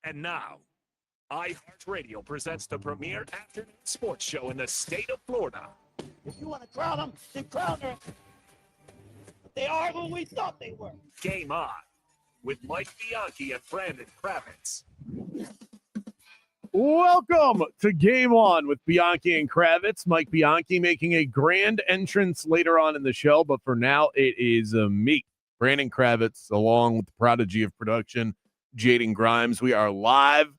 And now, iHeartRadio presents the premier afternoon sports show in the state of Florida. If you want to crown them, then crown them. They are who we thought they were. Game On with Mike Bianchi and Brandon Kravitz. Welcome to Game On with Bianchi and Kravitz. Mike Bianchi making a grand entrance later on in the show, but for now it is me, Brandon Kravitz, along with the prodigy of production, Jaden Grimes. We are live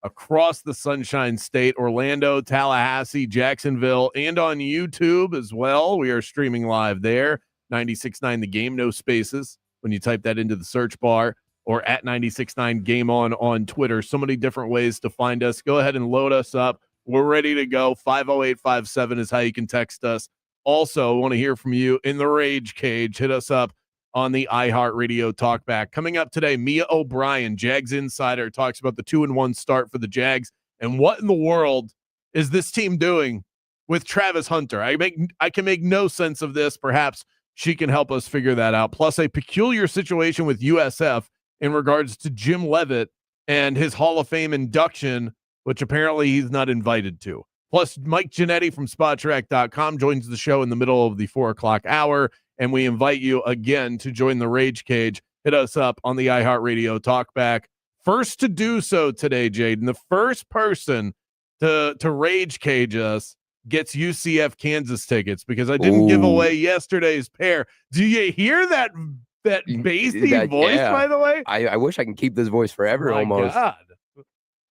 across the Sunshine State, Orlando, Tallahassee, Jacksonville, and on YouTube as well. We are streaming live there. 96.9 The Game, no spaces when you type that into the search bar, or at 96.9 Game on Twitter. So many different ways to find us. Go ahead and load us up. We're ready to go. 50857 is how you can text us. Also, I want to hear from you in the Rage Cage. Hit us up on the iHeartRadio Talkback. Coming up today, Mia O'Brien, Jags insider, talks about the 2-1 start for the Jags and what in the world is this team doing with Travis Hunter. I can make no sense of this. Perhaps she can help us figure that out. Plus, a peculiar situation with USF in regards to Jim Leavitt and his Hall of Fame induction, which apparently he's not invited to. Plus, Mike Giannetti from SpotTrack.com joins the show in the middle of the 4 o'clock hour, and we invite you again to join the Rage Cage. Hit us up on the iHeartRadio Talkback. First to do so today, Jaden, the first person to Rage Cage us gets UCF Kansas tickets, because I didn't give away yesterday's pair. Do you hear that bassy voice, yeah. By the way? I wish I can keep this voice forever. Almost. God.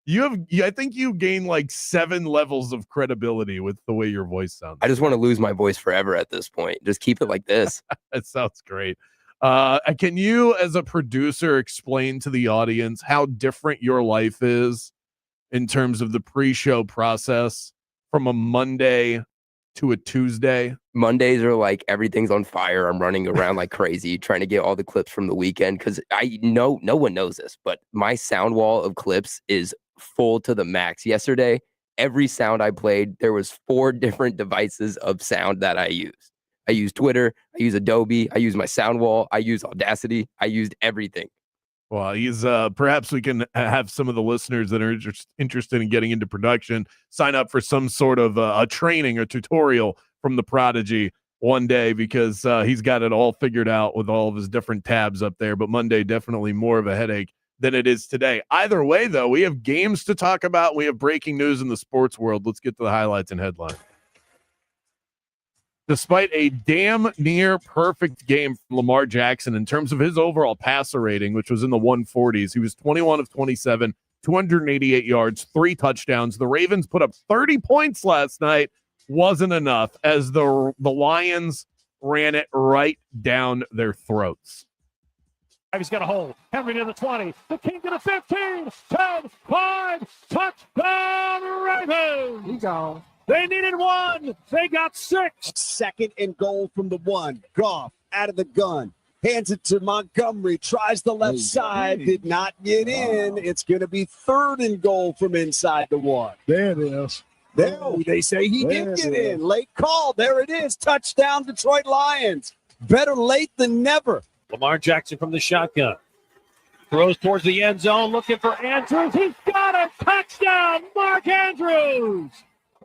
I think you gain like 7 levels of credibility with the way your voice sounds. I just want to lose my voice forever at this point. Just keep it like this. That sounds great. Can you, as a producer, explain to the audience how different your life is in terms of the pre-show process from a Monday to a Tuesday? Mondays are like everything's on fire. I'm running around like crazy trying to get all the clips from the weekend, because I know no one knows this, but my sound wall of clips is full to the max. Yesterday, every sound I played, there was 4 different devices of sound that I used. I used Twitter, I use Adobe, I use my sound wall, I use Audacity, I used everything. Well, he's perhaps we can have some of the listeners that are interested in getting into production sign up for some sort of a training or tutorial from the prodigy one day, because he's got it all figured out with all of his different tabs up there. But Monday, definitely more of a headache than it is today. Either way, though, we have games to talk about. We have breaking news in the sports world. Let's get to the highlights and headlines. Despite a damn near perfect game from Lamar Jackson in terms of his overall passer rating, which was in the 140s, he was 21 of 27, 288 yards, 3 touchdowns. The Ravens put up 30 points last night. Wasn't enough, as the Lions ran it right down their throats. He's got a hole. Henry to the 20. The King to the 15. 10, 5. Touchdown, Ravens. He gone. They needed 1. They got 6. 2nd and goal from the 1. Goff out of the gun. Hands it to Montgomery. Tries the left side. Did not get in. It's going to be 3rd and goal from inside the 1. There it is. There, they say he did get in. Late call. There it is. Touchdown, Detroit Lions. Better late than never. Lamar Jackson from the shotgun. Throws towards the end zone, looking for Andrews. He's got a touchdown, Mark Andrews.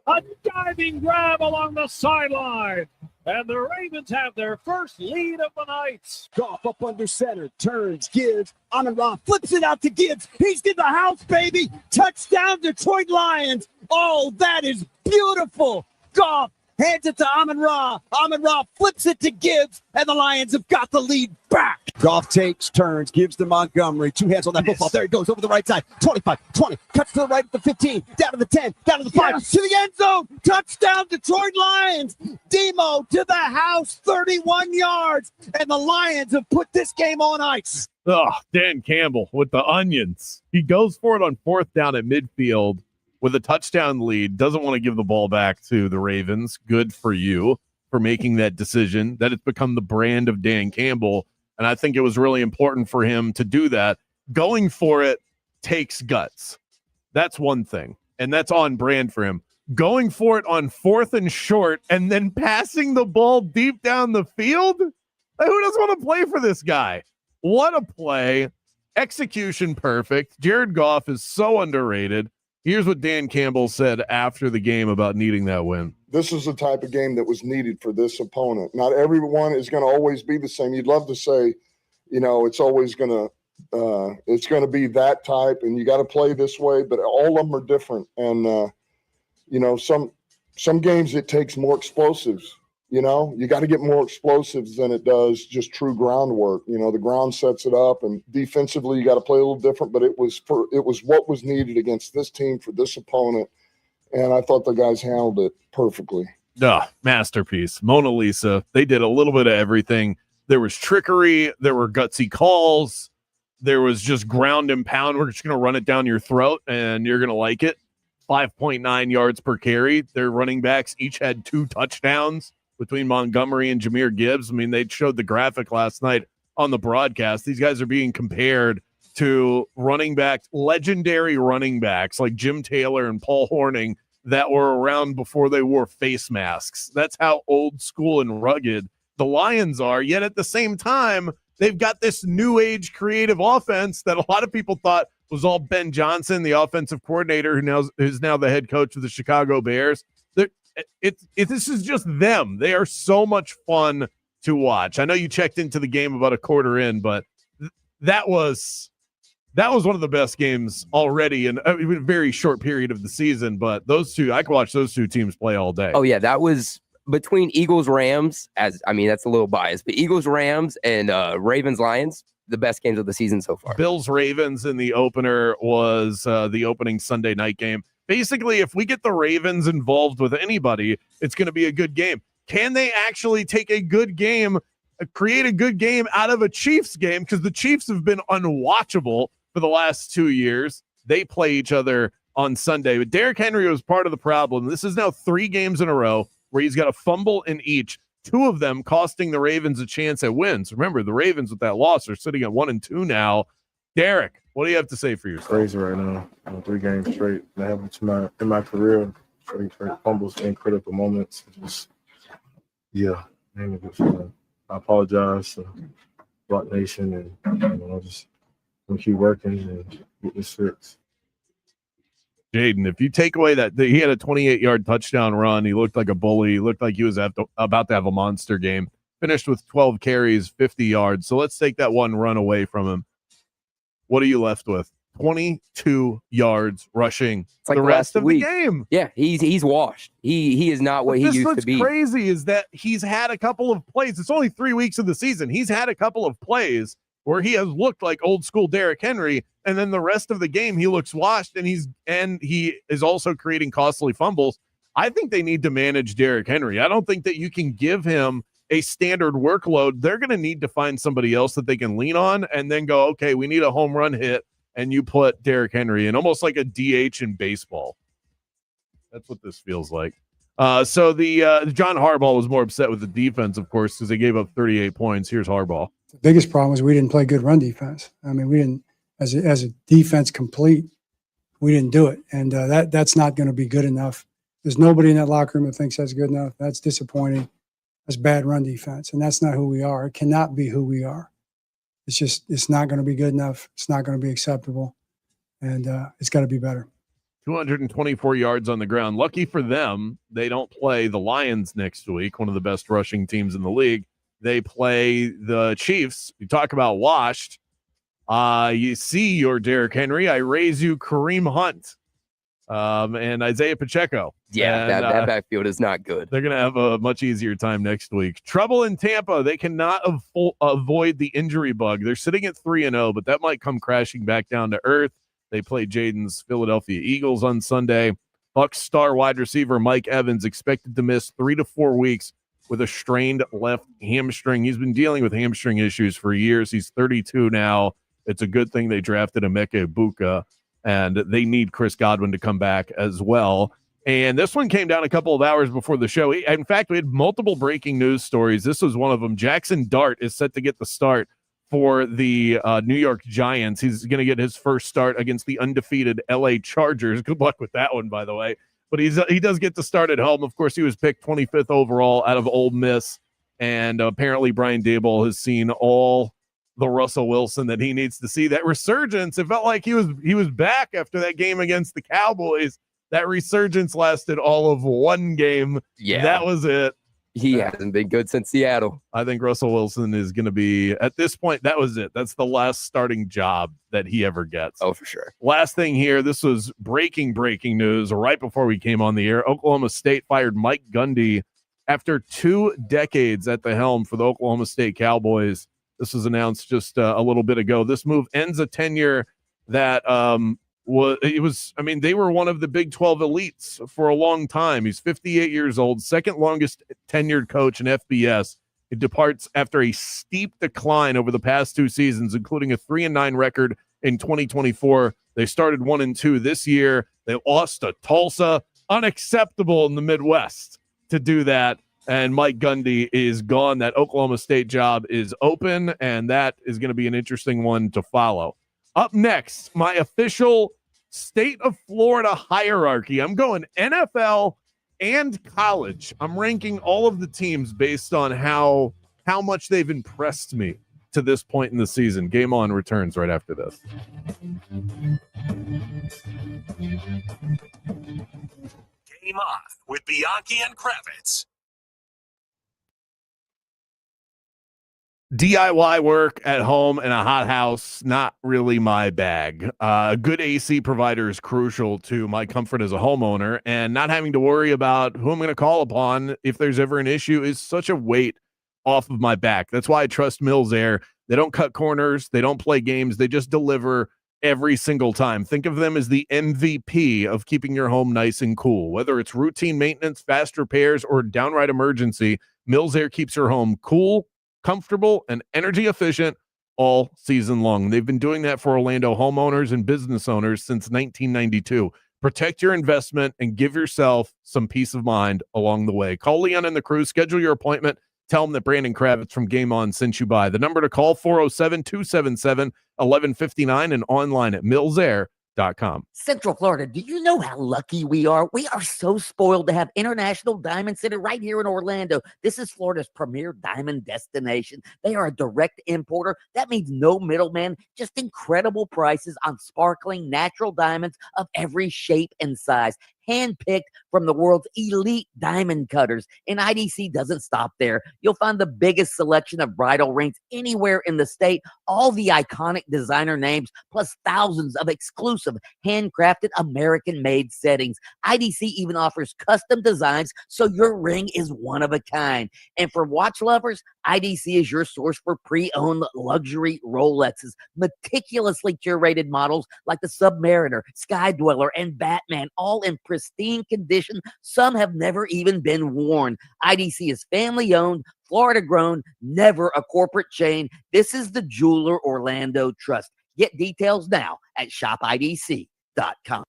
A diving grab along the sideline. And the Ravens have their first lead of the night. Goff up under center, turns, gives, Amon-Ra flips it out to Gibbs. He's in the house, baby. Touchdown, Detroit Lions. Oh, that is beautiful. Goff hands it to Amon-Ra. Amon-Ra flips it to Gibbs, and the Lions have got the lead back. Goff takes, turns, gives to Montgomery. 2 hands on that football. There he goes over the right side. 25, 20, cuts to the right at the 15, down to the 10, down to the 5, to the end zone. Touchdown, Detroit Lions. Demo to the house, 31 yards, and the Lions have put this game on ice. Oh, Dan Campbell with the onions. He goes for it on 4th down at midfield with a touchdown lead. Doesn't want to give the ball back to the Ravens. Good for you for making that decision. That has become the brand of Dan Campbell. And I think it was really important for him to do that. Going for it takes guts. That's one thing. And that's on brand for him. Going for it on 4th and short and then passing the ball deep down the field? Who doesn't want to play for this guy? What a play. execution perfect. Jared Goff is so underrated. Here's what Dan Campbell said after the game about needing that win. This is the type of game that was needed for this opponent. Not everyone is going to always be the same. You'd love to say, it's always going to be that type, and you got to play this way, but all of them are different. And, some games it takes more explosives. You got to get more explosives than it does just true groundwork. The ground sets it up, and defensively you got to play a little different. But it was what was needed against this team for this opponent, and I thought the guys handled it perfectly. Masterpiece, Mona Lisa. They did a little bit of everything. There was trickery. There were gutsy calls. There was just ground and pound. We're just going to run it down your throat, and you're going to like it. 5.9 yards per carry. Their running backs each had 2 touchdowns. Between Montgomery and Jahmyr Gibbs. I mean, they showed the graphic last night on the broadcast. These guys are being compared to legendary running backs like Jim Taylor and Paul Hornung that were around before they wore face masks. That's how old school and rugged the Lions are. Yet at the same time, they've got this new age creative offense that a lot of people thought was all Ben Johnson, the offensive coordinator who's now the head coach of the Chicago Bears. This is just them. They are so much fun to watch. I know you checked into the game about a quarter in, but that was one of the best games already in a very short period of the season. But those two, I could watch those two teams play all day. Oh yeah, that was between Eagles-Rams. That's a little biased, but Eagles-Rams and Ravens-Lions, the best games of the season so far. Bills-Ravens in the opener was the opening Sunday night game. Basically, if we get the Ravens involved with anybody, it's going to be a good game. Can they actually take a good game, create a good game out of a Chiefs game? Because the Chiefs have been unwatchable for the last 2 years. They play each other on Sunday. But Derrick Henry was part of the problem. This is now 3 games in a row where he's got a fumble in each, 2 of them costing the Ravens a chance at wins. Remember, the Ravens with that loss are sitting at 1-2 now. Derrick, what do you have to say for yourself? Crazy right now. 3 games straight that happened to in my career. Straight fumbles in critical moments. Man, I apologize to Block Nation, and I'll just keep working and get this fixed. Jaden, if you take away that he had a 28-yard touchdown run, he looked like a bully. He looked like he was about to have a monster game. Finished with 12 carries, 50 yards. So let's take that one run away from him. What are you left with? 22 yards rushing like the rest of week. The game. Yeah, he's washed. He is not what he used to be. What's crazy is that he's had a couple of plays. It's only 3 weeks of the season. He's had a couple of plays where he has looked like old school Derrick Henry, and then the rest of the game he looks washed, and he is also creating costly fumbles. I think they need to manage Derrick Henry. I don't think that you can give him a standard workload. They're going to need to find somebody else that they can lean on and then go, okay, we need a home run hit, and you put Derrick Henry in, almost like a DH in baseball. That's what this feels like. So the John Harbaugh was more upset with the defense, of course, because they gave up 38 points. Here's Harbaugh. The biggest problem is we didn't play good run defense. I mean, we didn't, as a defense complete, we didn't do it. And that's not going to be good enough. There's nobody in that locker room that thinks that's good enough. That's disappointing. That's bad run defense. And that's not who we are. It cannot be who we are. It's not going to be good enough. It's not going to be acceptable. And it's got to be better. 224 yards on the ground. Lucky for them, they don't play the Lions next week, one of the best rushing teams in the league. They play the Chiefs. You talk about washed. You see your Derrick Henry. I raise you Kareem Hunt and Isaiah Pacheco. Yeah, and, that backfield is not good. They're going to have a much easier time next week. Trouble in Tampa. They cannot avoid the injury bug. They're sitting at 3-0, but that might come crashing back down to earth. They play Jaden's Philadelphia Eagles on Sunday. Bucs star wide receiver Mike Evans expected to miss 3 to 4 weeks with a strained left hamstring. He's been dealing with hamstring issues for years. He's 32 now. It's a good thing they drafted Emeka Egbuka, and they need Chris Godwin to come back as well. And this one came down a couple of hours before the show. In fact, we had multiple breaking news stories. This was one of them. Jackson Dart is set to get the start for the New York Giants. He's going to get his first start against the undefeated LA Chargers. Good luck with that one, by the way. But he does get to start at home. Of course, he was picked 25th overall out of Ole Miss. And apparently Brian Daboll has seen all the Russell Wilson that he needs to see. That resurgence, it felt like he was back after that game against the Cowboys. That resurgence lasted all of one game. Yeah. That was it. He hasn't been good since Seattle. I think Russell Wilson is going to be, at this point, that was it. That's the last starting job that he ever gets. Oh, for sure. Last thing here, this was breaking news right before we came on the air. Oklahoma State fired Mike Gundy after 2 decades at the helm for the Oklahoma State Cowboys. This was announced just a little bit ago. This move ends a tenure that they were one of the Big 12 elites for a long time. He's 58 years old, second longest tenured coach in FBS. It departs after a steep decline over the past 2 seasons, including a 3-9 record in 2024. They started 1-2 this year. They lost to Tulsa. Unacceptable in the Midwest to do that. And Mike Gundy is gone. That Oklahoma State job is open, and that is going to be an interesting one to follow. Up next, my official state of Florida hierarchy. I'm going NFL and college. I'm ranking all of the teams based on how much they've impressed me to this point in the season. Game On returns right after this. Game On with Bianchi and Kravitz. DIY work at home in a hot house, not really my bag. A good AC provider is crucial to my comfort as a homeowner, and not having to worry about who I'm going to call upon if there's ever an issue is such a weight off of my back. That's why I trust Mills Air. They don't cut corners. They don't play games. They just deliver every single time. Think of them as the MVP of keeping your home nice and cool. Whether it's routine maintenance, fast repairs, or downright emergency, Mills Air keeps your home cool, comfortable, and energy efficient all season long. They've been doing that for Orlando homeowners and business owners since 1992. Protect your investment and give yourself some peace of mind along the way. Call Leon and the crew. Schedule your appointment. Tell them that Brandon Kravitz from Game On sent you by. The number to call, 407-277-1159, and online at millsair.com. Central Florida, do you know how lucky we are? We are so spoiled to have International Diamond Center right here in Orlando. This is Florida's premier diamond destination. They are a direct importer. That means no middleman, just incredible prices on sparkling natural diamonds of every shape and size, handpicked from the world's elite diamond cutters. And IDC doesn't stop there. You'll find the biggest selection of bridal rings anywhere in the state, all the iconic designer names, plus thousands of exclusive handcrafted American-made settings. IDC even offers custom designs so your ring is one of a kind. And for watch lovers, IDC is your source for pre-owned luxury Rolexes, meticulously curated models like the Submariner, Sky Dweller, and Batman, all in pristine condition. Some have never even been worn. IDC is family-owned, Florida-grown, never a corporate chain. This is the Jeweler Orlando Trust. Get details now at shopidc.com.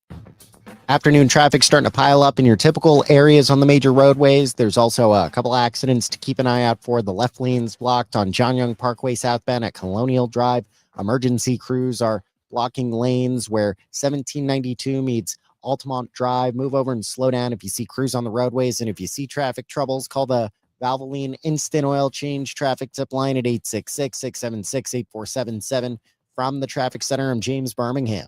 Afternoon traffic starting to pile up in your typical areas on the major roadways. There's also a couple accidents to keep an eye out for. The left lane's blocked on John Young Parkway southbound at Colonial Drive. Emergency crews are blocking lanes where 1792 meets Altamont Drive. Move over and slow down if you see crews on the roadways. And if you see traffic troubles, call the Valvoline Instant Oil Change traffic tip line at 866-676-8477. From the Traffic Center, I'm James Birmingham.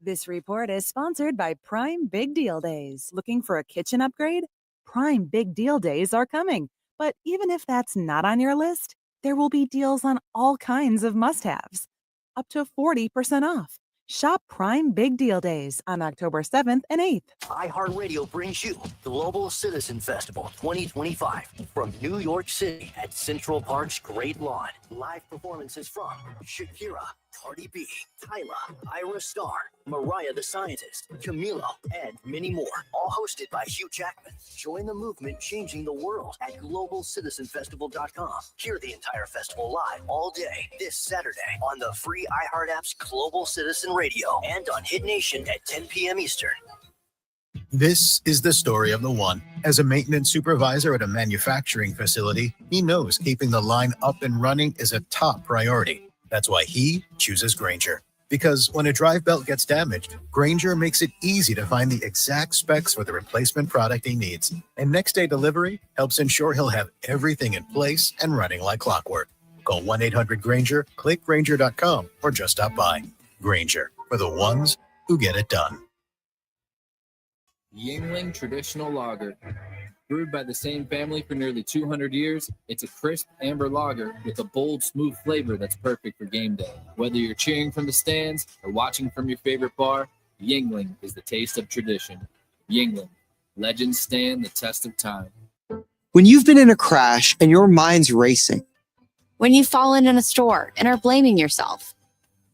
This report is sponsored by Prime Big Deal Days. Looking for a kitchen upgrade? Prime Big Deal Days are coming. But even if that's not on your list, there will be deals on all kinds of must-haves. Up to 40% off. Shop Prime Big Deal Days on October 7th and 8th. iHeartRadio brings you Global Citizen Festival 2025 from New York City at Central Park's Great Lawn. Live performances from Shakira, Cardi B, Tyla, Ira Star, Mariah the Scientist, Camilo, and many more. All hosted by Hugh Jackman. Join the movement changing the world at globalcitizenfestival.com. Hear the entire festival live all day this Saturday on the free iHeart app's Global Citizen Radio and on Hit Nation at 10 p.m. Eastern. This is the story of the one. As a maintenance supervisor at a manufacturing facility, he knows keeping the line up and running is a top priority. That's why he chooses Grainger. Because when a drive belt gets damaged, Grainger makes it easy to find the exact specs for the replacement product he needs. And next day delivery helps ensure he'll have everything in place and running like clockwork. Call 1-800-GRANGER, click Grainger.com, or just stop by. Grainger, for the ones who get it done. Yingling Traditional Lager. Brewed by the same family for nearly 200 years, it's a crisp amber lager with a bold, smooth flavor that's perfect for game day. Whether you're cheering from the stands or watching from your favorite bar, Yingling is the taste of tradition. Yingling. Legends stand the test of time. When you've been in a crash and your mind's racing. When you've fallen in a store and are blaming yourself.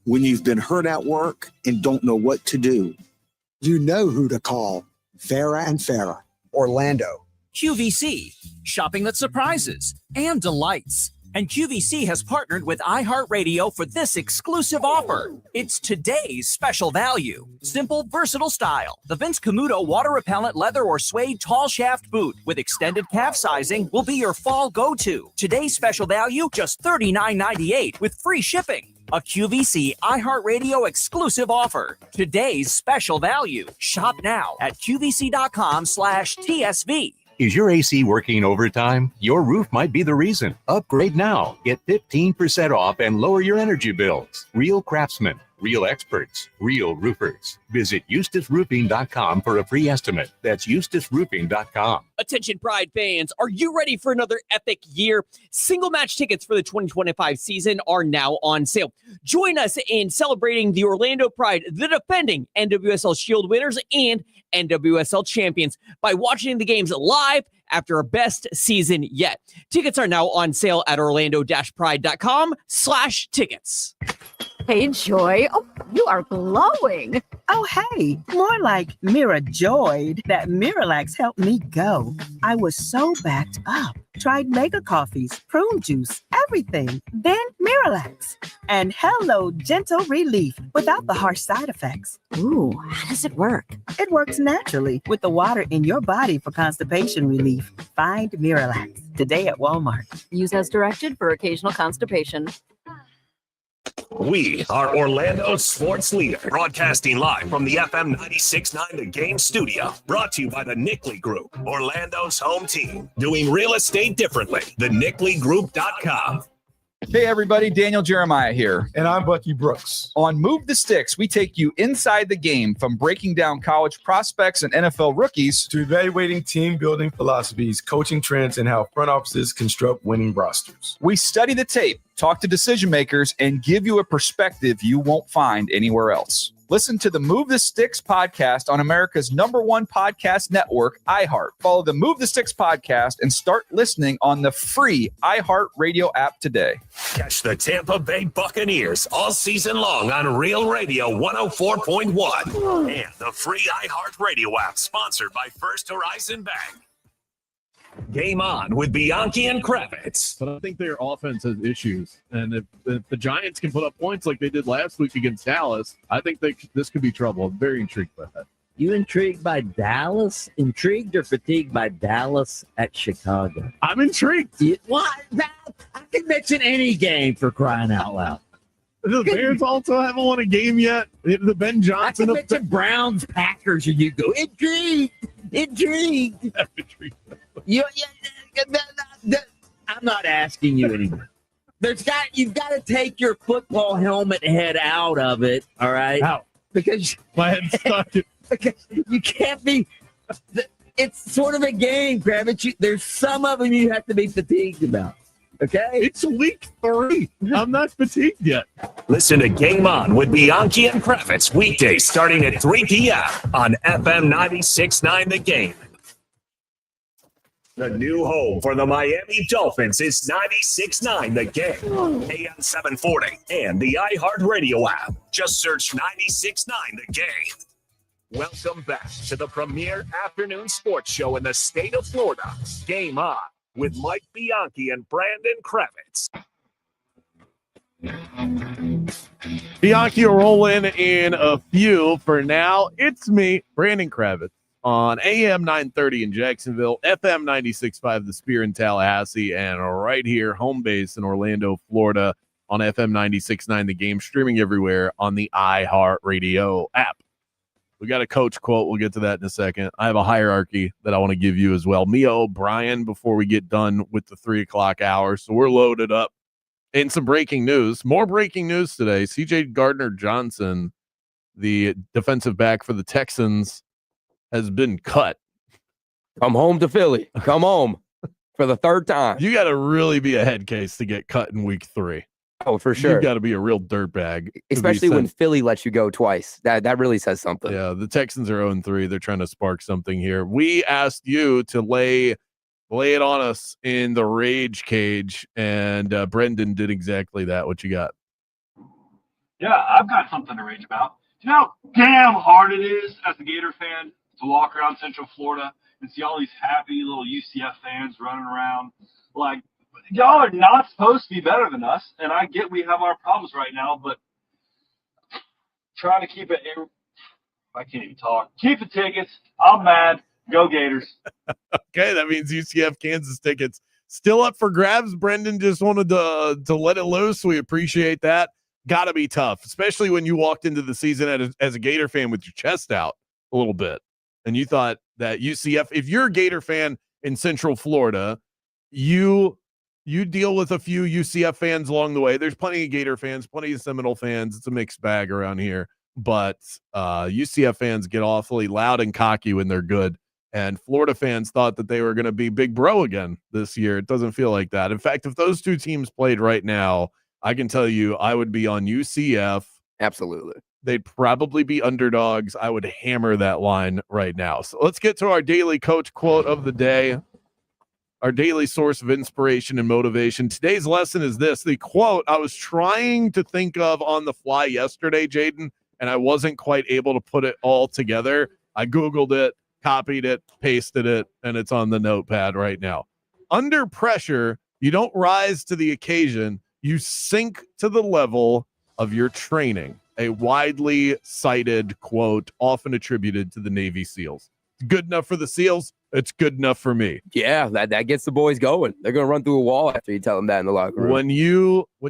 When you've been hurt at work and don't know what to do. You know who to call. Farah and Farah, Orlando. QVC, shopping that surprises and delights. And QVC has partnered with iHeartRadio for this exclusive offer. It's today's special value. Simple, versatile style. The Vince Camuto water repellent leather or suede tall shaft boot with extended calf sizing will be your fall go-to. Today's special value, just $39.98 with free shipping. A QVC iHeartRadio exclusive offer. Today's special value. Shop now at QVC.com/TSV. Is your AC working overtime? Your roof might be the reason. Upgrade now. Get 15% off and lower your energy bills. Real craftsmen, real experts, real roofers. Visit EustaceRoofing.com for a free estimate. That's EustaceRoofing.com. Attention Pride fans, are you ready for another epic year? Single match tickets for the 2025 season are now on sale. Join us in celebrating the Orlando Pride, the defending NWSL Shield winners and NWSL champions, by watching the games live after our best season yet. Tickets are now on sale at orlando-pride.com/tickets. Hey, Joy. Oh, you are glowing. Oh, hey, more like Mira joyed that Miralax helped me go. I was so backed up. Tried mega coffees, prune juice, everything. Then Miralax. And hello, gentle relief without the harsh side effects. Ooh, how does it work? It works naturally with the water in your body for constipation relief. Find Miralax today at Walmart. Use as directed for occasional constipation. We are Orlando's sports leader, broadcasting live from the FM 96.9 The Game studio. Brought to you by the Nickley Group, Orlando's home team. Doing real estate differently. TheNickleyGroup.com. Hey everybody, Daniel Jeremiah here. And I'm Bucky Brooks. On Move the Sticks, we take you inside the game, from breaking down college prospects and NFL rookies to evaluating team building philosophies, coaching trends, and how front offices construct winning rosters. We study the tape, talk to decision makers, and give you a perspective you won't find anywhere else. Listen to the Move the Sticks podcast on America's #1 podcast network, iHeart. Follow the Move the Sticks podcast and start listening on the free iHeart Radio app today. Catch the Tampa Bay Buccaneers all season long on Real Radio 104.1 and the free iHeart Radio app, sponsored by First Horizon Bank. Game on with Bianchi and Kravitz. But I think their offense has issues. And if the Giants can put up points like they did last week against Dallas, I think this could be trouble. I'm very intrigued by that. You intrigued by Dallas? Intrigued or fatigued by Dallas at Chicago? I'm intrigued. Why? I can mention any game, for crying out loud. The Bears also haven't won a game yet. The Ben Johnson. I can mention Browns, Packers, and you go, intrigued. I'm not asking you anymore. You've got to take your football helmet head out of it, all right? How? Because my head's stuck. Because you can't be. It's sort of a game, Kravitz. There's some of them you have to be fatigued about. Okay? It's week 3. I'm not fatigued yet. Listen to Game On with Bianchi and Kravitz weekdays starting at 3 p.m. on FM 96.9 The Game. The new home for the Miami Dolphins is 96.9 The Game, AM 740, and the iHeartRadio app. Just search 96.9 The Game. Welcome back to the premier afternoon sports show in the state of Florida. Game On with Mike Bianchi and Brandon Kravitz. Bianchi will roll in a few. For now, it's me, Brandon Kravitz, on AM 930 in Jacksonville, FM 96.5 The Spear in Tallahassee, and right here, home base in Orlando, Florida, on FM 96.9 The Game, streaming everywhere on the iHeartRadio app. We got a coach quote. We'll get to that in a second. I have a hierarchy that I want to give you as well. Mia O'Brien before we get done with the 3 o'clock hour. So we're loaded up. In some breaking news, more breaking news today. C.J. Gardner-Johnson, the defensive back for the Texans, has been cut. Come home to Philly. Come home for the third time. You got to really be a head case to get cut in week 3. Oh, for sure. You've got to be a real dirtbag. Especially when Philly lets you go twice. That really says something. Yeah, the Texans are 0-3. They're trying to spark something here. We asked you to lay it on us in the rage cage, and Brendan did exactly that. What you got? Yeah, I've got something to rage about. You know how damn hard it is as a Gator fan to walk around Central Florida and see all these happy little UCF fans running around. Like, y'all are not supposed to be better than us, and I get we have our problems right now, but trying to keep it – I can't even talk. Keep the tickets. I'm mad. Go Gators. Okay, that means UCF Kansas tickets still up for grabs. Brendan just wanted to let it loose. We appreciate that. Got to be tough, especially when you walked into the season as a Gator fan with your chest out a little bit, and you thought that UCF, if you're a Gator fan in Central Florida, you deal with a few UCF fans along the way. There's plenty of Gator fans, plenty of Seminole fans. It's a mixed bag around here, but UCF fans get awfully loud and cocky when they're good. And Florida fans thought that they were going to be big bro again this year. It doesn't feel like that. In fact, if those two teams played right now, I can tell you I would be on UCF. Absolutely. They'd probably be underdogs. I would hammer that line right now. So let's get to our daily coach quote of the day, our daily source of inspiration and motivation. Today's lesson is this. The quote I was trying to think of on the fly yesterday, Jaden, and I wasn't quite able to put it all together. I Googled it, copied it, pasted it, and it's on the notepad right now. Under pressure, you don't rise to the occasion. You sink to the level of your training. A widely cited quote, often attributed to the Navy SEALs. Good enough for the SEALs. It's good enough for me. Yeah, that gets the boys going. They're going to run through a wall after you tell them that in the locker room. When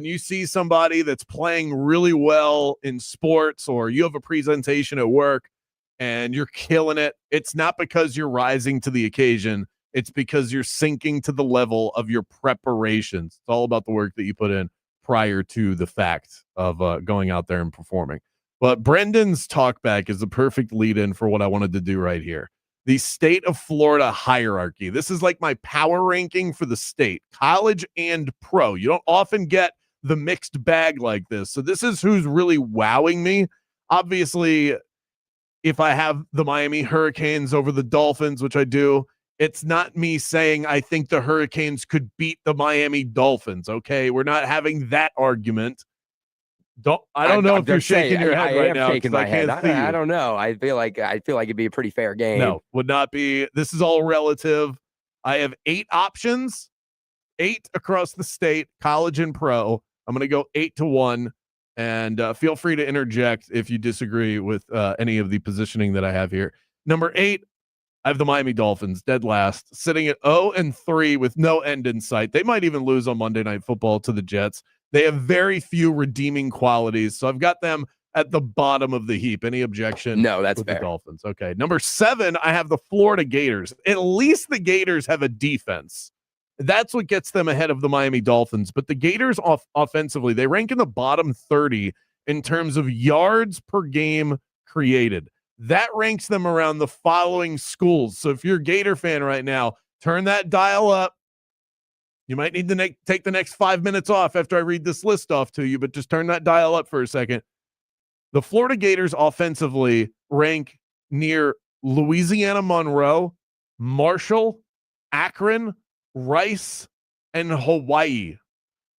you see somebody that's playing really well in sports, or you have a presentation at work and you're killing it, it's not because you're rising to the occasion. It's because you're sinking to the level of your preparations. It's all about the work that you put in prior to the fact of going out there and performing. But Brendan's talkback is the perfect lead-in for what I wanted to do right here. The state of Florida hierarchy. This is like my power ranking for the state, college and pro. You don't often get the mixed bag like this. So this is who's really wowing me. Obviously, if I have the Miami Hurricanes over the Dolphins, which I do, it's not me saying I think the Hurricanes could beat the Miami Dolphins. Okay, we're not having that argument. I don't know if you're shaking your head right now. Shaking my head. I don't know. I feel like it'd be a pretty fair game. No, would not be. This is all relative. I have 8 options, 8 across the state, college and pro. I'm going to go 8-1, and feel free to interject if you disagree with any of the positioning that I have here. Number 8, I have the Miami Dolphins, dead last, sitting at 0-3 with no end in sight. They might even lose on Monday Night Football to the Jets. They have very few redeeming qualities, so I've got them at the bottom of the heap. Any objection? No, that's fair. The Dolphins. Okay. Number 7, I have the Florida Gators. At least the Gators have a defense. That's what gets them ahead of the Miami Dolphins. But the Gators offensively, they rank in the bottom 30 in terms of yards per game created. That ranks them around the following schools. So if you're a Gator fan right now, turn that dial up. You might need to take the next 5 minutes off after I read this list off to you, but just turn that dial up for a second. The Florida Gators offensively rank near Louisiana Monroe, Marshall, Akron, Rice, and Hawaii.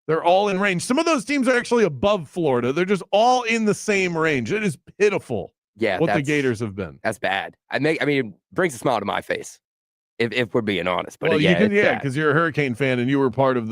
They're all in range. Some of those teams are actually above Florida. They're just all in the same range. It is pitiful. Yeah, what the Gators have been. That's bad. It brings a smile to my face. If we're being honest, but well, yeah, because you're a Hurricane fan and you were part of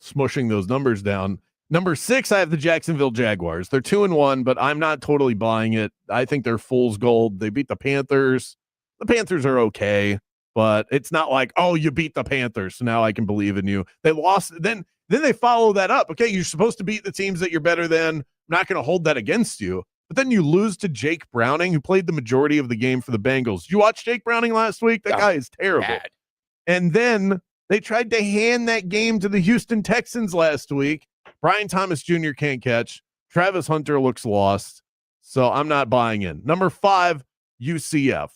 smushing those numbers down. Number 6, I have the Jacksonville Jaguars. They're 2-1, but I'm not totally buying it. I think they're fool's gold. They beat the Panthers. The Panthers are okay, but it's not like, oh, you beat the Panthers, so now I can believe in you. They lost. Then they follow that up. Okay, you're supposed to beat the teams that you're better than. I'm not going to hold that against you. But then you lose to Jake Browning, who played the majority of the game for the Bengals. You watched Jake Browning last week? That guy is terrible. Bad. And then They tried to hand that game to the Houston Texans last week. Brian Thomas Jr. can't catch. Travis Hunter looks lost. So I'm not buying in. Number 5, UCF.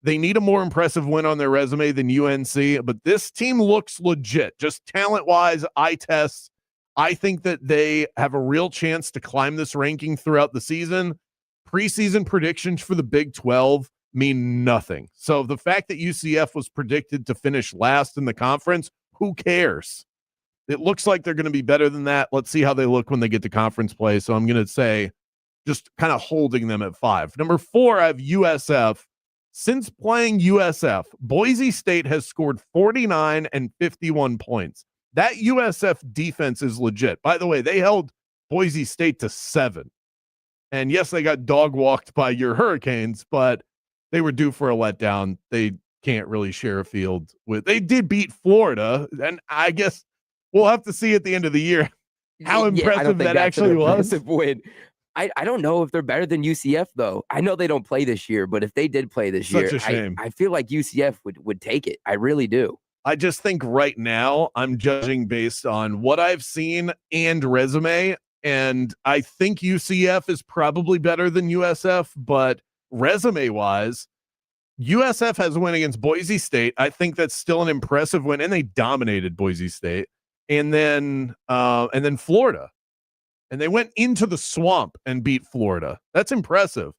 They need a more impressive win on their resume than UNC, but this team looks legit. Just talent-wise, eye tests. I think that they have a real chance to climb this ranking throughout the season. Preseason predictions for the Big 12 mean nothing. So the fact that UCF was predicted to finish last in the conference, who cares? It looks like they're going to be better than that. Let's see how they look when they get to conference play. So I'm going to say just kind of holding them at 5. Number 4, I have USF. Since playing USF, Boise State has scored 49 and 51 points. That USF defense is legit. By the way, they held Boise State to 7. And yes, they got dog walked by your Hurricanes, but they were due for a letdown. They can't really share a field with. They did beat Florida, and I guess we'll have to see at the end of the year how impressive that actually was. Win. I don't know if they're better than UCF, though. I know they don't play this year, but if they did play this year, a shame. I feel like UCF would take it. I really do. I just think right now I'm judging based on what I've seen and resume, and I think UCF is probably better than USF, but resume-wise, USF has a win against Boise State. I think that's still an impressive win, and they dominated Boise State. And then Florida. And they went into the swamp and beat Florida. That's impressive.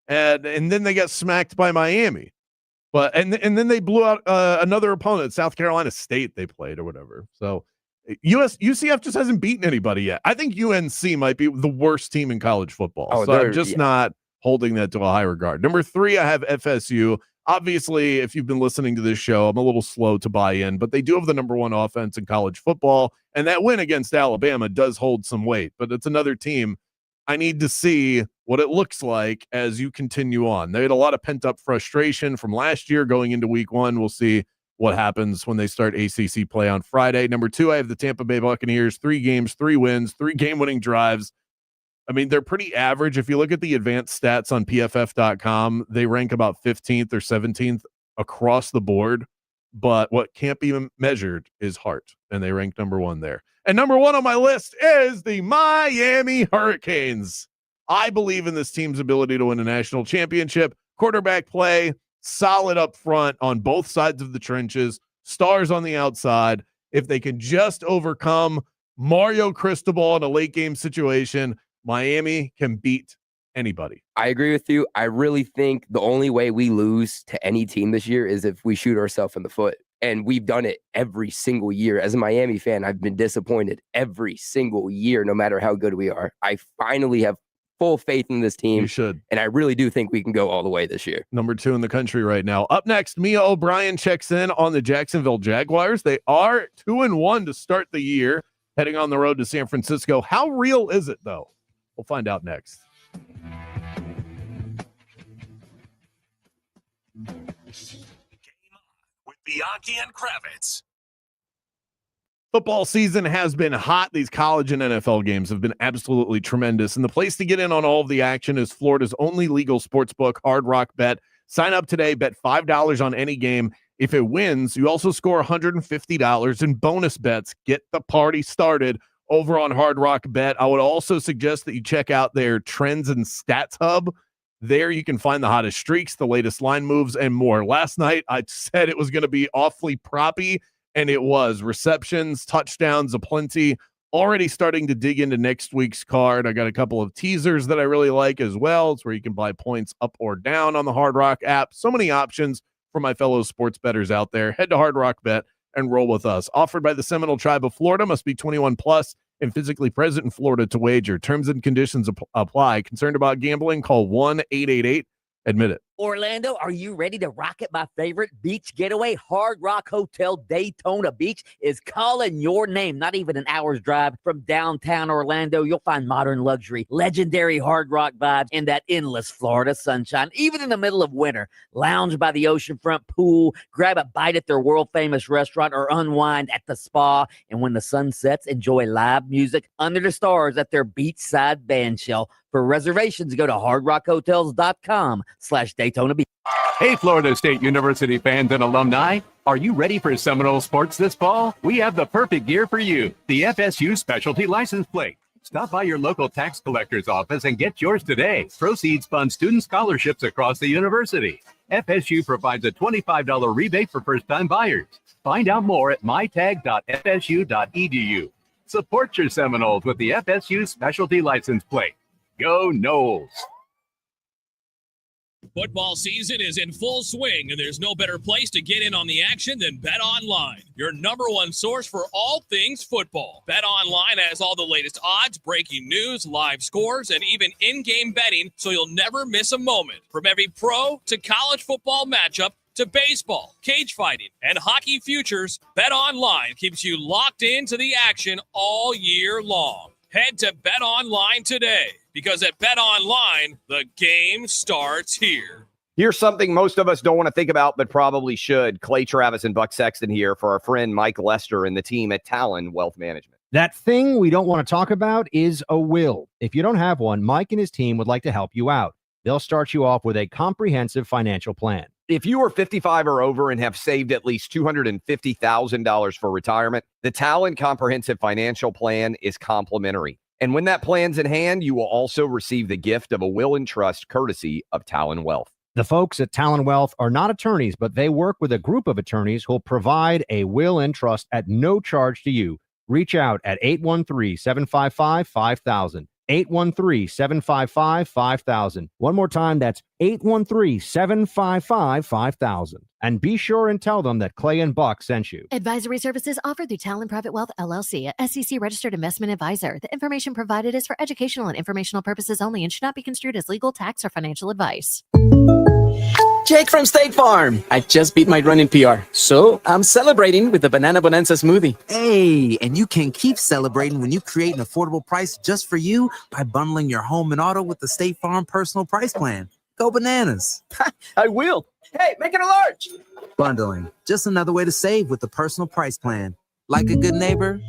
And then they got smacked by Miami. But and then they blew out another opponent, South Carolina State they played or whatever. So UCF just hasn't beaten anybody yet. I think UNC might be the worst team in college football. So I'm just not holding that to a high regard. Number 3, I have FSU. Obviously, if you've been listening to this show, I'm a little slow to buy in, but they do have the number 1 offense in college football, and that win against Alabama does hold some weight, but it's another team. I need to see what it looks like as you continue on. They had a lot of pent-up frustration from last year going into week 1. We'll see what happens when they start ACC play on Friday. Number 2, I have the Tampa Bay Buccaneers, 3 games, 3 wins, 3 game-winning drives. I mean, they're pretty average. If you look at the advanced stats on PFF.com, they rank about 15th or 17th across the board. But what can't be measured is heart, and they rank number 1 there. And number 1 on my list is the Miami Hurricanes. I believe in this team's ability to win a national championship. Quarterback play, solid up front on both sides of the trenches, stars on the outside. If they can just overcome Mario Cristobal in a late game situation, Miami can beat anybody. I agree with you. I really think the only way we lose to any team this year is if we shoot ourselves in the foot. And we've done it every single year. As a Miami fan, I've been disappointed every single year, no matter how good we are. I finally have full faith in this team. You should. And I really do think we can go all the way this year. Number 2 in the country right now. Up next, Mia O'Brien checks in on the Jacksonville Jaguars. They are 2-1 to start the year, heading on the road to San Francisco. How real is it, though? We'll find out next. With Bianchi and Kravitz. Football season has been hot. These college and NFL games have been absolutely tremendous. And the place to get in on all of the action is Florida's only legal sports book, Hard Rock Bet. Sign up today, bet $5 on any game. If it wins, you also score $150 in bonus bets. Get the party started over on Hard Rock Bet. I would also suggest that you check out their Trends and Stats Hub. There you can find the hottest streaks, the latest line moves, and more. Last night, I said it was going to be awfully proppy, and it was. Receptions, touchdowns, aplenty. Already starting to dig into next week's card. I got a couple of teasers that I really like as well. It's where you can buy points up or down on the Hard Rock app. So many options for my fellow sports bettors out there. Head to Hard Rock Bet and roll with us. Offered by the Seminole Tribe of Florida. Must be 21 plus and physically present in Florida to wager. Terms and conditions apply. Concerned about gambling? Call 1-888-ADMIT IT. Orlando, are you ready to rock at my favorite beach getaway? Hard Rock Hotel Daytona Beach is calling your name. Not even an hour's drive from downtown Orlando. You'll find modern luxury, legendary Hard Rock vibes, and that endless Florida sunshine. Even in the middle of winter, lounge by the oceanfront pool, grab a bite at their world-famous restaurant, or unwind at the spa. And when the sun sets, enjoy live music under the stars at their beachside band shell. For reservations, go to hardrockhotels.com/Daytona Beach. Hey, Florida State University fans and alumni. Are you ready for Seminole sports this fall? We have the perfect gear for you, the FSU Specialty License Plate. Stop by your local tax collector's office and get yours today. Proceeds fund student scholarships across the university. FSU provides a $25 rebate for first-time buyers. Find out more at mytag.fsu.edu. Support your Seminoles with the FSU Specialty License Plate. Go Noles! Football season is in full swing, and there's no better place to get in on the action than Bet Online, your number one source for all things football. Bet Online has all the latest odds, breaking news, live scores, and even in-game betting, so you'll never miss a moment. From every pro to college football matchup to baseball, cage fighting, and hockey futures, Bet Online keeps you locked into the action all year long. Head to Bet Online today, because at Bet Online, the game starts here. Here's something most of us don't want to think about, but probably should. Clay Travis and Buck Sexton here for our friend Mike Lester and the team at Talon Wealth Management. That thing we don't want to talk about is a will. If you don't have one, Mike and his team would like to help you out. They'll start you off with a comprehensive financial plan. If you are 55 or over and have saved at least $250,000 for retirement, the Talon Comprehensive Financial Plan is complimentary. And when that plan's in hand, you will also receive the gift of a will and trust courtesy of Talon Wealth. The folks at Talon Wealth are not attorneys, but they work with a group of attorneys who'll provide a will and trust at no charge to you. Reach out at 813-755-5000. 813-755-5000. One more time, that's 813-755-5000. And be sure and tell them that Clay and Buck sent you. Advisory services offered through Talon Private Wealth, LLC, a SEC-registered investment advisor. The information provided is for educational and informational purposes only and should not be construed as legal, tax, or financial advice. Jake from State Farm. I just beat my running PR, so I'm celebrating with the Banana Bonanza smoothie. Hey, and you can keep celebrating when you create an affordable price just for you by bundling your home and auto with the State Farm Personal Price Plan. Go bananas. I will. Hey, make it a large. Bundling, just another way to save with the Personal Price Plan. Like a good neighbor,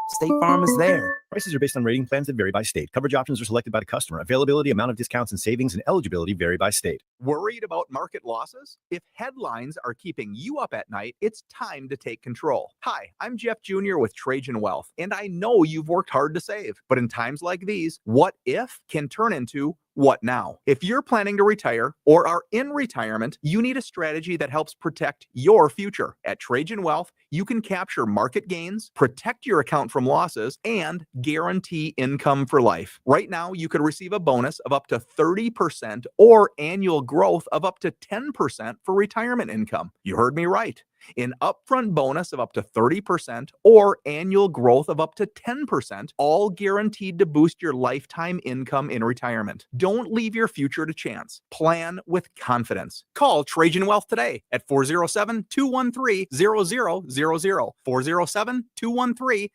State Farm is there. Prices are based on rating plans that vary by state. Coverage options are selected by the customer. Availability, amount of discounts and savings, and eligibility vary by state. Worried about market losses? If headlines are keeping you up at night, it's time to take control. Hi, I'm Jeff Jr. with Trajan Wealth, and I know you've worked hard to save. But in times like these, what if can turn into what now? If you're planning to retire or are in retirement, you need a strategy that helps protect your future. At Trajan Wealth, you can capture market gains, protect your account from losses, and guarantee income for life. Right now, you could receive a bonus of up to 30% or annual growth of up to 10% for retirement income. You heard me right. An upfront bonus of up to 30% or annual growth of up to 10%, all guaranteed to boost your lifetime income in retirement. Don't leave your future to chance. Plan with confidence. Call Trajan Wealth today at 407-213-0000. 407-213-0000.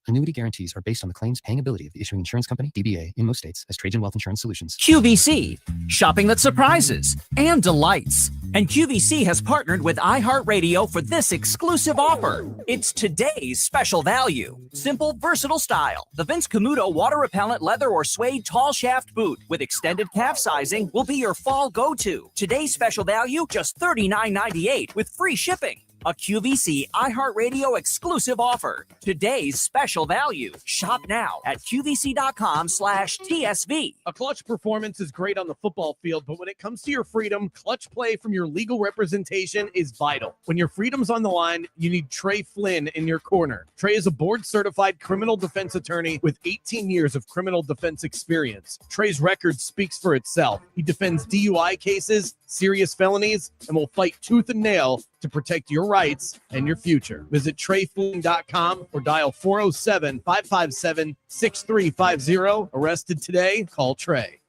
Annuity guarantees are based on the claims paying ability of the issuing insurance company, DBA, in most states as Trajan Wealth Insurance Solutions. QVC, shopping that surprises and delights. And QVC has partnered with iHeartRadio for this exclusive offer. It's today's special value. Simple, versatile style. The Vince Camuto water repellent leather or suede tall shaft boot with extended calf sizing will be your fall go-to. Today's special value, just $39.98 with free shipping. A QVC iHeartRadio exclusive offer. Today's special value. Shop now at QVC.com/TSV. A clutch performance is great on the football field, but when it comes to your freedom, clutch play from your legal representation is vital. When your freedom's on the line, you need Trey Flynn in your corner. Trey is a board-certified criminal defense attorney with 18 years of criminal defense experience. Trey's record speaks for itself. He defends DUI cases, serious felonies, and will fight tooth and nail to protect your rights and your future. Visit TreyFlynn.com or dial 407-557-6350. Arrested today? Call Trey.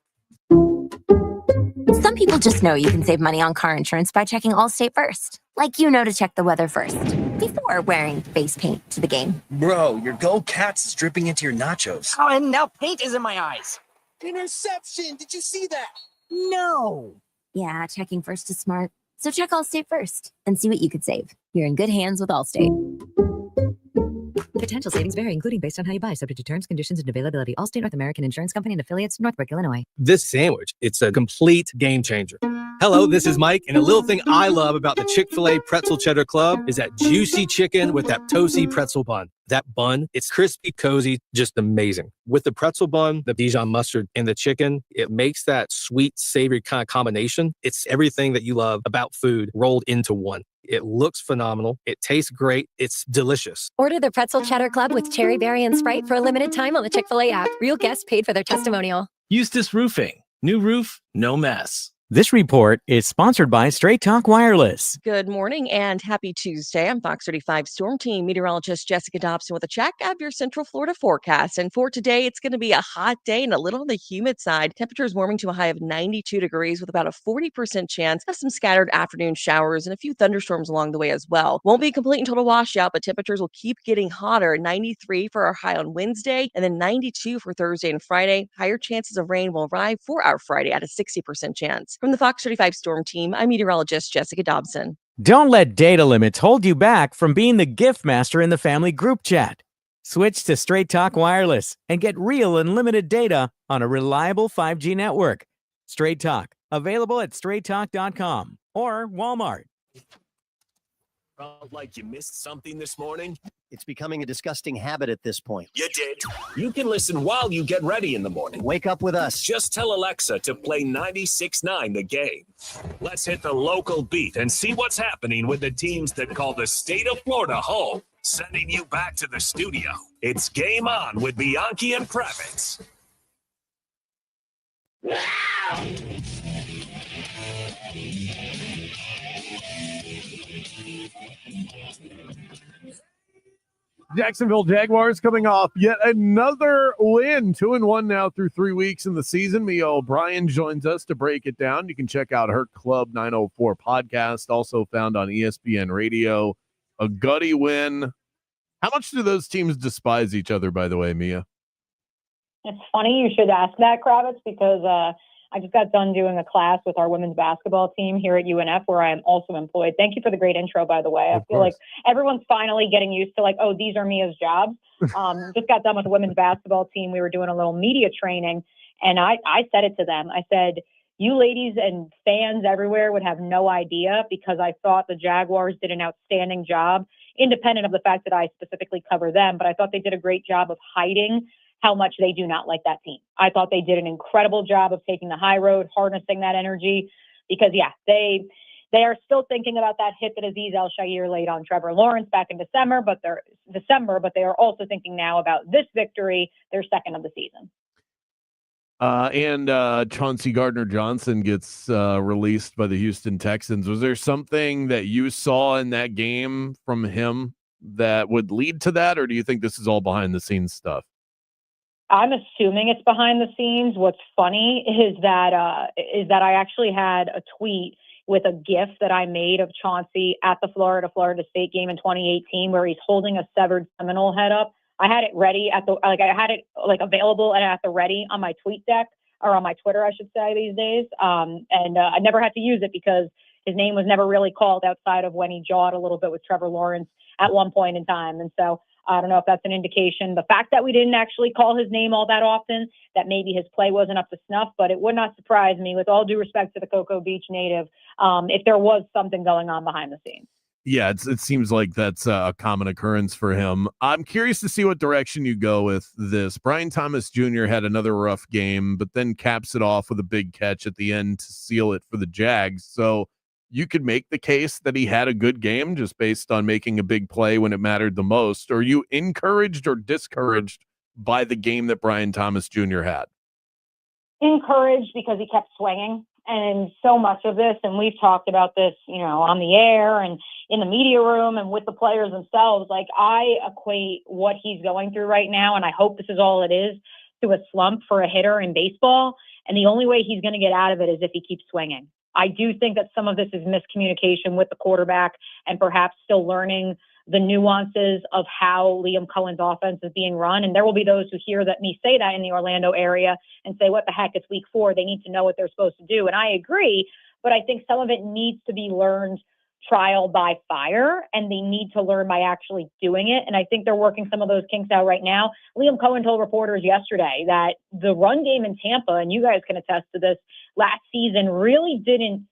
Some people just know you can save money on car insurance by checking Allstate first. Like you know to check the weather first before wearing face paint to the game. Bro, your Go Cats is dripping into your nachos. Oh, and now paint is in my eyes. Interception! Did you see that? No. Yeah, checking first is smart. So check Allstate first and see what you could save. You're in good hands with Allstate. Potential savings vary, including based on how you buy, subject to terms, conditions, and availability. Allstate North American Insurance Company and affiliates, Northbrook, Illinois. This sandwich, it's a complete game changer. Hello, this is Mike, and a little thing I love about the Chick-fil-A Pretzel Cheddar Club is that juicy chicken with that toasty pretzel bun. That bun, it's crispy, cozy, just amazing. With the pretzel bun, the Dijon mustard, and the chicken, it makes that sweet, savory kind of combination. It's everything that you love about food rolled into one. It looks phenomenal. It tastes great. It's delicious. Order the Pretzel Cheddar Club with Cherry Berry and Sprite for a limited time on the Chick-fil-A app. Real guests paid for their testimonial. Eustace Roofing. New roof, no mess. This report is sponsored by Straight Talk Wireless. Good morning and happy Tuesday. I'm Fox 35 Storm Team meteorologist Jessica Dobson with a check of your Central Florida forecast. And for today, it's going to be a hot day and a little on the humid side. Temperatures warming to a high of 92 degrees with about a 40% chance of some scattered afternoon showers and a few thunderstorms along the way as well. Won't be a complete and total washout, but temperatures will keep getting hotter. 93 for our high on Wednesday and then 92 for Thursday and Friday. Higher chances of rain will arrive for our Friday at a 60% chance. From the Fox 35 Storm Team, I'm meteorologist Jessica Dobson. Don't let data limits hold you back from being the gift master in the family group chat. Switch to Straight Talk Wireless and get real unlimited data on a reliable 5G network. Straight Talk, available at straighttalk.com or Walmart. Felt like you missed something this morning? It's becoming a disgusting habit at this point. You did. You can listen while you get ready in the morning. Wake up with us. Just tell Alexa to play 96.9 The Game. Let's hit the local beat and see what's happening with the teams that call the state of Florida home. Sending you back to the studio. It's Game On with Bianchi and Kravitz. Jacksonville Jaguars coming off yet another win, 2-1 now through 3 weeks in the season. Mia O'Brien joins us to break it down. You can check out her Club 904 podcast, also found on ESPN Radio. A gutty win. How much do those teams despise each other, by the way, Mia? It's funny you should ask that, Kravitz, because I just got done doing a class with our women's basketball team here at UNF, where I am also employed. Thank you for the great intro, by the way. I feel like everyone's finally getting used to like, oh, these are Mia's jobs. Just got done with the women's basketball team. We were doing a little media training, and I said it to them. I said, you ladies and fans everywhere would have no idea, because I thought the Jaguars did an outstanding job, independent of the fact that I specifically cover them, but I thought they did a great job of hiding how much they do not like that team. I thought they did an incredible job of taking the high road, harnessing that energy, because they are still thinking about that hit that Azeez Al-Shaair laid on Trevor Lawrence back in December, but they are also thinking now about this victory, their second of the season. And Chauncey Gardner-Johnson gets released by the Houston Texans. Was there something that you saw in that game from him that would lead to that, or do you think this is all behind the scenes stuff? I'm assuming it's behind the scenes. What's funny is that I actually had a tweet with a GIF that I made of Chauncey at the Florida State game in 2018, where he's holding a severed Seminole head up. I had it ready I had it available and at the ready on my tweet deck, or on my Twitter, I should say, these days. And I never had to use it because his name was never really called outside of when he jawed a little bit with Trevor Lawrence at one point in time. And so I don't know if that's an indication. The fact that we didn't actually call his name all that often, that maybe his play wasn't up to snuff, but it would not surprise me, with all due respect to the Cocoa Beach native, if there was something going on behind the scenes. Yeah, it seems like that's a common occurrence for him. I'm curious to see what direction you go with this. Brian Thomas Jr. had another rough game, but then caps it off with a big catch at the end to seal it for the Jags. So you could make the case that he had a good game just based on making a big play when it mattered the most. Are you encouraged or discouraged by the game that Brian Thomas Jr. had? Encouraged, because he kept swinging. And so much of this, and we've talked about this, on the air and in the media room and with the players themselves, like, I equate what he's going through right now, and I hope this is all it is, to a slump for a hitter in baseball. And the only way he's going to get out of it is if he keeps swinging. I do think that some of this is miscommunication with the quarterback and perhaps still learning the nuances of how Liam Cohen's offense is being run. And there will be those who hear me say that in the Orlando area and say, what the heck, it's week 4. They need to know what they're supposed to do. And I agree, but I think some of it needs to be learned trial by fire, and they need to learn by actually doing it. And I think they're working some of those kinks out right now. Liam Cohen told reporters yesterday that the run game in Tampa, and you guys can attest to this, last season really didn't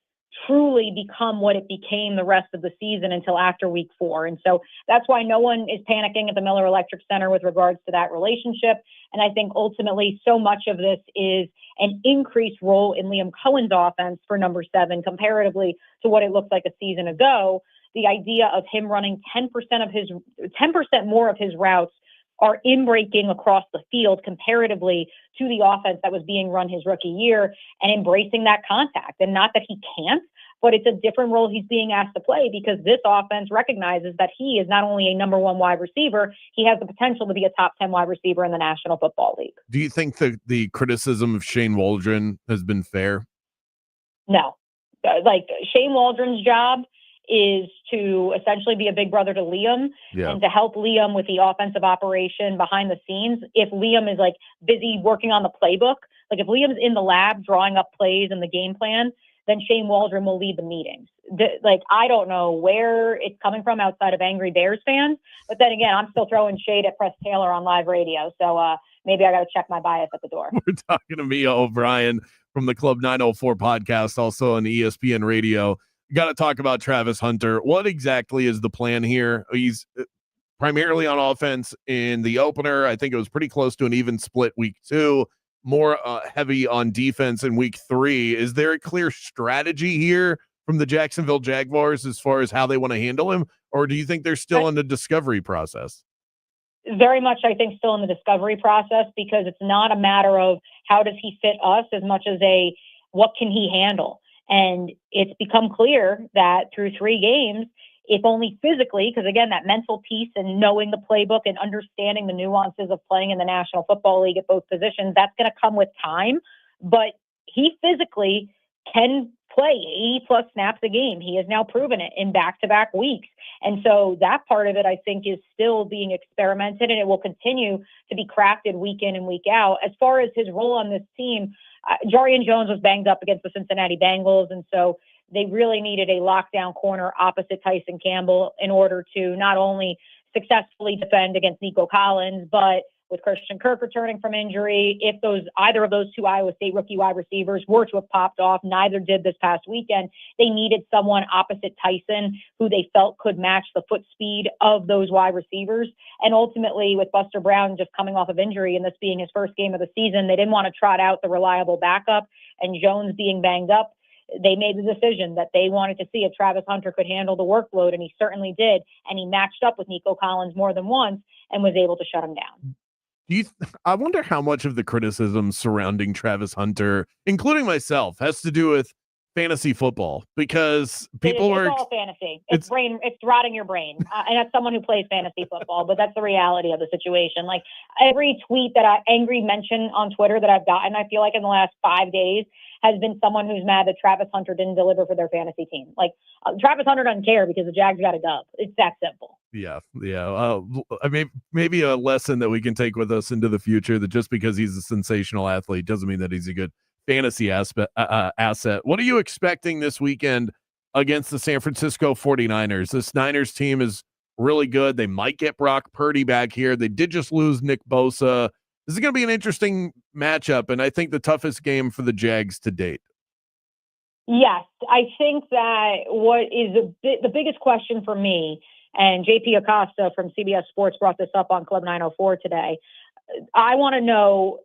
truly become what it became the rest of the season until after week 4. And so that's why no one is panicking at the Miller Electric Center with regards to that relationship. And I think ultimately so much of this is an increased role in Liam Cohen's offense for number 7 comparatively to what it looked like a season ago. The idea of him running 10% more of his routes are in-breaking across the field comparatively to the offense that was being run his rookie year, and embracing that contact. And not that he can't, but it's a different role he's being asked to play because this offense recognizes that he is not only a number 1 wide receiver, he has the potential to be a top 10 wide receiver in the National Football League. Do you think the criticism of Shane Waldron has been fair? No. Like, Shane Waldron's job is to essentially be a big brother to Liam and to help Liam with the offensive operation behind the scenes. If Liam is like busy working on the playbook, like if Liam's in the lab drawing up plays and the game plan, then Shane Waldron will lead the meetings. I don't know where it's coming from outside of angry Bears fans, but then again, I'm still throwing shade at Press Taylor on live radio. So maybe I got to check my bias at the door. We're talking to Mia O'Brien from the Club 904 podcast, also on ESPN radio. Got to talk about Travis Hunter. What exactly is the plan here? He's primarily on offense in the opener. I think it was pretty close to an even split week 2, more heavy on defense in week 3. Is there a clear strategy here from the Jacksonville Jaguars as far as how they want to handle him? Or do you think they're still in the discovery process? Very much, I think, still in the discovery process, because it's not a matter of how does he fit us as much as what can he handle? And it's become clear that through 3 games, if only physically, because again, that mental piece and knowing the playbook and understanding the nuances of playing in the National Football League at both positions, that's going to come with time. But he physically can play 80+ snaps a game. He has now proven it in back-to-back weeks. And so that part of it, I think, is still being experimented, and it will continue to be crafted week in and week out. As far as his role on this team, Jarian Jones was banged up against the Cincinnati Bengals, and so they really needed a lockdown corner opposite Tyson Campbell in order to not only successfully defend against Nico Collins, but with Christian Kirk returning from injury, if either of those 2 Iowa State rookie wide receivers were to have popped off, neither did this past weekend, they needed someone opposite Tyson who they felt could match the foot speed of those wide receivers. And ultimately, with Buster Brown just coming off of injury and this being his first game of the season, they didn't want to trot out the reliable backup, and Jones being banged up, they made the decision that they wanted to see if Travis Hunter could handle the workload, and he certainly did. And he matched up with Nico Collins more than once and was able to shut him down. I wonder how much of the criticism surrounding Travis Hunter, including myself, has to do with fantasy football, because people it's all fantasy. It's rotting your brain. And that's someone who plays fantasy football, but that's the reality of the situation. Like, every tweet angry mention on Twitter that I've gotten, I feel like in the last 5 days, has been someone who's mad that Travis Hunter didn't deliver for their fantasy team. Like, Travis Hunter doesn't care because the Jags got a dub. It's that simple. Yeah. I mean, maybe a lesson that we can take with us into the future, that just because he's a sensational athlete doesn't mean that he's a good fantasy asset. What are you expecting this weekend against the San Francisco 49ers? This Niners team is really good. They might get Brock Purdy back here. They did just lose Nick Bosa. This is going to be an interesting matchup, and I think the toughest game for the Jags to date. Yes, I think that what is the biggest question for me, and JP Acosta from CBS Sports brought this up on Club 904 today, I want to know,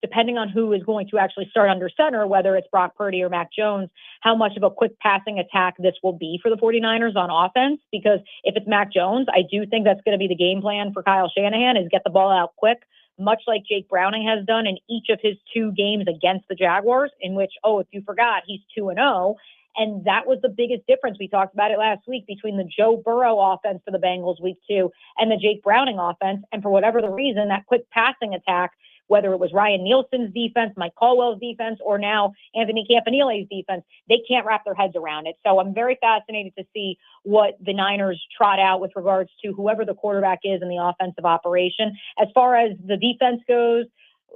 depending on who is going to actually start under center, whether it's Brock Purdy or Mac Jones, how much of a quick passing attack this will be for the 49ers on offense. Because if it's Mac Jones, I do think that's going to be the game plan for Kyle Shanahan, is get the ball out quick, much like Jake Browning has done in each of his 2 games against the Jaguars, in which, if you forgot, he's 2-0. And that was the biggest difference. We talked about it last week between the Joe Burrow offense for the Bengals week 2 and the Jake Browning offense. And for whatever the reason, that quick passing attack, whether it was Ryan Nielsen's defense, Mike Caldwell's defense, or now Anthony Campanile's defense, they can't wrap their heads around it. So I'm very fascinated to see what the Niners trot out with regards to whoever the quarterback is in the offensive operation. As far as the defense goes,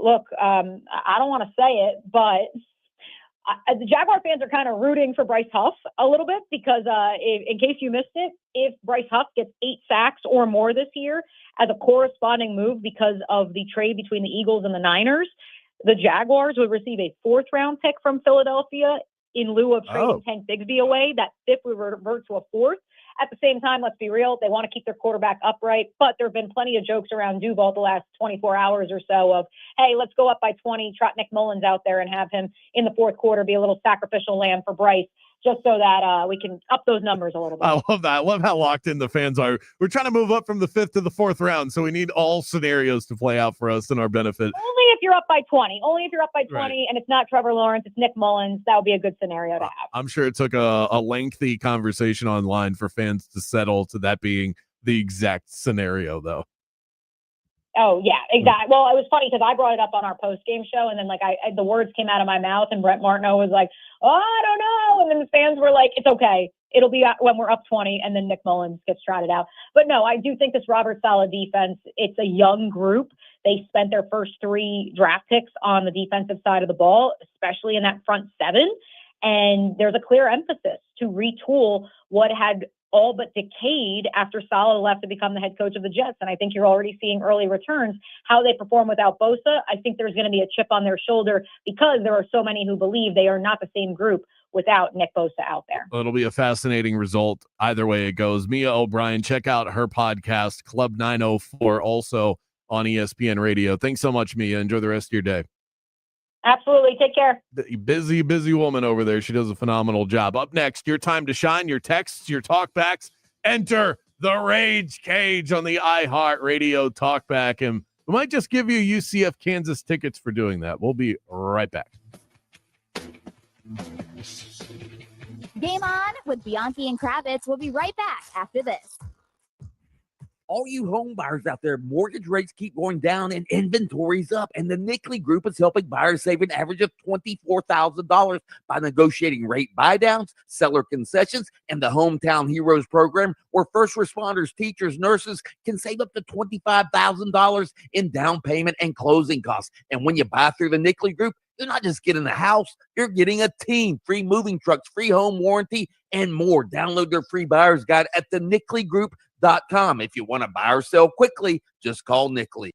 look, I don't want to say it, but the Jaguar fans are kind of rooting for Bryce Huff a little bit, because in case you missed it, if Bryce Huff gets 8 sacks or more this year as a corresponding move because of the trade between the Eagles and the Niners, the Jaguars would receive a 4th-round pick from Philadelphia in lieu of trading Tank Bigsby away. That fifth would revert to a fourth. At the same time, let's be real, they want to keep their quarterback upright, but there have been plenty of jokes around Duval the last 24 hours or so of, hey, let's go up by 20, trot Nick Mullins out there and have him in the fourth quarter be a little sacrificial lamb for Bryce, just so that we can up those numbers a little bit. I love that. I love how locked in the fans are. We're trying to move up from the 5th to the 4th round, so we need all scenarios to play out for us in our benefit. Only if you're up by 20. Only if you're up by 20, right. And it's not Trevor Lawrence, it's Nick Mullins. That would be a good scenario to have. I'm sure it took a lengthy conversation online for fans to settle to that being the exact scenario, though. Oh, yeah, exactly. Well, it was funny because I brought it up on our post-game show, and then the words came out of my mouth, and Brett Martineau was like, oh, I don't know. And then the fans were like, it's okay. It'll be when we're up 20, and then Nick Mullins gets trotted out. But no, I do think this Robert Saleh defense, it's a young group. They spent their first 3 draft picks on the defensive side of the ball, especially in that front 7. And there's a clear emphasis to retool what had all but decayed after Saleh left to become the head coach of the Jets. And I think you're already seeing early returns. How they perform without Bosa, I think there's going to be a chip on their shoulder because there are so many who believe they are not the same group without Nick Bosa out there. It'll be a fascinating result either way it goes. Mia O'Brien, check out her podcast, Club 904, also on ESPN Radio. Thanks so much, Mia. Enjoy the rest of your day. Absolutely. Take care. Busy woman over there. She does a phenomenal job. Up next, your time to shine, your texts, your talkbacks. Enter the Rage Cage on the iHeart Radio Talkback. And we might just give you UCF Kansas tickets for doing that. We'll be right back. Game on with Bianchi and Kravitz. We'll be right back after this. All you home buyers out there, mortgage rates keep going down and inventory's up, and the Nickley Group is helping buyers save an average of $24,000 by negotiating rate buydowns, seller concessions, and the Hometown Heroes program, where first responders, teachers, nurses can save up to $25,000 in down payment and closing costs. And when you buy through the Nickley Group, you're not just getting a house, you're getting a team, free moving trucks, free home warranty, and more. Download their free buyer's guide at thenickley.com. If you want to buy or sell quickly, just call Nickley.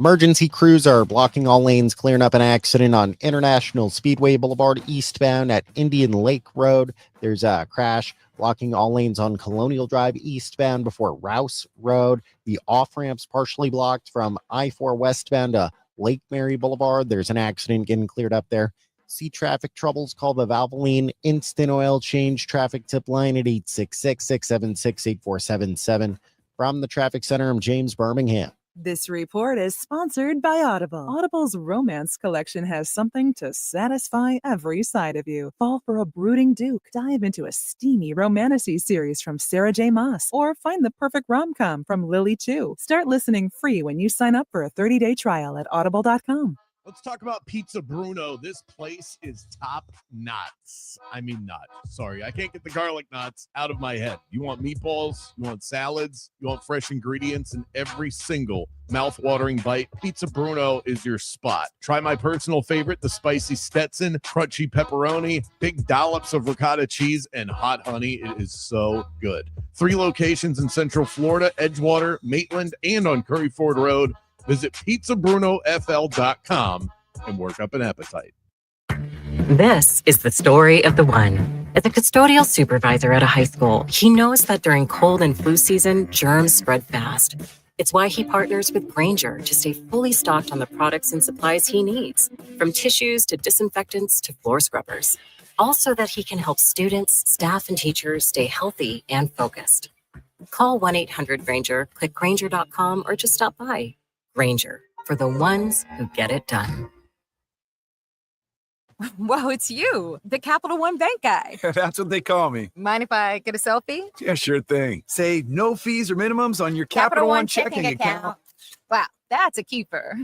Emergency crews are blocking all lanes, clearing up an accident on International Speedway Boulevard eastbound at Indian Lake Road. There's a crash blocking all lanes on Colonial Drive eastbound before Rouse Road. The off-ramp's partially blocked from I-4 westbound to Lake Mary Boulevard. There's an accident getting cleared up there. See traffic troubles, call the Valvoline Instant Oil Change traffic tip line at 866-676-8477. From the traffic center, I'm James Birmingham. This report is sponsored by Audible. Audible's romance collection has something to satisfy every side of you. Fall for a brooding duke. Dive into a steamy romantasy series from Sarah J. Maas, or find the perfect rom-com from Lily Chu. Start listening free when you sign up for a 30-day trial at audible.com. Let's talk about Pizza Bruno. This place is top knots. I mean, not. Sorry, I can't get the garlic knots out of my head. You want meatballs, you want salads, you want fresh ingredients in every single mouth-watering bite. Pizza Bruno is your spot. Try my personal favorite, the spicy Stetson, crunchy pepperoni, big dollops of ricotta cheese, and hot honey. It is so good. 3 locations in Central Florida, Edgewater, Maitland, and on Curry Ford Road. Visit pizzabrunoFL.com and work up an appetite. This is the story of the one. As a custodial supervisor at a high school, he knows that during cold and flu season, germs spread fast. It's why he partners with Grainger to stay fully stocked on the products and supplies he needs, from tissues to disinfectants to floor scrubbers. Also that he can help students, staff, and teachers stay healthy and focused. Call 1-800-GRAINGER, click Grainger.com, or just stop by. Grainger, for the ones who get it done. Whoa, it's you, the Capital One Bank guy. That's what they call me. Mind if I get a selfie? Yeah, sure thing. Say no fees or minimums on your Capital One checking account. Wow, that's a keeper.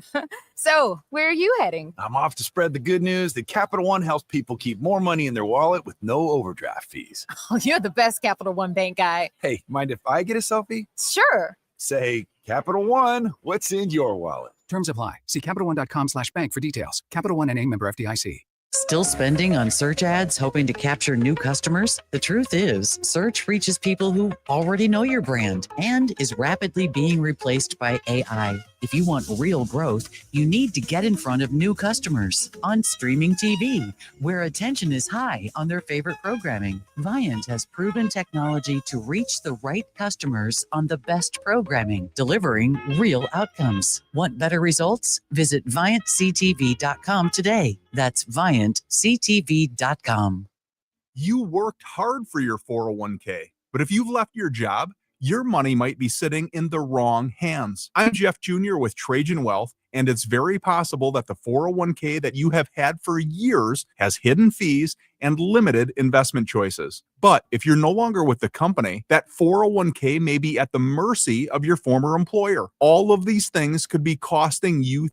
So, where are you heading? I'm off to spread the good news that Capital One helps people keep more money in their wallet with no overdraft fees. Oh, you're the best Capital One Bank guy. Hey, mind if I get a selfie? Sure. Say, Capital One, what's in your wallet? Terms apply. See CapitalOne.com/bank for details. Capital One NA, member FDIC. Still spending on search ads hoping to capture new customers? The truth is, search reaches people who already know your brand and is rapidly being replaced by AI. If you want real growth, you need to get in front of new customers on streaming TV, where attention is high on their favorite programming. Viant has proven technology to reach the right customers on the best programming, delivering real outcomes. Want better results? Visit ViantCTV.com today. That's ViantCTV.com. You worked hard for your 401k, but if you've left your job, your money might be sitting in the wrong hands. I'm Jeff Jr. with Trajan Wealth, and it's very possible that the 401k that you have had for years has hidden fees and limited investment choices. But if you're no longer with the company, that 401k may be at the mercy of your former employer. All of these things could be costing you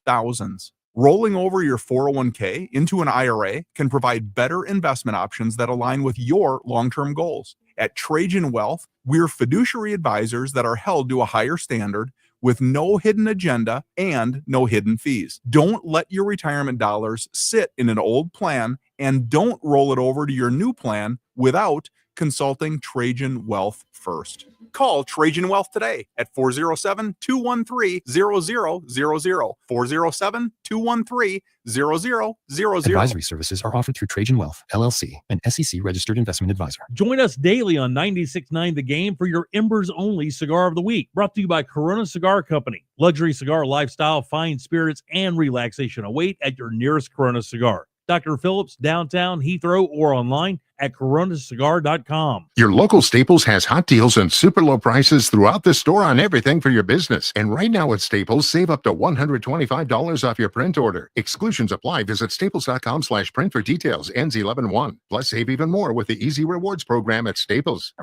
thousands. Rolling over your 401k into an IRA can provide better investment options that align with your long-term goals. At Trajan Wealth, we're fiduciary advisors that are held to a higher standard with no hidden agenda and no hidden fees. Don't let your retirement dollars sit in an old plan, and don't roll it over to your new plan without consulting Trajan Wealth first. Call Trajan Wealth today at 407-213-0000, 407-213-0000. Advisory services are offered through Trajan Wealth, LLC, an SEC-registered investment advisor. Join us daily on 96.9 The Game for your Embers-only Cigar of the Week, brought to you by Corona Cigar Company. Luxury cigar lifestyle, fine spirits, and relaxation await at your nearest Corona Cigar. Dr. Phillips, downtown, Heathrow, or online at coronacigar.com. Your local Staples has hot deals and super low prices throughout the store on everything for your business. And right now at Staples, save up to $125 off your print order. Exclusions apply. Visit staples.com/print for details. Ends 11/1. Plus, save even more with the Easy Rewards program at Staples.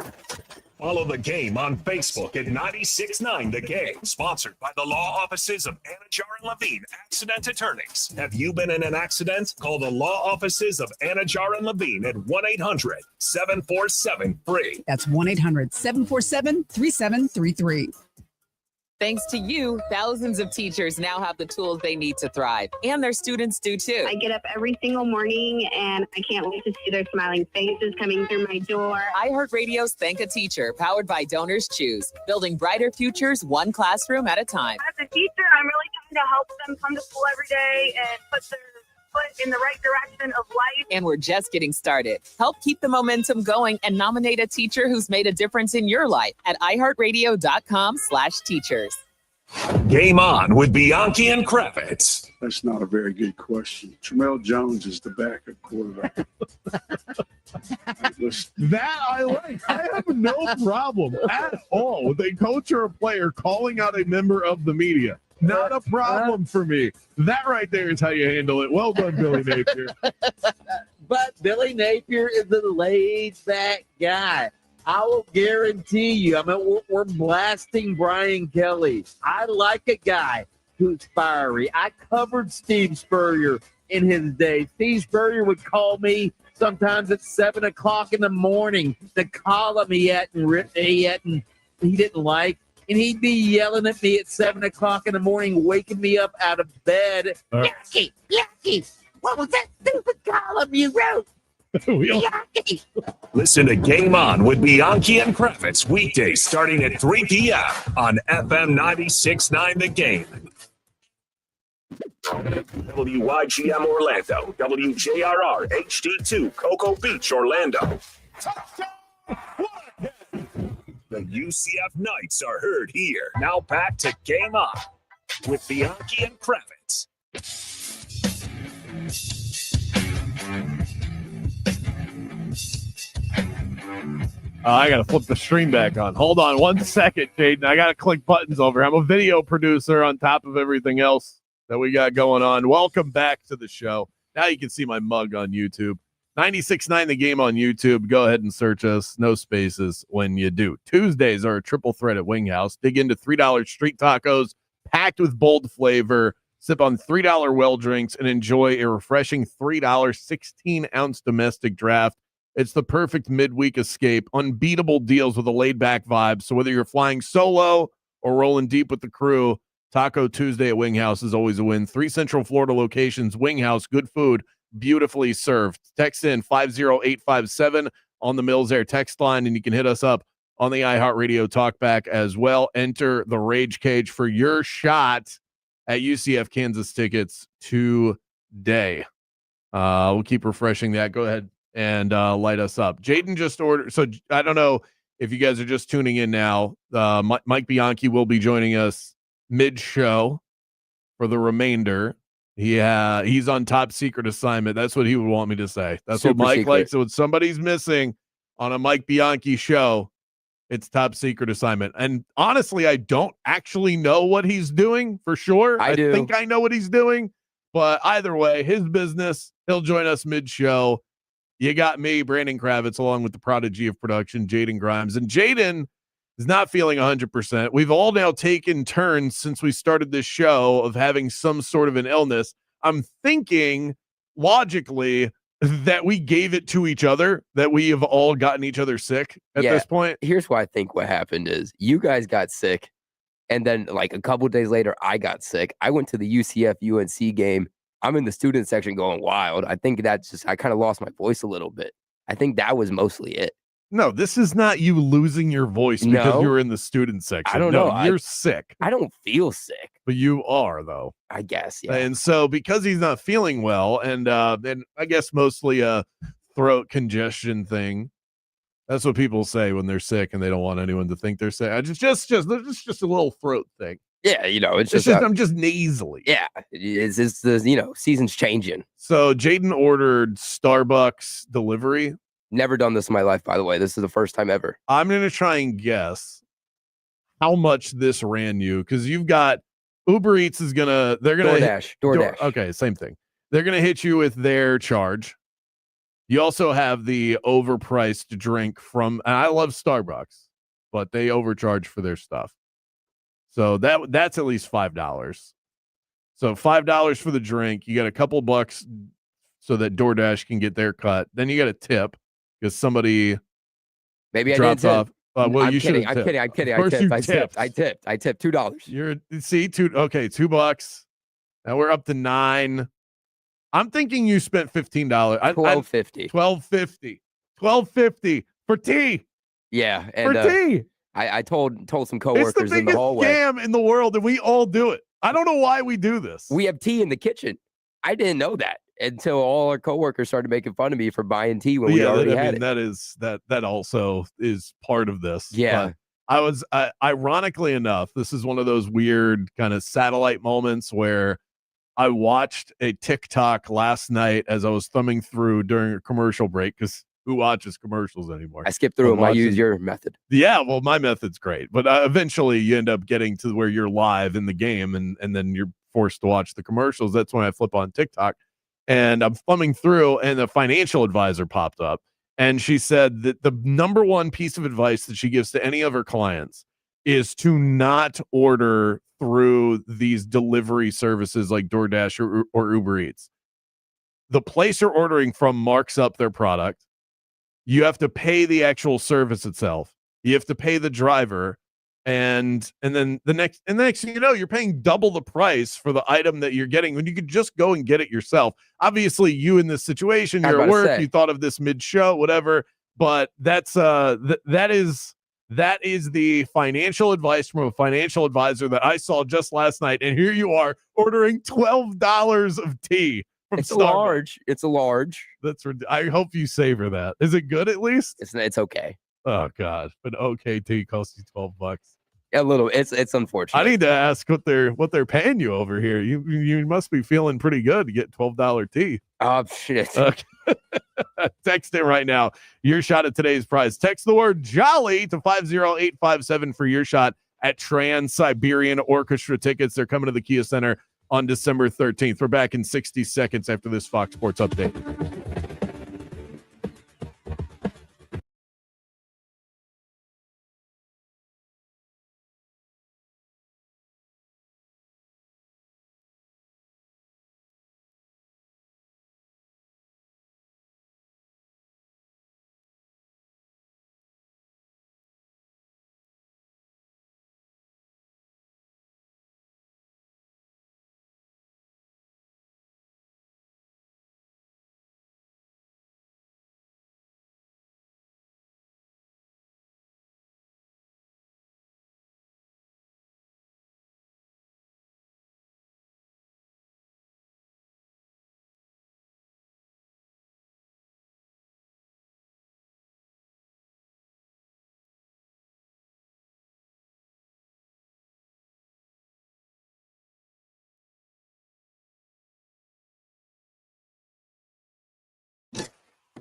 Follow The Game on Facebook at 96.9 The Game. Sponsored by the law offices of Anajar and Levine, accident attorneys. Have you been in an accident? Call the law offices of Anajar and Levine at 1-800-747-FREE. That's 1-800-747-3733. Thanks to you, thousands of teachers now have the tools they need to thrive, and their students do too. I get up every single morning, and I can't wait to see their smiling faces coming through my door. iHeartRadio's Thank a Teacher, powered by Donors Choose, building brighter futures one classroom at a time. As a teacher, I'm really trying to help them come to school every day and put their foot in the right direction of life. And we're just getting started. Help keep the momentum going and nominate a teacher who's made a difference in your life at iHeartRadio.com/teachers. Game on with Bianchi and Kravitz. That's not a very good question. Tramel Jones is the backup quarterback. That I like. I have no problem at all with a coach or a player calling out a member of the media. Not a problem for me. That right there is how you handle it. Well done, Billy Napier. But Billy Napier is a laid-back guy. I will guarantee you, we're blasting Brian Kelly. I like a guy who's fiery. I covered Steve Spurrier in his day. Steve Spurrier would call me sometimes at 7 o'clock in the morning. The column he didn't like. And he'd be yelling at me at 7 o'clock in the morning, waking me up out of bed. Bianchi, what was that stupid column you wrote? Bianchi. Listen to Game On with Bianchi and Kravitz weekdays starting at 3 p.m. on FM 96.9 The Game. WYGM Orlando, WJRR HD2 Cocoa Beach, Orlando. The UCF Knights are heard here. Now back to Game On with Bianchi and Kravitz. I got to flip the stream back on. Hold on 1 second, Jaden. I got to click buttons over. I'm a video producer on top of everything else that we got going on. Welcome back to the show. Now you can see my mug on YouTube. 96.9 The Game on YouTube. Go ahead and search us. No spaces when you do. Tuesdays are a triple threat at Wing House. Dig into $3 street tacos packed with bold flavor. Sip on $3 well drinks and enjoy a refreshing $3 16-ounce domestic draft. It's the perfect midweek escape. Unbeatable deals with a laid-back vibe. So whether you're flying solo or rolling deep with the crew, Taco Tuesday at Wing House is always a win. 3 Central Florida locations. Wing House, good food, beautifully served. Text in 50857 on the Mills Air text line, and you can hit us up on the iHeartRadio Talkback as well. Enter the Rage Cage for your shot at UCF Kansas tickets today. We'll keep refreshing that. Go ahead and light us up. Jaden just ordered. So I don't know if you guys are just tuning in now. Mike Bianchi will be joining us mid-show for the remainder. He's on top secret assignment. That's what he would want me to say. That's Super what Mike secret. likes. So when somebody's missing on a Mike Bianchi show, it's top secret assignment. And honestly, I don't actually know what he's doing for sure. I think I know what he's doing, but either way, his business. He'll join us mid-show. You got me, Brandon Kravitz, along with the prodigy of production, Jaden Grimes. And Jaden is not feeling 100%. We've all now taken turns since we started this show of having some sort of an illness. I'm thinking logically that we gave it to each other, that we have all gotten each other sick at this point. Here's what I think what happened is you guys got sick, and then like a couple days later, I got sick. I went to the UCF UNC game. I'm in the student section going wild. I think that's just, I kind of lost my voice a little bit. I think that was mostly it. No, this is not you losing your voice because you were in the student section. I don't know. You're sick. I don't feel sick. But you are, though. I guess, yeah. And so because he's not feeling well, and I guess mostly a throat congestion thing, that's what people say when they're sick and they don't want anyone to think they're sick. It's just a little throat thing. Yeah, it's just I'm just nasally. Yeah, it's the season's changing. So Jaden ordered Starbucks delivery. Never done this in my life, by the way. This is the first time ever. I'm gonna try and guess how much this ran you, because you've got Uber Eats they're gonna DoorDash. Okay, same thing. They're gonna hit you with their charge. You also have the overpriced drink and I love Starbucks, but they overcharge for their stuff. So that's at least $5. So $5 for the drink. You got a couple bucks so that DoorDash can get their cut. Then you got a tip because somebody maybe dropped I didn't off. Well, I'm you should. I'm kidding. I tipped. I tipped $2. $2. Now we're up to $9. I'm thinking you spent $15. $12.50. $12.50 for tea. Yeah, and for tea. I told some It's the coworkers in the biggest hallway. scam in the world, and we all do it. I don't know why we do this. We have tea in the kitchen. I didn't know that until all our coworkers started making fun of me for buying tea when we already had it. That also is part of this. Yeah. But I was ironically enough, this is one of those weird kind of satellite moments where I watched a TikTok last night as I was thumbing through during a commercial break, because who watches commercials anymore? I skip through them. I use your method. Yeah, well, my method's great, but eventually you end up getting to where you're live in the game, and then you're forced to watch the commercials. That's when I flip on TikTok, and I'm thumbing through, and the financial advisor popped up, and she said that the number one piece of advice that she gives to any of her clients is to not order through these delivery services like DoorDash or Uber Eats. The place you're ordering from marks up their product. You have to pay the actual service itself. You have to pay the driver, and then the next thing you know, you're paying double the price for the item that you're getting when you could just go and get it yourself. Obviously, you in this situation, you're at work, you thought of this mid-show, whatever. But that's that is the financial advice from a financial advisor that I saw just last night, and here you are ordering $12 of tea. It's a large. It's a large. That's I hope you savor that. Is it good at least? It's okay. Oh God, but okay tea costs you $12. A little. It's unfortunate. I need to ask what they're paying you over here. You must be feeling pretty good to get $12 tea. Oh shit. Okay. Text it right now. Your shot at today's prize. Text the word Jolly to 50857 for your shot at Trans-Siberian Orchestra tickets. They're coming to the Kia Center on December 13th. We're back in 60 seconds after this Fox Sports update.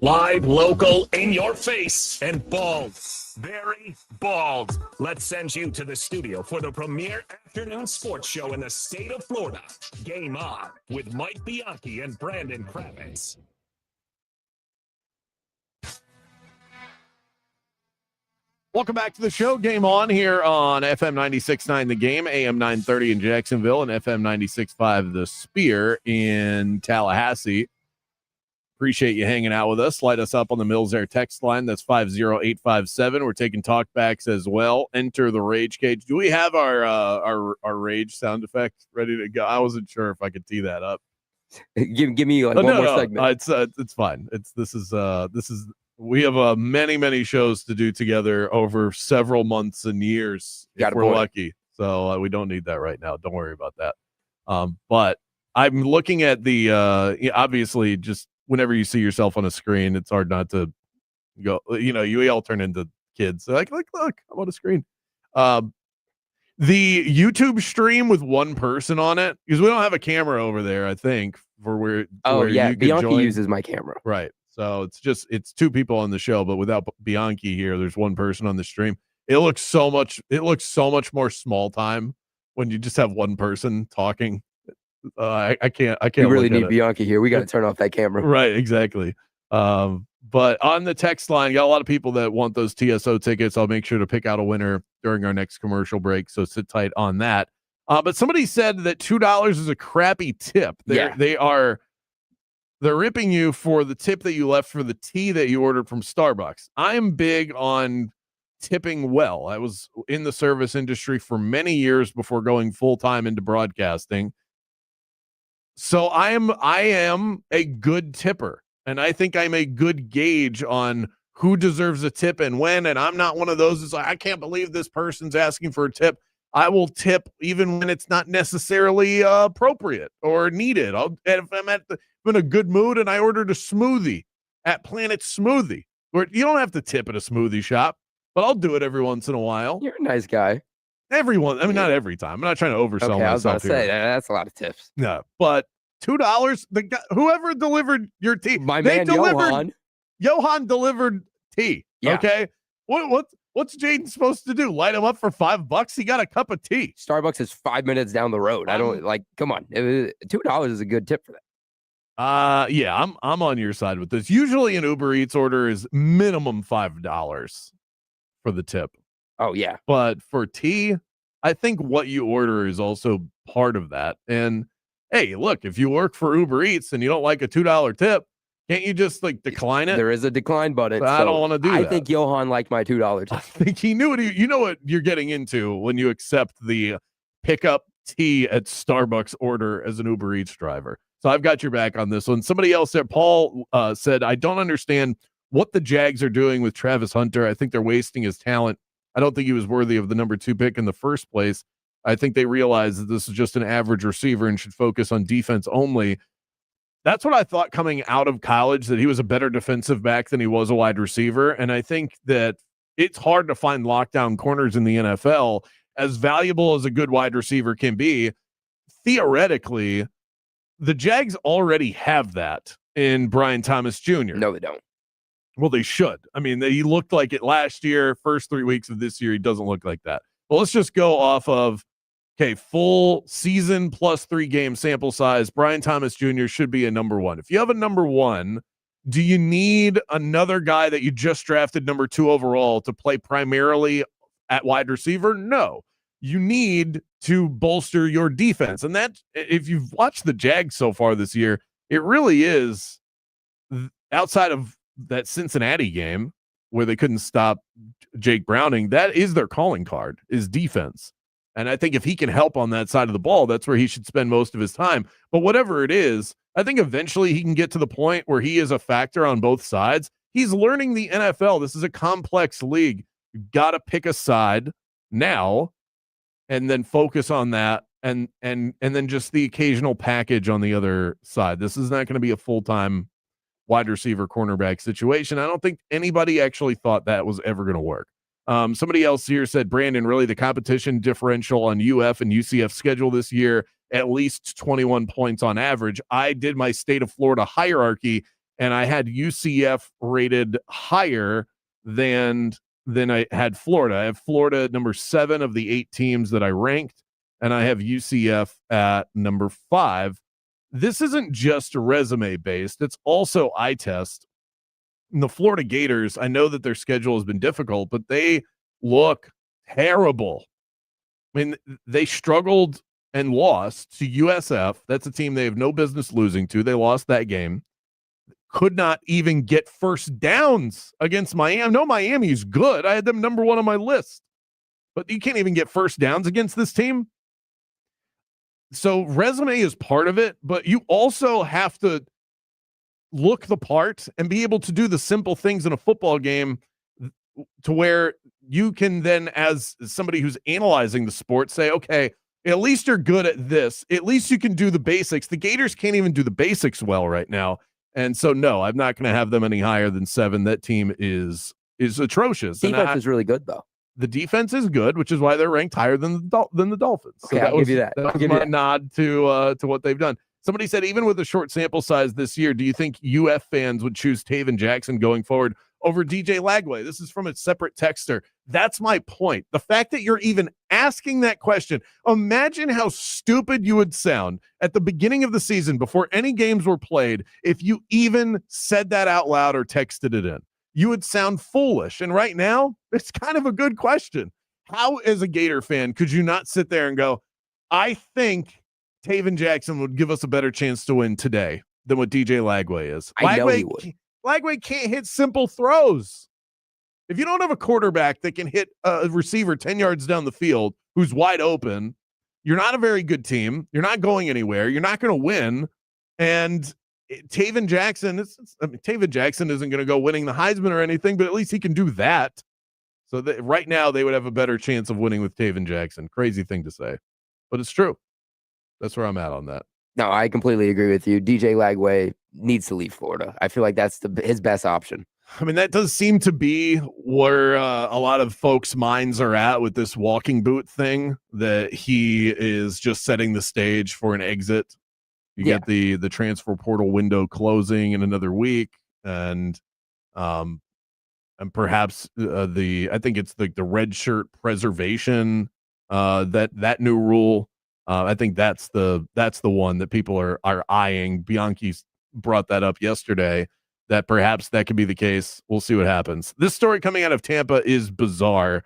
Live, local, in your face, and bald. Very bald. Let's send you to the studio for the premier afternoon sports show in the state of Florida. Game On with Mike Bianchi and Brandon Kravitz. Welcome back to the show. Game On here on FM 96.9 The Game, AM 930 in Jacksonville, and FM 96.5 The Spear in Tallahassee. Appreciate you hanging out with us. Light us up on the Mills Air text line. That's 50857. We're taking talkbacks as well. Enter the Rage Cage. Do we have our Rage sound effect ready to go? I wasn't sure if I could tee that up. Give me like one more segment. It's fine. This is we have many shows to do together over several months and years if we're lucky. So we don't need that right now. Don't worry about that. But I'm looking at the obviously just whenever you see yourself on a screen, it's hard not to go. You all turn into kids. So look, I'm on a screen. The YouTube stream with one person on it, because we don't have a camera over there, I think, for where. Bianchi uses my camera. Right. So it's two people on the show, but without Bianchi here, there's one person on the stream. It looks so much more small time when you just have one person talking. I can't. We really need Bianchi here. We got to turn off that camera. Right. Exactly. But on the text line, got a lot of people that want those TSO tickets. I'll make sure to pick out a winner during our next commercial break. So sit tight on that. But somebody said that $2 is a crappy tip. They're ripping you for the tip that you left for the tea that you ordered from Starbucks. I am big on tipping well. I was in the service industry for many years before going full-time into broadcasting. So I am a good tipper, and I think I'm a good gauge on who deserves a tip and when, and I'm not one of those that's like, I can't believe this person's asking for a tip. I will tip even when it's not necessarily appropriate or needed. If I'm in a good mood and I ordered a smoothie at Planet Smoothie, where you don't have to tip at a smoothie shop, but I'll do it every once in a while. You're a nice guy. Not every time. I'm not trying to oversell myself. I was about to say here. that's a lot of tips. No, but $2. The guy, whoever delivered your tea, Johan delivered tea. Yeah. Okay, what's Jaden supposed to do? Light him up for $5? He got a cup of tea. Starbucks is 5 minutes down the road. I don't come on. $2 is a good tip for that. Yeah, I'm on your side with this. Usually an Uber Eats order is minimum $5 for the tip. Oh yeah. But for tea, I think what you order is also part of that. And hey, look, if you work for Uber Eats and you don't like a $2 tip, can't you just decline it? There is a decline button. I don't want to do that. I think Johan liked my $2 tip. I think he knew what you know what you're getting into when you accept the pickup tea at Starbucks order as an Uber Eats driver. So I've got your back on this one. Somebody else said, Paul said, I don't understand what the Jags are doing with Travis Hunter. I think they're wasting his talent. I don't think he was worthy of the number 2 pick in the first place. I think they realize that this is just an average receiver and should focus on defense only. That's what I thought coming out of college, that he was a better defensive back than he was a wide receiver. And I think that it's hard to find lockdown corners in the NFL. As valuable as a good wide receiver can be, theoretically, the Jags already have that in Brian Thomas Jr. No, they don't. Well, they should. I mean, he looked like it last year. First 3 weeks of this year, he doesn't look like that. Well, let's just go off of, full season plus 3 game sample size. Brian Thomas Jr. should be a number 1. If you have a number 1, do you need another guy that you just drafted number 2 overall to play primarily at wide receiver? No. You need to bolster your defense. And that, if you've watched the Jags so far this year, it really is, outside of that Cincinnati game where they couldn't stop Jake Browning, that is their calling card, is defense. And I think if he can help on that side of the ball, that's where he should spend most of his time. But whatever it is, I think eventually he can get to the point where he is a factor on both sides. He's learning the NFL. This is a complex league. You've got to pick a side now and then focus on that, and then just the occasional package on the other side. This is not going to be a full-time wide receiver cornerback situation. I don't think anybody actually thought that was ever going to work. Somebody else here said, Brandon, really the competition differential on UF and UCF schedule this year, at least 21 points on average. I did my state of Florida hierarchy, and I had UCF rated higher than I had Florida. I have Florida at number 7 of the 8 teams that I ranked, and I have UCF at number 5. This isn't just resume based; it's also eye test. And the Florida Gators, I know that their schedule has been difficult, but they look terrible. I mean, they struggled and lost to USF. That's a team they have no business losing to. They lost that game. Could not even get first downs against Miami. No, Miami's good. I had them number 1 on my list. But you can't even get first downs against this team. So resume is part of it, but you also have to look the part and be able to do the simple things in a football game to where you can then, as somebody who's analyzing the sport, say, okay, at least you're good at this. At least you can do the basics. The Gators can't even do the basics well right now. And so, no, I'm not going to have them any higher than 7. That team is atrocious. Defense is really good, though. The defense is good, which is why they're ranked higher than the Dolphins. Okay, so I'll give you that. That was my nod to what they've done. Somebody said, even with a short sample size this year, do you think UF fans would choose Taven Jackson going forward over DJ Lagway? This is from a separate texter. That's my point. The fact that you're even asking that question, imagine how stupid you would sound at the beginning of the season before any games were played if you even said that out loud or texted it in. You would sound foolish. And right now, it's kind of a good question. How, as a Gator fan, could you not sit there and go, I think Taven Jackson would give us a better chance to win today than what DJ Lagway is? I know he would. Lagway can't hit simple throws. If you don't have a quarterback that can hit a receiver 10 yards down the field who's wide open, you're not a very good team. You're not going anywhere. You're not going to win. And Taven Jackson, Taven Jackson isn't going to go winning the Heisman or anything, but at least he can do that. So right now they would have a better chance of winning with Taven Jackson. Crazy thing to say, but it's true. That's where I'm at on that. No, I completely agree with you. DJ Lagway needs to leave Florida. I feel like that's his best option. I mean, that does seem to be where a lot of folks' minds are at with this walking boot thing, that he is just setting the stage for an exit. You get the transfer portal window closing in another week, and perhaps I think it's the red shirt preservation, that new rule. I think that's the one that people are eyeing. Bianchi brought that up yesterday, that perhaps that could be the case. We'll see what happens. This story coming out of Tampa is bizarre.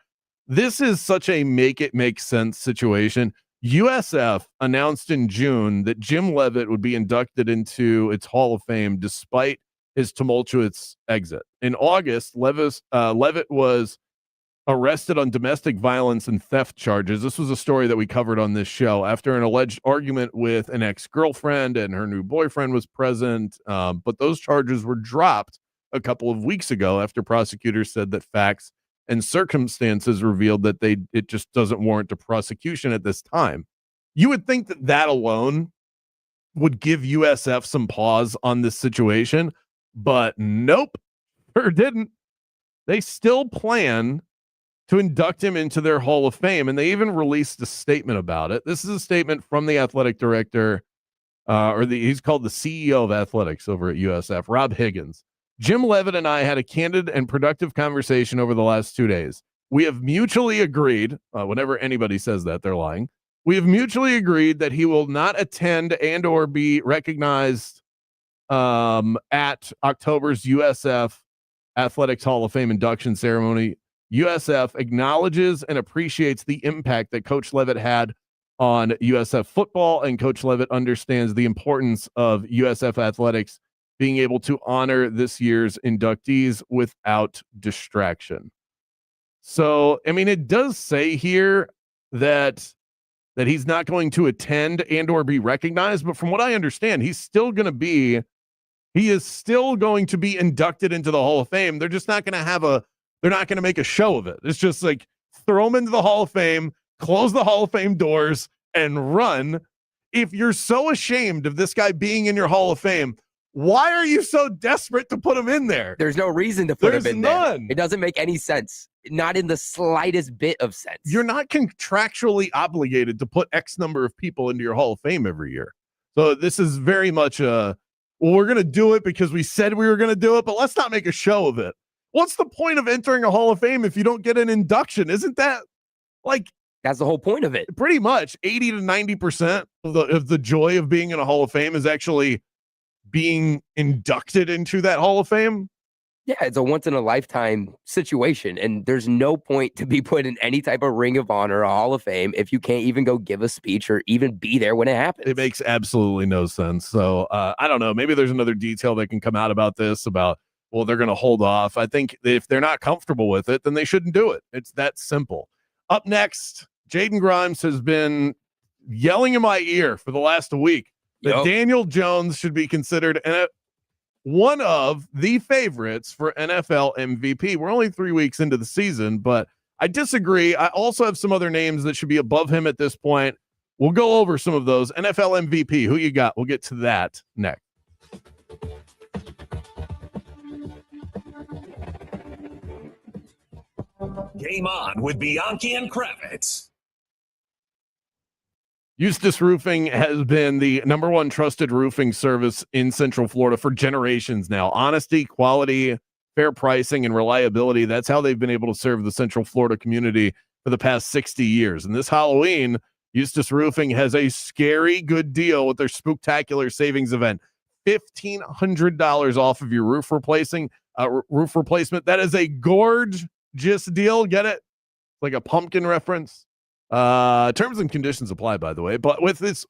This is such a make it make sense situation. USF announced in June that Jim Leavitt would be inducted into its Hall of Fame despite his tumultuous exit. In August, Leavitt was arrested on domestic violence and theft charges. This was a story that we covered on this show after an alleged argument with an ex-girlfriend, and her new boyfriend was present. But those charges were dropped a couple of weeks ago after prosecutors said that facts and circumstances revealed that it just doesn't warrant a prosecution at this time. You would think that alone would give USF some pause on this situation, but nope, or didn't. They still plan to induct him into their Hall of Fame, and they even released a statement about it. This is a statement from the athletic director, he's called the CEO of athletics over at USF, Rob Higgins. Jim Leavitt and I had a candid and productive conversation over the last 2 days. We have mutually agreed, whenever anybody says that, they're lying. We have mutually agreed that he will not attend and or be recognized at October's USF Athletics Hall of Fame induction ceremony. USF acknowledges and appreciates the impact that Coach Leavitt had on USF football, and Coach Leavitt understands the importance of USF athletics being able to honor this year's inductees without distraction. So, I mean, it does say here that he's not going to attend and or be recognized, but from what I understand, he is still going to be inducted into the Hall of Fame. They're just not going to they're not going to make a show of it. It's just like, throw him into the Hall of Fame, close the Hall of Fame doors, and run. If you're so ashamed of this guy being in your Hall of Fame, why are you so desperate to put him in there? There's no reason to put him in there. It doesn't make any sense. Not in the slightest bit of sense. You're not contractually obligated to put X number of people into your Hall of Fame every year. So this is very much a well, we're going to do it because we said we were going to do it, but let's not make a show of it. What's the point of entering a Hall of Fame if you don't get an induction? Isn't that like... That's the whole point of it. Pretty much 80 to 90% of the joy of being in a Hall of Fame is actually being inducted into that Hall of Fame. Yeah, it's a once in a lifetime situation, and there's no point to be put in any type of Ring of Honor or Hall of Fame if you can't even go give a speech or even be there when it happens. It makes absolutely no sense. So I don't know. Maybe there's another detail that can come out about this about, well, they're going to hold off. I think if they're not comfortable with it, then they shouldn't do it. It's that simple. Up next, Jaden Grimes has been yelling in my ear for the last week that Daniel Jones should be considered one of the favorites for NFL MVP. We're only 3 weeks into the season, but I disagree. I also have some other names that should be above him at this point. We'll go over some of those. NFL MVP, who you got? We'll get to that next. Game on with Bianchi and Kravitz. Eustis Roofing has been the number one trusted roofing service in Central Florida for generations now. Honesty, quality, fair pricing, and reliability. That's how they've been able to serve the Central Florida community for the past 60 years. And this Halloween, Eustis Roofing has a scary good deal with their Spooktacular Savings event. $1,500 off of your roof replacement. That is a gorgeous deal. Get it? Like a pumpkin reference. Terms and conditions apply, by the way. But with this,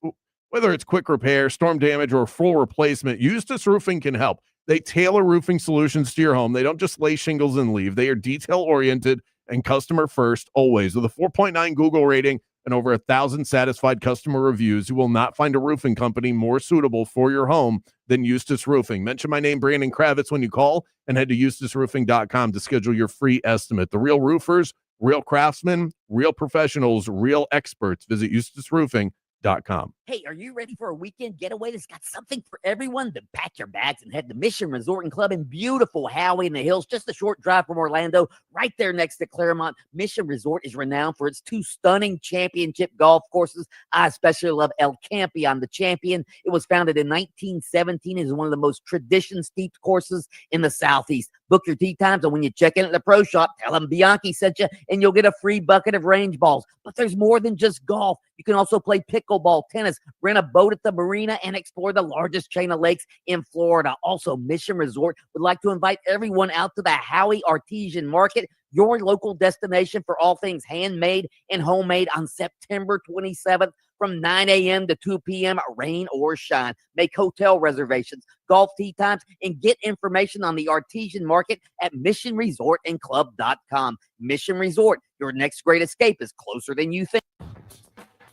whether it's quick repair, storm damage, or full replacement, Eustis Roofing can help. They tailor roofing solutions to your home. They don't just lay shingles and leave. They are detail-oriented and customer first, always. With a 4.9 Google rating and over 1,000 satisfied customer reviews, you will not find a roofing company more suitable for your home than Eustis Roofing. Mention my name, Brandon Kravitz, when you call, and head to eustisroofing.com to schedule your free estimate. The real roofers, real craftsmen, real professionals, real experts. Visit eustisroofing.com. Hey, are you ready for a weekend getaway that's got something for everyone? Then pack your bags and head to Mission Resort and Club in beautiful Howey in the Hills, just a short drive from Orlando, right there next to Claremont. Mission Resort is renowned for its 2 stunning championship golf courses. I especially love El Campeon, the Champion. It was founded in 1917 and is one of the most tradition-steeped courses in the Southeast. Book your tee times, and when you check in at the pro shop, tell them Bianchi sent you, and you'll get a free bucket of range balls. But there's more than just golf. You can also play pickleball, tennis, rent a boat at the marina, and explore the largest chain of lakes in Florida. Also, Mission Resort would like to invite everyone out to the Howey Artesian Market, your local destination for all things handmade and homemade, on September 27th from 9 a.m. to 2 p.m., rain or shine. Make hotel reservations, golf tee times, and get information on the Artesian Market at missionresortandclub.com. Mission Resort, your next great escape is closer than you think.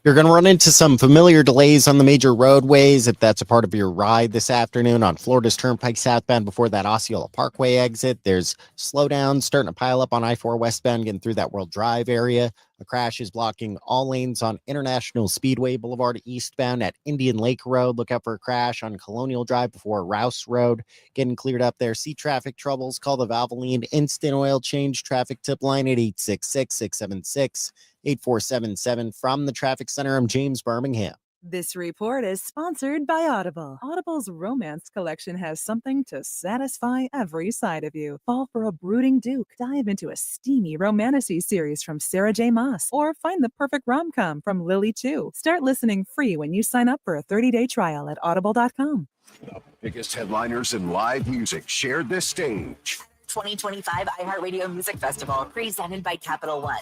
You're going to run into some familiar delays on the major roadways if that's a part of your ride this afternoon on Florida's Turnpike southbound before that Osceola Parkway exit. There's slowdowns starting to pile up on I-4 westbound getting through that World Drive area. A crash is blocking all lanes on International Speedway Boulevard eastbound at Indian Lake Road. Look out for a crash on Colonial Drive before Rouse Road. Getting cleared up there. See traffic troubles? Call the Valvoline Instant Oil Change traffic tip line at 866-676-8477. From the Traffic Center, I'm James Birmingham. This report is sponsored by Audible. Audible's romance collection has something to satisfy every side of you. Fall for a brooding duke. Dive into a steamy romantasy series from Sarah J. Maas, or find the perfect rom-com from Lily Chu. Start listening free when you sign up for a 30-day trial at audible.com. The biggest headliners in live music shared this stage. 2025 iHeartRadio Music Festival, presented by Capital One.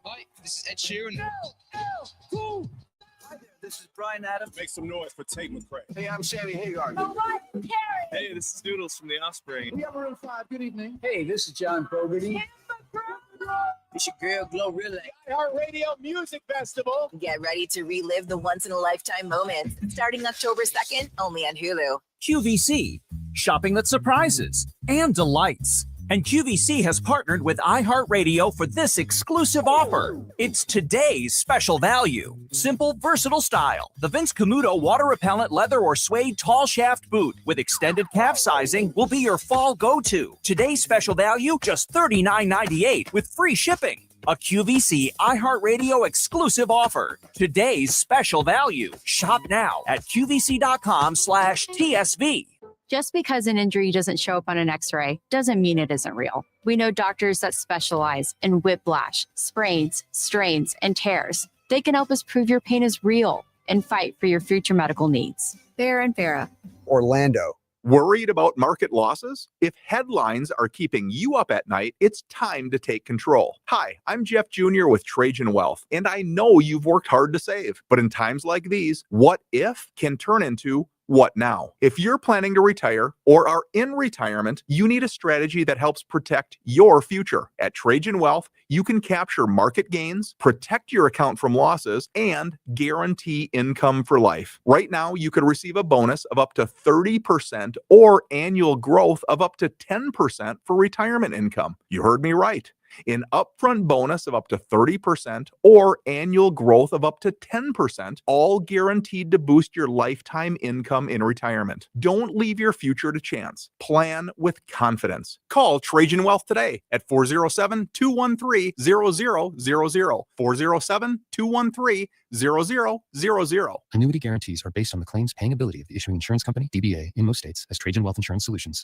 Hi, this is Ed Sheeran. Hi there, this is Brian Adams. Make some noise for Tate McRae. Hey, I'm Sammy Hagar. Hey, this is Doodles from The Offspring. We have a real 5. Good evening. Hey, this is John Fogerty. It's your girl Glorilla. iHeartRadio Music Festival. Get ready to relive the once-in-a-lifetime moments, starting October 2nd, only on Hulu. QVC, shopping that surprises and delights. And QVC has partnered with iHeartRadio for this exclusive offer. It's today's special value. Simple, versatile style. The Vince Camuto water repellent leather or suede tall shaft boot with extended calf sizing will be your fall go-to. Today's special value, just $39.98 with free shipping. A QVC iHeartRadio exclusive offer. Today's special value. Shop now at QVC.com/TSV. Just because an injury doesn't show up on an x-ray doesn't mean it isn't real. We know doctors that specialize in whiplash, sprains, strains, and tears. They can help us prove your pain is real and fight for your future medical needs. Farah and Farah. Orlando. Worried about market losses? If headlines are keeping you up at night, it's time to take control. Hi, I'm Jeff Jr. with Trajan Wealth, and I know you've worked hard to save. But in times like these, what if can turn into what now? If you're planning to retire or are in retirement, you need a strategy that helps protect your future. At Trajan Wealth, you can capture market gains, protect your account from losses, and guarantee income for life. Right now, you could receive a bonus of up to 30% or annual growth of up to 10% for retirement income. You heard me right. An upfront bonus of up to 30% or annual growth of up to 10%, all guaranteed to boost your lifetime income in retirement. Don't leave your future to chance. Plan with confidence. Call Trajan Wealth today at 407-213-0000. 407-213-0000. Annuity guarantees are based on the claims paying ability of the issuing insurance company, DBA, in most states as Trajan Wealth Insurance Solutions.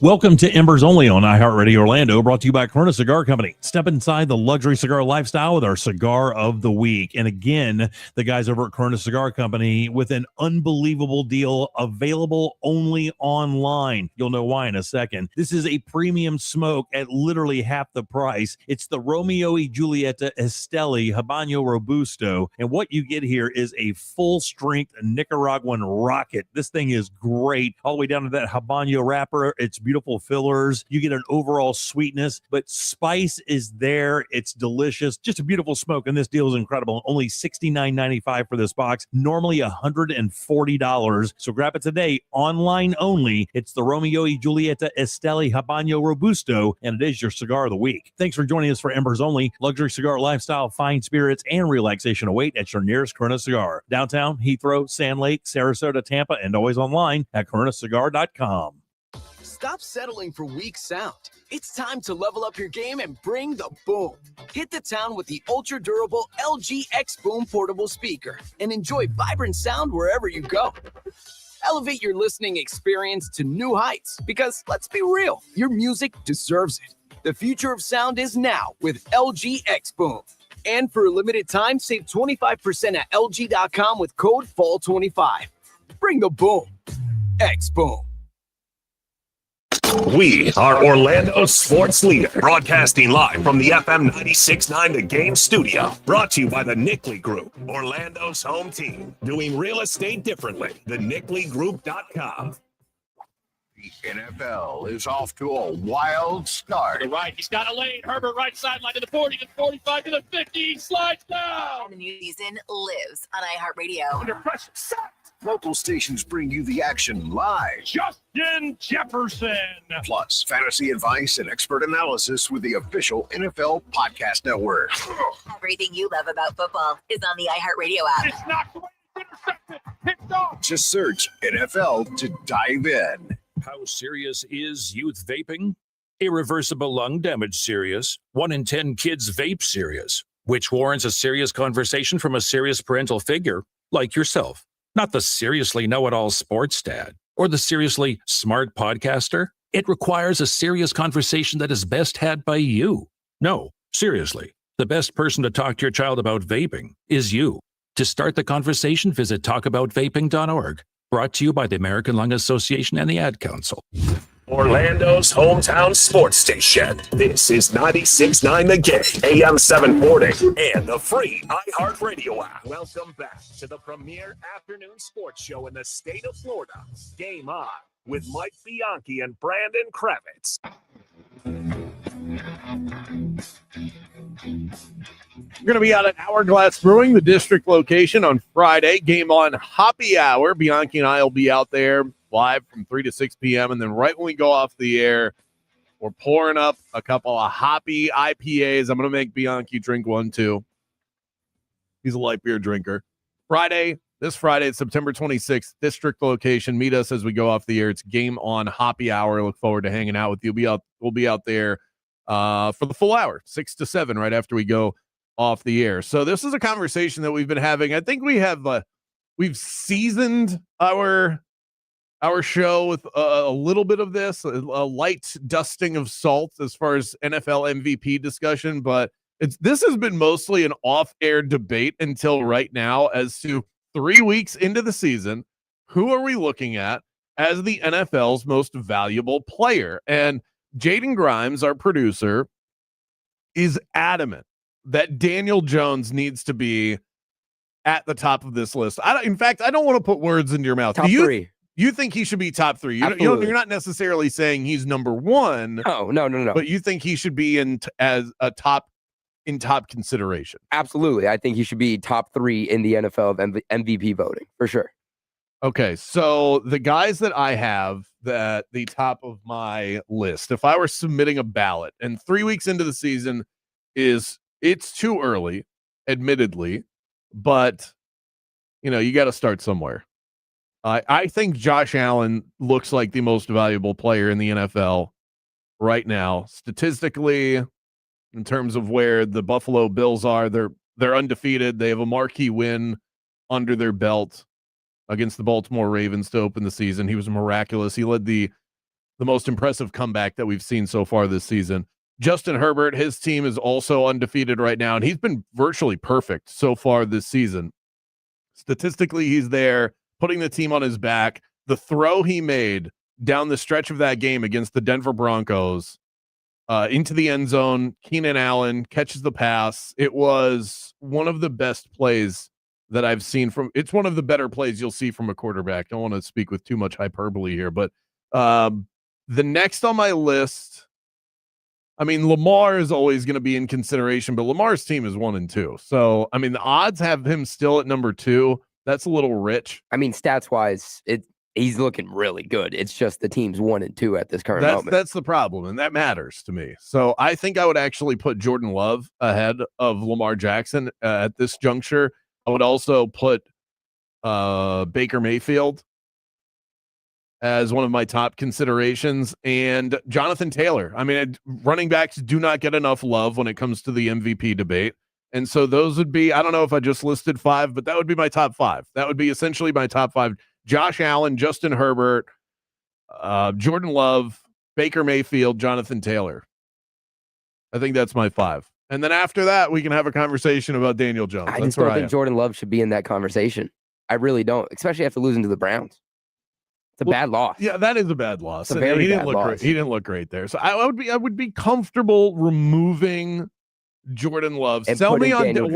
Welcome to Embers Only on iHeartRadio Orlando, brought to you by Corona Cigar Company. Step inside the luxury cigar lifestyle with our cigar of the week. And again, the guys over at Corona Cigar Company with an unbelievable deal available only online. You'll know why in a second. This is a premium smoke at literally half the price. It's the Romeo y Julieta Esteli Habano Robusto. And what you get here is a full-strength Nicaraguan rocket. This thing is great. All the way down to that Habano wrapper. It's beautiful fillers. You get an overall sweetness, but spice is there. It's delicious. Just a beautiful smoke, and this deal is incredible. Only $69.95 for this box. Normally $140. So grab it today. Online only. It's the Romeo y Julieta Esteli Habano Robusto, and it is your cigar of the week. Thanks for joining us for Embers Only. Luxury cigar lifestyle, fine spirits, and relaxation await at your nearest Corona Cigar. Downtown, Heathrow, Sand Lake, Sarasota, Tampa, and always online at coronacigar.com. Stop settling for weak sound. It's time to level up your game and bring the boom. Hit the town with the ultra-durable LG X Boom portable speaker and enjoy vibrant sound wherever you go. Elevate your listening experience to new heights because, let's be real, your music deserves it. The future of sound is now with LG X Boom. And for a limited time, save 25% at LG.com with code FALL25. Bring the boom. X Boom. We are Orlando's sports leader, broadcasting live from the FM 96.9 The Game studio. Brought to you by the Nickley Group, Orlando's home team. Doing real estate differently. TheNickleyGroup.com. The NFL is off to a wild start. To the right, he's got a lane. Herbert right sideline to the 40, to the 45, to the 50. He slides down. And the new season lives on iHeartRadio. Under pressure, set. Local stations bring you the action live. Justin Jefferson. Plus, fantasy advice and expert analysis with the official NFL Podcast Network. Everything you love about football is on the iHeartRadio app. It's knocked away, intercepted, picked off. Just search NFL to dive in. How serious is youth vaping? Irreversible lung damage serious. 1 in 10 kids vape serious, which warrants a serious conversation from a serious parental figure like yourself. Not the seriously know-it-all sports dad or the seriously smart podcaster. It requires a serious conversation that is best had by you. No, seriously, the best person to talk to your child about vaping is you. To start the conversation, visit talkaboutvaping.org. Brought to you by the American Lung Association and the Ad Council. Orlando's hometown sports station. This is 96.9 The Game, AM 740, and the free iHeartRadio app. Welcome back to the premier afternoon sports show in the state of Florida. Game On with Mike Bianchi and Brandon Kravitz. We're going to be out at Hourglass Brewing, the district location, on Friday. Game On Happy Hour. Bianchi and I will be out there live from 3 to 6 p.m. And then right when we go off the air, we're pouring up a couple of hoppy IPAs. I'm going to make Bianchi drink one, too. He's a light beer drinker. This Friday, it's September 26th, district location. Meet us as we go off the air. It's Game On Happy Hour. Look forward to hanging out with you. We'll be out there for the full hour, 6 to 7, right after we go off the air. So this is a conversation that we've been having. I think we've seasoned our show with a little bit of this, a light dusting of salt as far as NFL MVP discussion, but this has been mostly an off-air debate until right now as to 3 weeks into the season, who are we looking at as the NFL's most valuable player? And Jaden Grimes, our producer, is adamant that Daniel Jones needs to be at the top of this list. In fact, I don't want to put words into your mouth. Top three. You think he should be top three? You're not necessarily saying he's number one. No. But you think he should be in top consideration? Absolutely. I think he should be top 3 in the NFL of MVP voting for sure. Okay, so the guys that I have at the top of my list, if I were submitting a ballot, and 3 weeks into the season it's too early, admittedly, but you got to start somewhere. I think Josh Allen looks like the most valuable player in the NFL right now, statistically, in terms of where the Buffalo Bills are. They're undefeated. They have a marquee win under their belt against the Baltimore Ravens to open the season. He was miraculous. He led the most impressive comeback that we've seen so far this season. Justin Herbert, his team is also undefeated right now, and he's been virtually perfect so far this season. Statistically, he's there, putting the team on his back. The throw he made down the stretch of that game against the Denver Broncos into the end zone, Keenan Allen catches the pass. It was one of the best plays that I've seen it's one of the better plays you'll see from a quarterback. Don't want to speak with too much hyperbole here, but the next on my list, Lamar is always going to be in consideration, but Lamar's team is 1 and 2. So, the odds have him still at number 2. That's a little rich. Stats wise, he's looking really good. It's just the team's 1 and 2 at this current moment. That's the problem, and that matters to me. So I think I would actually put Jordan Love ahead of Lamar Jackson at this juncture. I would also put Baker Mayfield as one of my top considerations, and Jonathan Taylor. Running backs do not get enough love when it comes to the MVP debate. And so those would be, I don't know if I just listed 5, but that would be my top 5. That would be essentially my top 5. Josh Allen, Justin Herbert, Jordan Love, Baker Mayfield, Jonathan Taylor. I think that's my 5. And then after that, we can have a conversation about Daniel Jones. I just don't think Jordan Love should be in that conversation. I really don't, especially after losing to the Browns. It's a bad loss. Yeah, that is a bad loss. It's a very bad loss. He didn't look great there. So I would be comfortable removing Jordan Love. Sell me on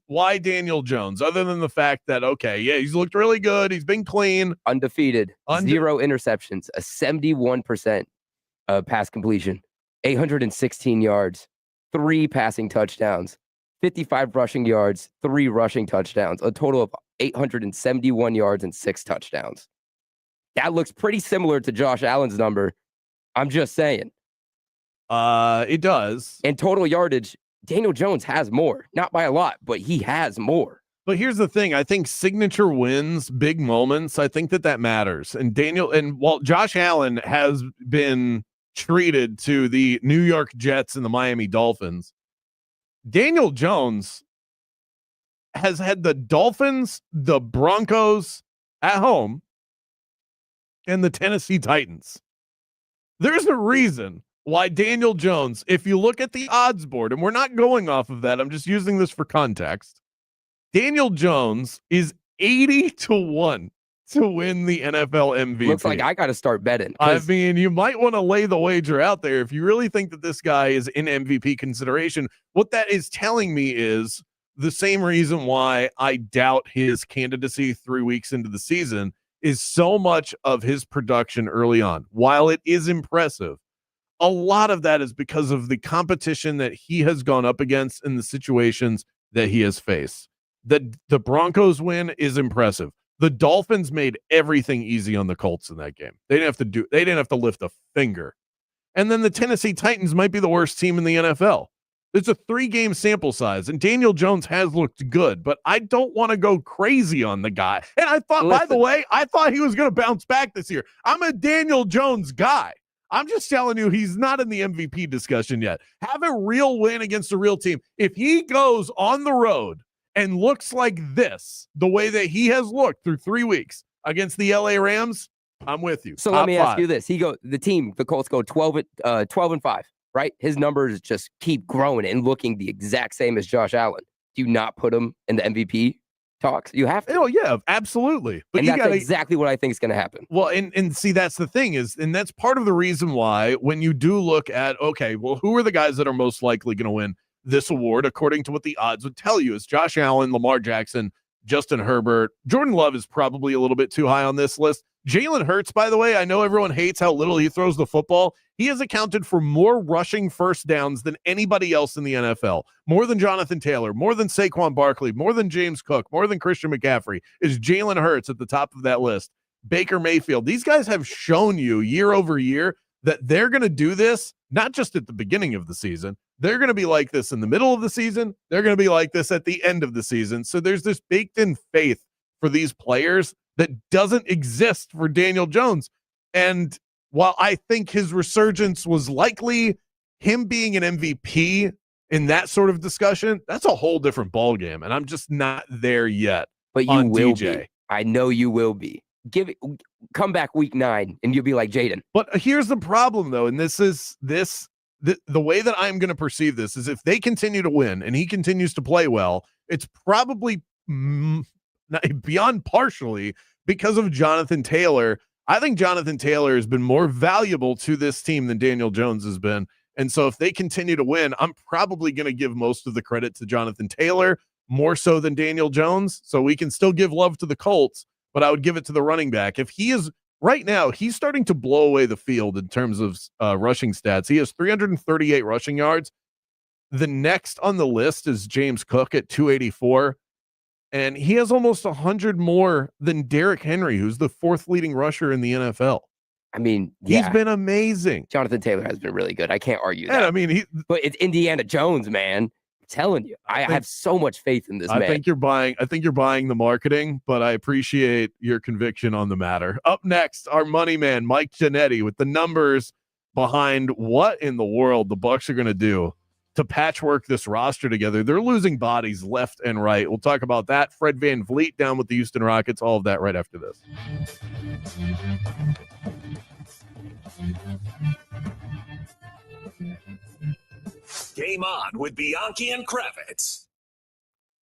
why Daniel Jones, other than the fact that, okay, yeah, he's looked really good. He's been clean. Undefeated. 0 interceptions, a 71% pass completion, 816 yards, 3 passing touchdowns, 55 rushing yards, 3 rushing touchdowns, a total of 871 yards and 6 touchdowns. That looks pretty similar to Josh Allen's number. I'm just saying. It does. And total yardage, Daniel Jones has more. Not by a lot, but he has more. But here's the thing. I think signature wins, big moments, I think that matters. And while Josh Allen has been treated to the New York Jets and the Miami Dolphins, Daniel Jones has had the Dolphins, the Broncos at home, and the Tennessee Titans. There's a reason why Daniel Jones, if you look at the odds board, and we're not going off of that, I'm just using this for context, Daniel Jones is 80-1 to win the NFL MVP. Looks like I got to start betting. You might want to lay the wager out there if you really think that this guy is in MVP consideration. What that is telling me is the same reason why I doubt his candidacy 3 weeks into the season is so much of his production early on. While it is impressive, a lot of that is because of the competition that he has gone up against in the situations that he has faced. The Broncos win is impressive. The Dolphins made everything easy on the Colts in that game. They didn't have to lift a finger. And then the Tennessee Titans might be the worst team in the NFL. It's a 3-game sample size, and Daniel Jones has looked good, but I don't want to go crazy on the guy. And I thought, by the way, I thought he was going to bounce back this year. I'm a Daniel Jones guy. I'm just telling you, he's not in the MVP discussion yet. Have a real win against a real team. If he goes on the road and looks like this, the way that he has looked through 3 weeks against the LA Rams, I'm with you. So let me ask you this. The Colts go 12-5, right? His numbers just keep growing and looking the exact same as Josh Allen. Do you not put him in the MVP talks? You have to. Oh, yeah, absolutely. But and that's exactly what I think is going to happen. Well, and see, that's the thing and that's part of the reason why when you do look at, okay, well, who are the guys that are most likely going to win this award, according to what the odds would tell you, is Josh Allen, Lamar Jackson, Justin Herbert. Jordan Love is probably a little bit too high on this list. Jalen Hurts, by the way, I know everyone hates how little he throws the football. He has accounted for more rushing first downs than anybody else in the NFL. More than Jonathan Taylor, more than Saquon Barkley, more than James Cook, more than Christian McCaffrey is Jalen Hurts at the top of that list. Baker Mayfield. These guys have shown you year over year that they're going to do this, not just at the beginning of the season. They're going to be like this in the middle of the season. They're going to be like this at the end of the season. So there's this baked in faith for these players that doesn't exist for Daniel Jones. And while I think his resurgence was likely him being an MVP in that sort of discussion, that's a whole different ballgame. And I'm just not there yet. But you will be. I know you will be. Come back week 9 and you'll be like Jaden. But here's the problem, though, and the way that I'm going to perceive this is if they continue to win and he continues to play well, it's probably beyond partially because of Jonathan Taylor. I think Jonathan Taylor has been more valuable to this team than Daniel Jones has been. And so if they continue to win, I'm probably going to give most of the credit to Jonathan Taylor, more so than Daniel Jones. So we can still give love to the Colts, but I would give it to the running back. If he is right now, he's starting to blow away the field in terms of rushing stats. He has 338 rushing yards. The next on the list is James Cook at 284. And he has almost 100 more than Derrick Henry, who's the 4th leading rusher in the NFL. I mean, he's been amazing. Jonathan Taylor has been really good. I can't argue that. I mean, but it's Indiana Jones, man. I'm telling you, I have so much faith in this man. I think you're buying the marketing, but I appreciate your conviction on the matter. Up next, our money man, Mike Giannetti, with the numbers behind what in the world the Bucs are going to do to patchwork this roster together. They're losing bodies left and right. We'll talk about that. Fred VanVleet down with the Houston Rockets. All of that right after this. Game on with Bianchi and Kravitz.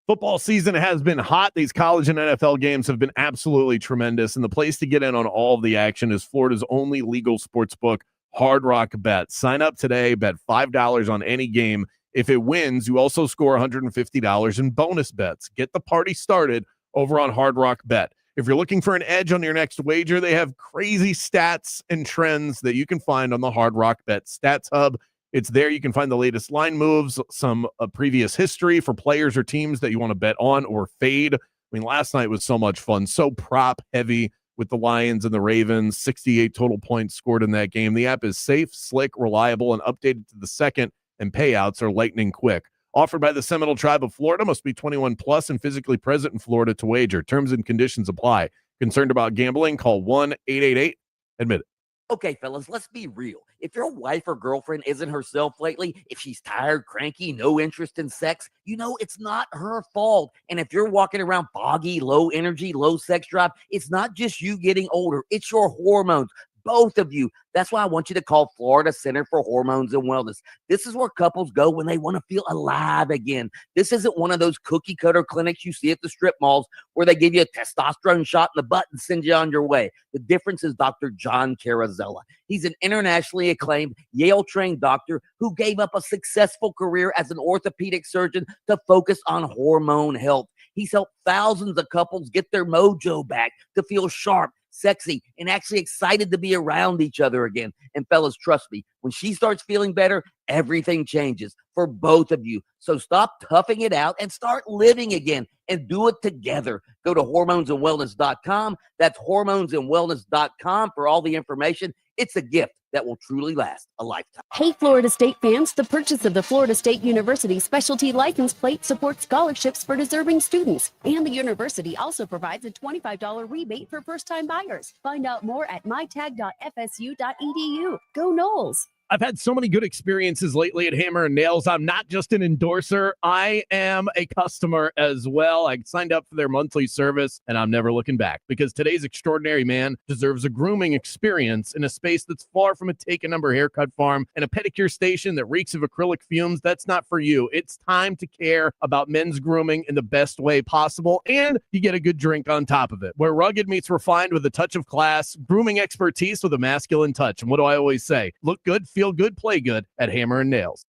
Football season has been hot. These college and NFL games have been absolutely tremendous. And the place to get in on all of the action is Florida's only legal sports book, Hard Rock Bet. Sign up today, bet $5 on any game. If it wins, you also score $150 in bonus bets. Get the party started over on Hard Rock Bet. If you're looking for an edge on your next wager, they have crazy stats and trends that you can find on the Hard Rock Bet Stats Hub. It's there. You can find the latest line moves, some previous history for players or teams that you want to bet on or fade. I mean, last night was so much fun, so prop heavy with the Lions and the Ravens, 68 total points scored in that game. The app is safe, slick, reliable, and updated to the second, and payouts are lightning quick. Offered by the Seminole Tribe of Florida, must be 21 plus and physically present in Florida to wager. Terms and conditions apply. Concerned about gambling? Call 1-888-ADMIT-IT. Okay, fellas, let's be real. If your wife or girlfriend isn't herself lately, if she's tired, cranky, no interest in sex, you know it's not her fault. And if you're walking around foggy, low energy, low sex drive, it's not just you getting older. It's your hormones. Both of you. That's why I want you to call Florida Center for Hormones and Wellness. This is where couples go when they want to feel alive again. This isn't one of those cookie cutter clinics you see at the strip malls where they give you a testosterone shot in the butt and send you on your way. The difference is Dr. John Carrazella. He's an internationally acclaimed Yale-trained doctor who gave up a successful career as an orthopedic surgeon to focus on hormone health. He's helped thousands of couples get their mojo back to feel sharp, sexy, and actually excited to be around each other again. And fellas, trust me, when she starts feeling better, everything changes for both of you. So stop toughing it out and start living again and do it together. Go to hormonesandwellness.com. That's hormonesandwellness.com for all the information. It's a gift that will truly last a lifetime. Hey, Florida State fans, the purchase of the Florida State University Specialty License Plate supports scholarships for deserving students. And the university also provides a $25 rebate for first-time buyers. Find out more at mytag.fsu.edu. Go Noles! I've had so many good experiences lately at Hammer and Nails. I'm not just an endorser. I am a customer as well. I signed up for their monthly service, and I'm never looking back because today's extraordinary man deserves a grooming experience in a space that's far from a take-a-number haircut farm and a pedicure station that reeks of acrylic fumes. That's not for you. It's time to care about men's grooming in the best way possible, and you get a good drink on top of it. Where rugged meets refined with a touch of class, grooming expertise with a masculine touch. And what do I always say? Look good, feel good, play good at Hammer and Nails.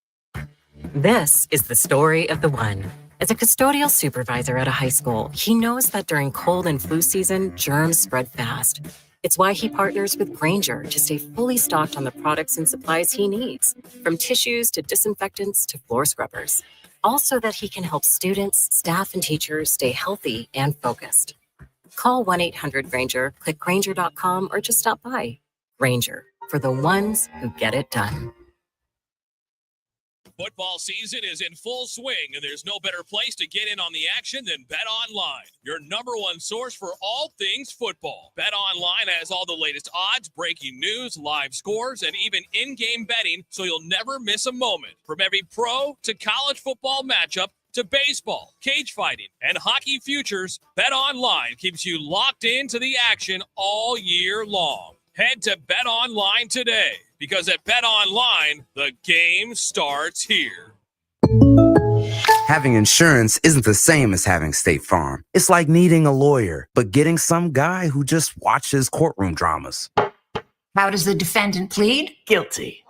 This is the story of the one. As a custodial supervisor at a high school, he knows that during cold and flu season, germs spread fast. It's why he partners with Grainger to stay fully stocked on the products and supplies he needs, from tissues to disinfectants to floor scrubbers. All so that he can help students, staff, and teachers stay healthy and focused. Call 1-800-GRAINGER, click Grainger.com, or just stop by. Grainger, for the ones who get it done. Football season is in full swing, and there's no better place to get in on the action than Bet Online, your number one source for all things football. Bet Online has all the latest odds, breaking news, live scores, and even in-game betting, so you'll never miss a moment. From every pro to college football matchup to baseball, cage fighting, and hockey futures, Bet Online keeps you locked into the action all year long. Head to Bet Online today, because at Bet Online, the game starts here. Having insurance isn't the same as having State Farm. It's like needing a lawyer, but getting some guy who just watches courtroom dramas. How does the defendant plead? Guilty.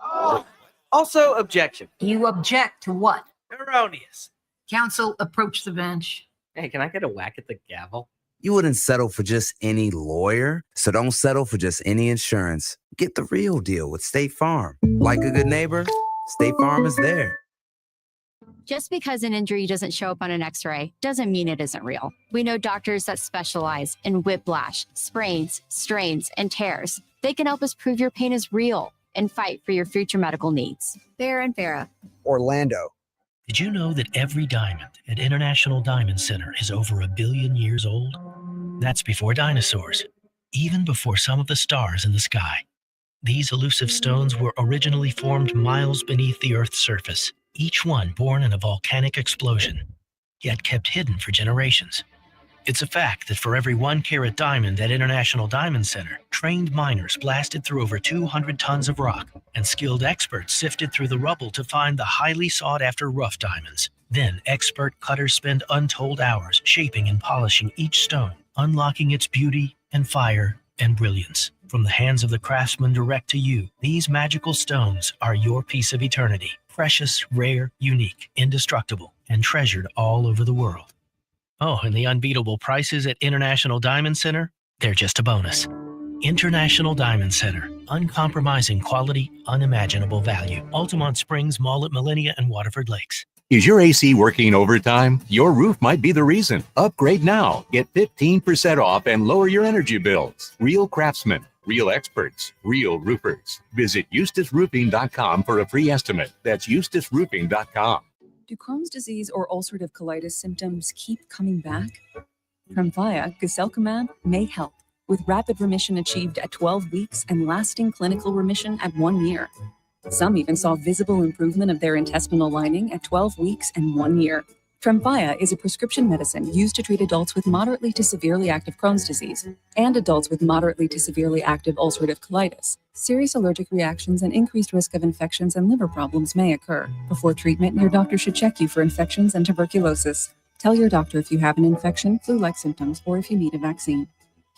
Also, objection. You object to what? Erroneous. Counsel, approach the bench. Hey, can I get a whack at the gavel? You wouldn't settle for just any lawyer, so don't settle for just any insurance. Get the real deal with State Farm. Like a good neighbor, State Farm is there. Just because an injury doesn't show up on an x-ray doesn't mean it isn't real. We know doctors that specialize in whiplash, sprains, strains, and tears. They can help us prove your pain is real and fight for your future medical needs. Farrah and Farrah. Orlando. Did you know that every diamond at International Diamond Center is over 1 billion years old? That's before dinosaurs, even before some of the stars in the sky. These elusive stones were originally formed miles beneath the Earth's surface, each one born in a volcanic explosion, yet kept hidden for generations. It's a fact that for every 1-carat diamond at International Diamond Center, trained miners blasted through over 200 tons of rock, and skilled experts sifted through the rubble to find the highly sought-after rough diamonds. Then, expert cutters spend untold hours shaping and polishing each stone, unlocking its beauty and fire and brilliance. From the hands of the craftsman direct to you, these magical stones are your piece of eternity. Precious, rare, unique, indestructible, and treasured all over the world. Oh, and the unbeatable prices at International Diamond Center? They're just a bonus. International Diamond Center. Uncompromising quality, unimaginable value. Altamont Springs, Mall at Millennia, and Waterford Lakes. Is your AC working overtime? Your roof might be the reason. Upgrade now. Get 15% off and lower your energy bills. Real craftsmen, real experts, real roofers. Visit EustaceRoofing.com for a free estimate. That's EustaceRoofing.com. Do Crohn's disease or ulcerative colitis symptoms keep coming back? Tremfya, guselkumab, may help, with rapid remission achieved at 12 weeks and lasting clinical remission at 1 year. Some even saw visible improvement of their intestinal lining at 12 weeks and 1 year. Tremfya is a prescription medicine used to treat adults with moderately to severely active Crohn's disease and adults with moderately to severely active ulcerative colitis. Serious allergic reactions and increased risk of infections and liver problems may occur. Before treatment, your doctor should check you for infections and tuberculosis. Tell your doctor if you have an infection, flu-like symptoms, or if you need a vaccine.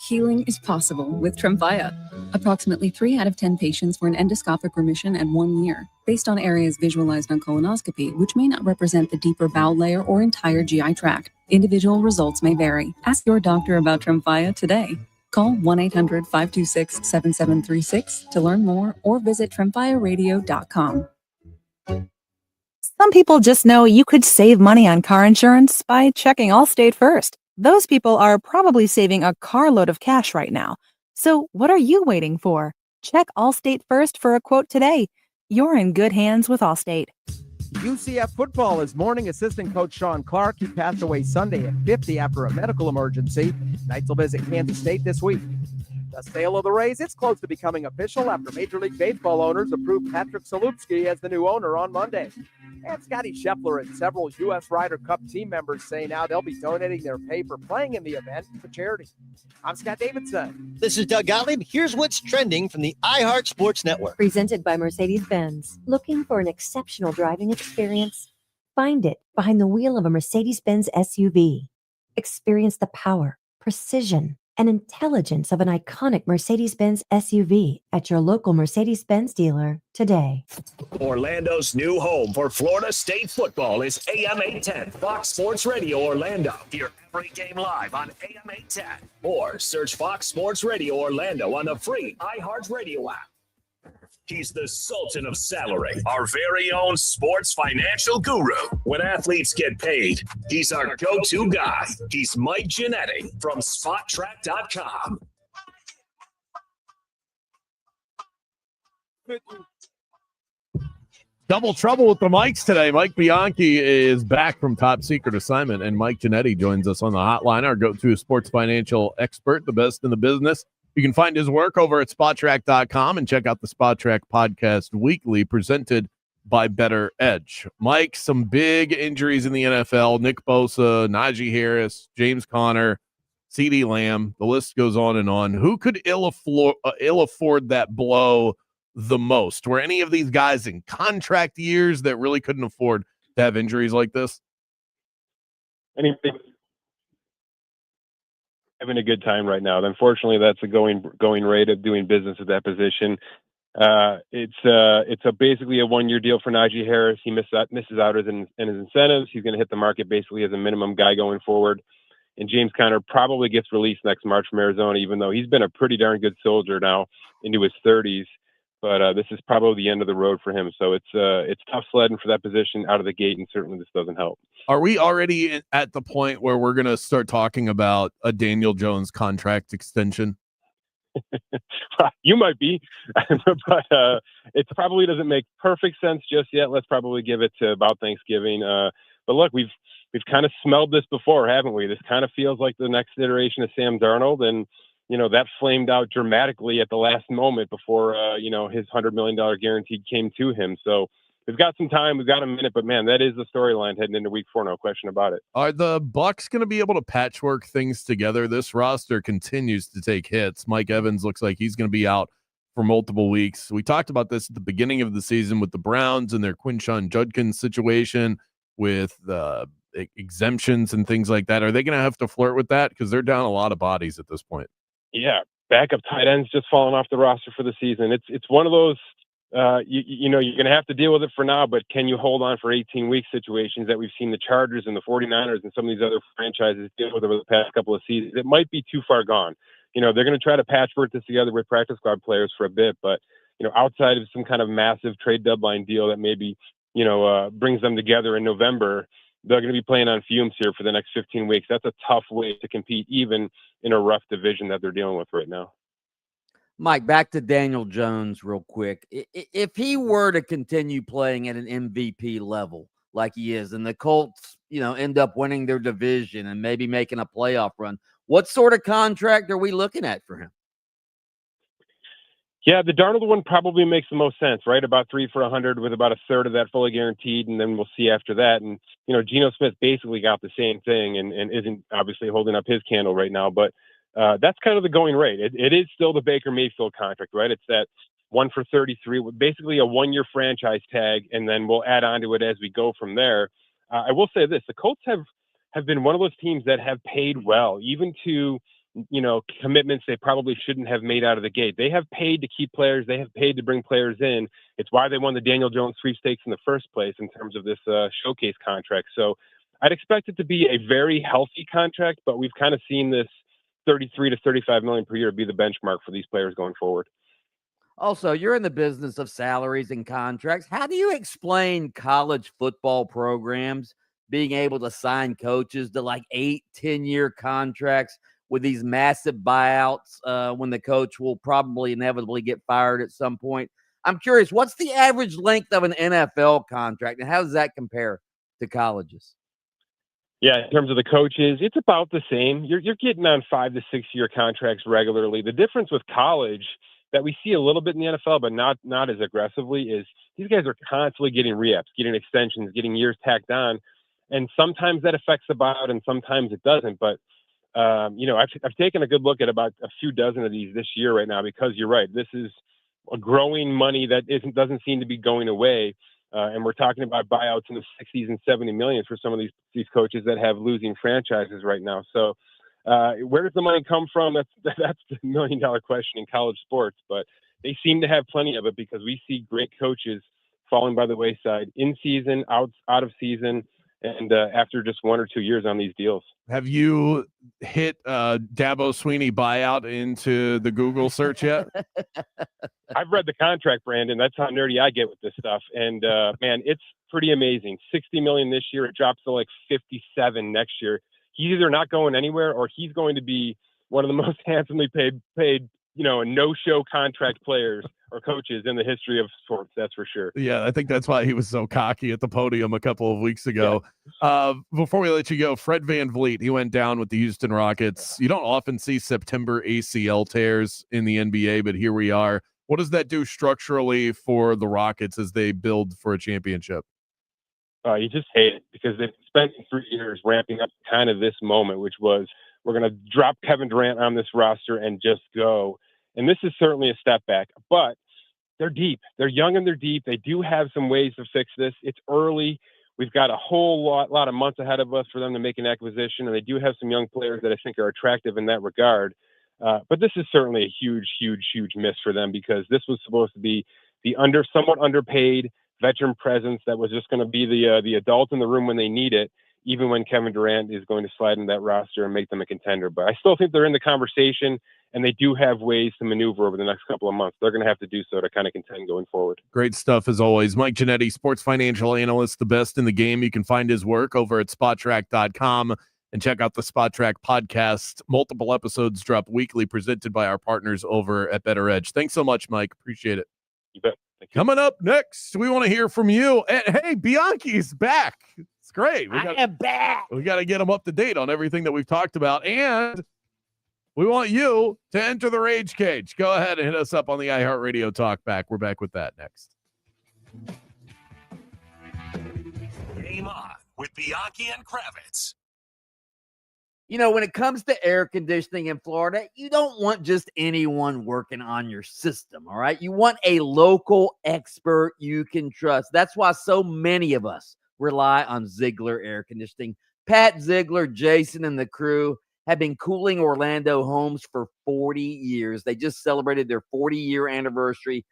Healing is possible with Tremfya. Approximately 3 out of 10 patients were in endoscopic remission at 1 year, based on areas visualized on colonoscopy, which may not represent the deeper bowel layer or entire GI tract. Individual results may vary. Ask your doctor about Tremfya today. Call 1-800-526-7736 to learn more or visit tremfyaradio.com. Some people just know you could save money on car insurance by checking Allstate first. Those people are probably saving a carload of cash right now. So what are you waiting for? Check Allstate first for a quote today. You're in good hands with Allstate. UCF football is mourning assistant coach Sean Clark. He passed away Sunday at 50 after a medical emergency. Knights will visit Kansas State this week. The sale of the Rays, it's close to becoming official after Major League Baseball owners approved Patrick Salupski as the new owner on Monday. And Scotty Scheffler and several U.S. Ryder Cup team members say now they'll be donating their pay for playing in the event for charity. I'm Scott Davidson. This is Doug Gottlieb. Here's what's trending from the iHeart Sports Network. Presented by Mercedes-Benz. Looking for an exceptional driving experience? Find it behind the wheel of a Mercedes-Benz SUV. Experience the power, precision, and intelligence of an iconic Mercedes-Benz SUV at your local Mercedes-Benz dealer today. Orlando's new home for Florida State football is AM 810 Fox Sports Radio Orlando. Hear every game live on AM 810 or search Fox Sports Radio Orlando on the free iHeart Radio app. He's the Sultan of Salary, our very own sports financial guru. When athletes get paid, he's our go-to guy. He's Mike Giannetti from SpotTrack.com. Double trouble with the mics today. Mike Bianchi is back from top secret assignment, and Mike Giannetti joins us on the hotline, our go-to sports financial expert, the best in the business. You can find his work over at SpotTrack.com and check out the SpotTrack podcast weekly presented by Better Edge. Mike, some big injuries in the NFL. Nick Bosa, Najee Harris, James Conner, CeeDee Lamb. The list goes on and on. Who could ill afford that blow the most? Were any of these guys in contract years that really couldn't afford to have injuries like this? Anything. Having a good time right now. Unfortunately, that's a going rate of doing business at that position. It's basically a 1-year deal for Najee Harris. He misses out in his incentives. He's going to hit the market basically as a minimum guy going forward. And James Conner probably gets released next March from Arizona, even though he's been a pretty darn good soldier now into his 30s. But this is probably the end of the road for him. So it's tough sledding for that position out of the gate, and certainly this doesn't help. Are we already at the point where we're going to start talking about a Daniel Jones contract extension? You might be, but it probably doesn't make perfect sense just yet. Let's probably give it to about Thanksgiving. But look, we've kind of smelled this before, haven't we? This kind of feels like the next iteration of Sam Darnold, and that flamed out dramatically at the last moment before his $100 million guarantee came to him. So we've got some time, we've got a minute, but man, that is the storyline heading into week 4, no question about it. Are the Bucs going to be able to patchwork things together? This roster continues to take hits. Mike Evans looks like he's going to be out for multiple weeks. We talked about this at the beginning of the season with the Browns and their Quinshon Judkins situation with exemptions and things like that. Are they going to have to flirt with that? Because they're down a lot of bodies at this point. Yeah, backup tight ends just falling off the roster for the season. It's one of those, you're going to have to deal with it for now, but can you hold on for 18 weeks situations that we've seen the Chargers and the 49ers and some of these other franchises deal with over the past couple of seasons? It might be too far gone. They're going to try to patchwork this together with practice squad players for a bit, but, outside of some kind of massive trade deadline deal that maybe, brings them together in November, they're going to be playing on fumes here for the next 15 weeks. That's a tough way to compete, even in a rough division that they're dealing with right now. Mike, back to Daniel Jones real quick. If he were to continue playing at an MVP level like he is, and the Colts, end up winning their division and maybe making a playoff run, what sort of contract are we looking at for him? Yeah, the Darnold one probably makes the most sense, right? About 3 for $100 with about a third of that fully guaranteed, and then we'll see after that. And, Geno Smith basically got the same thing and isn't obviously holding up his candle right now, but that's kind of the going rate. It is still the Baker Mayfield contract, right? It's that 1 for 33, basically a 1-year franchise tag, and then we'll add on to it as we go from there. I will say this, the Colts have been one of those teams that have paid well, even to commitments they probably shouldn't have made out of the gate. They have paid to keep players. They have paid to bring players in. It's why they won the Daniel Jones sweepstakes in the first place in terms of this showcase contract. So I'd expect it to be a very healthy contract, but we've kind of seen this 33 to 35 million per year be the benchmark for these players going forward. Also, you're in the business of salaries and contracts. How do you explain college football programs being able to sign coaches to like 8-10-year contracts with these massive buyouts when the coach will probably inevitably get fired at some point. I'm curious, what's the average length of an NFL contract, and how does that compare to colleges? Yeah, in terms of the coaches, it's about the same. You're getting on 5 to 6 year contracts regularly. The difference with college that we see a little bit in the NFL, but not as aggressively, is these guys are constantly getting re-ups, getting extensions, getting years tacked on, and sometimes that affects the buyout, and sometimes it doesn't. But I've taken a good look at about a few dozen of these this year right now, because you're right. This is a growing money that doesn't seem to be going away. And we're talking about buyouts in the 60s and 70 million for some of these coaches that have losing franchises right now. So where does the money come from? That's the $1 million question in college sports, but they seem to have plenty of it, because we see great coaches falling by the wayside in season, out of season, and after just 1 or 2 years on these deals. Have you hit Dabo Sweeney buyout into the Google search yet? I've read the contract, Brandon. That's how nerdy I get with this stuff. And man, it's pretty amazing. 60 million this year. It drops to like 57 next year. He's either not going anywhere, or he's going to be one of the most handsomely paid, no-show contract players or coaches in the history of sports. That's for sure. Yeah, I think that's why he was so cocky at the podium a couple of weeks ago. Yeah. Before we let you go, Fred VanVleet, he went down with the Houston Rockets. You don't often see September ACL tears in the NBA, but here we are. What does that do structurally for the Rockets as they build for a championship? You just hate it, because they've spent 3 years ramping up kind of this moment, which was, we're going to drop Kevin Durant on this roster and just go. And this is certainly a step back, but they're deep. They're young and they're deep. They do have some ways to fix this. It's early. We've got a whole lot of months ahead of us for them to make an acquisition, and they do have some young players that I think are attractive in that regard. But this is certainly a huge miss for them, because this was supposed to be the somewhat underpaid veteran presence that was just going to be the adult in the room when they need it, even when Kevin Durant is going to slide in that roster and make them a contender. But I still think they're in the conversation, and they do have ways to maneuver over the next couple of months. They're going to have to do so to kind of contend going forward. Great stuff as always. Mike Giannetti, sports financial analyst, the best in the game. You can find his work over at SpotTrack.com and check out the SpotTrack podcast. Multiple episodes drop weekly, presented by our partners over at Better Edge. Thanks so much, Mike. Appreciate it. You bet. Coming up next, we want to hear from you. And hey, Bianchi's back. It's great. I am back. We got to get him up to date on everything that we've talked about. And we want you to enter the Rage Cage. Go ahead and hit us up on the iHeartRadio Talk Back. We're back with that next. Game on with Bianchi and Kravitz. When it comes to air conditioning in Florida, you don't want just anyone working on your system, all right? You want a local expert you can trust. That's why so many of us rely on Ziegler Air Conditioning. Pat Ziegler, Jason, and the crew have been cooling Orlando homes for 40 years. They just celebrated their 40-year anniversary.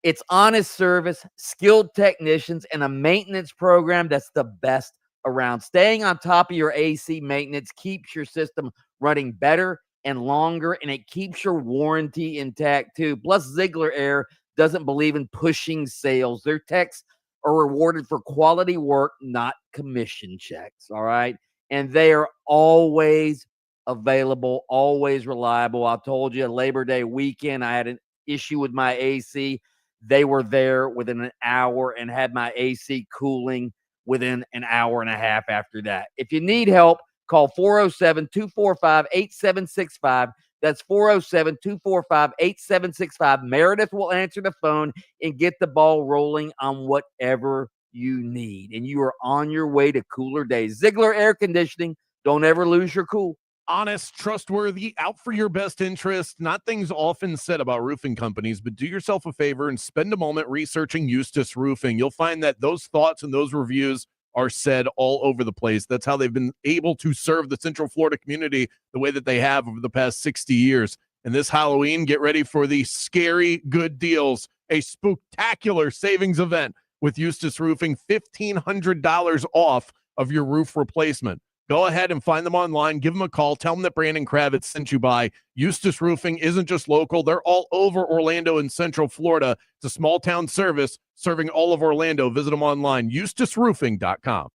It's honest service, skilled technicians, and a maintenance program that's the best around. Staying on top of your AC maintenance keeps your system running better and longer, and it keeps your warranty intact too. Plus, Ziegler Air doesn't believe in pushing sales. Their techs are rewarded for quality work, not commission checks, all right? And they are always available, always reliable. I told you, Labor Day weekend, I had an issue with my AC. They were there within an hour and had my AC cooling within an hour and a half after that. If you need help, call 407-245-8765. That's 407-245-8765. Meredith will answer the phone and get the ball rolling on whatever you need. And you are on your way to cooler days. Ziegler Air Conditioning. Don't ever lose your cool. Honest, trustworthy, out for your best interest. Not things often said about roofing companies, but do yourself a favor and spend a moment researching Eustace Roofing. You'll find that those thoughts and those reviews are said all over the place. That's how they've been able to serve the Central Florida community the way that they have over the past 60 years. And this Halloween, get ready for the scary good deals, a spooktacular savings event with Eustace Roofing, $1,500 off of your roof replacement. Go ahead and find them online. Give them a call. Tell them that Brandon Kravitz sent you by. Eustace Roofing isn't just local. They're all over Orlando and Central Florida. It's a small town service serving all of Orlando. Visit them online, eustaceroofing.com.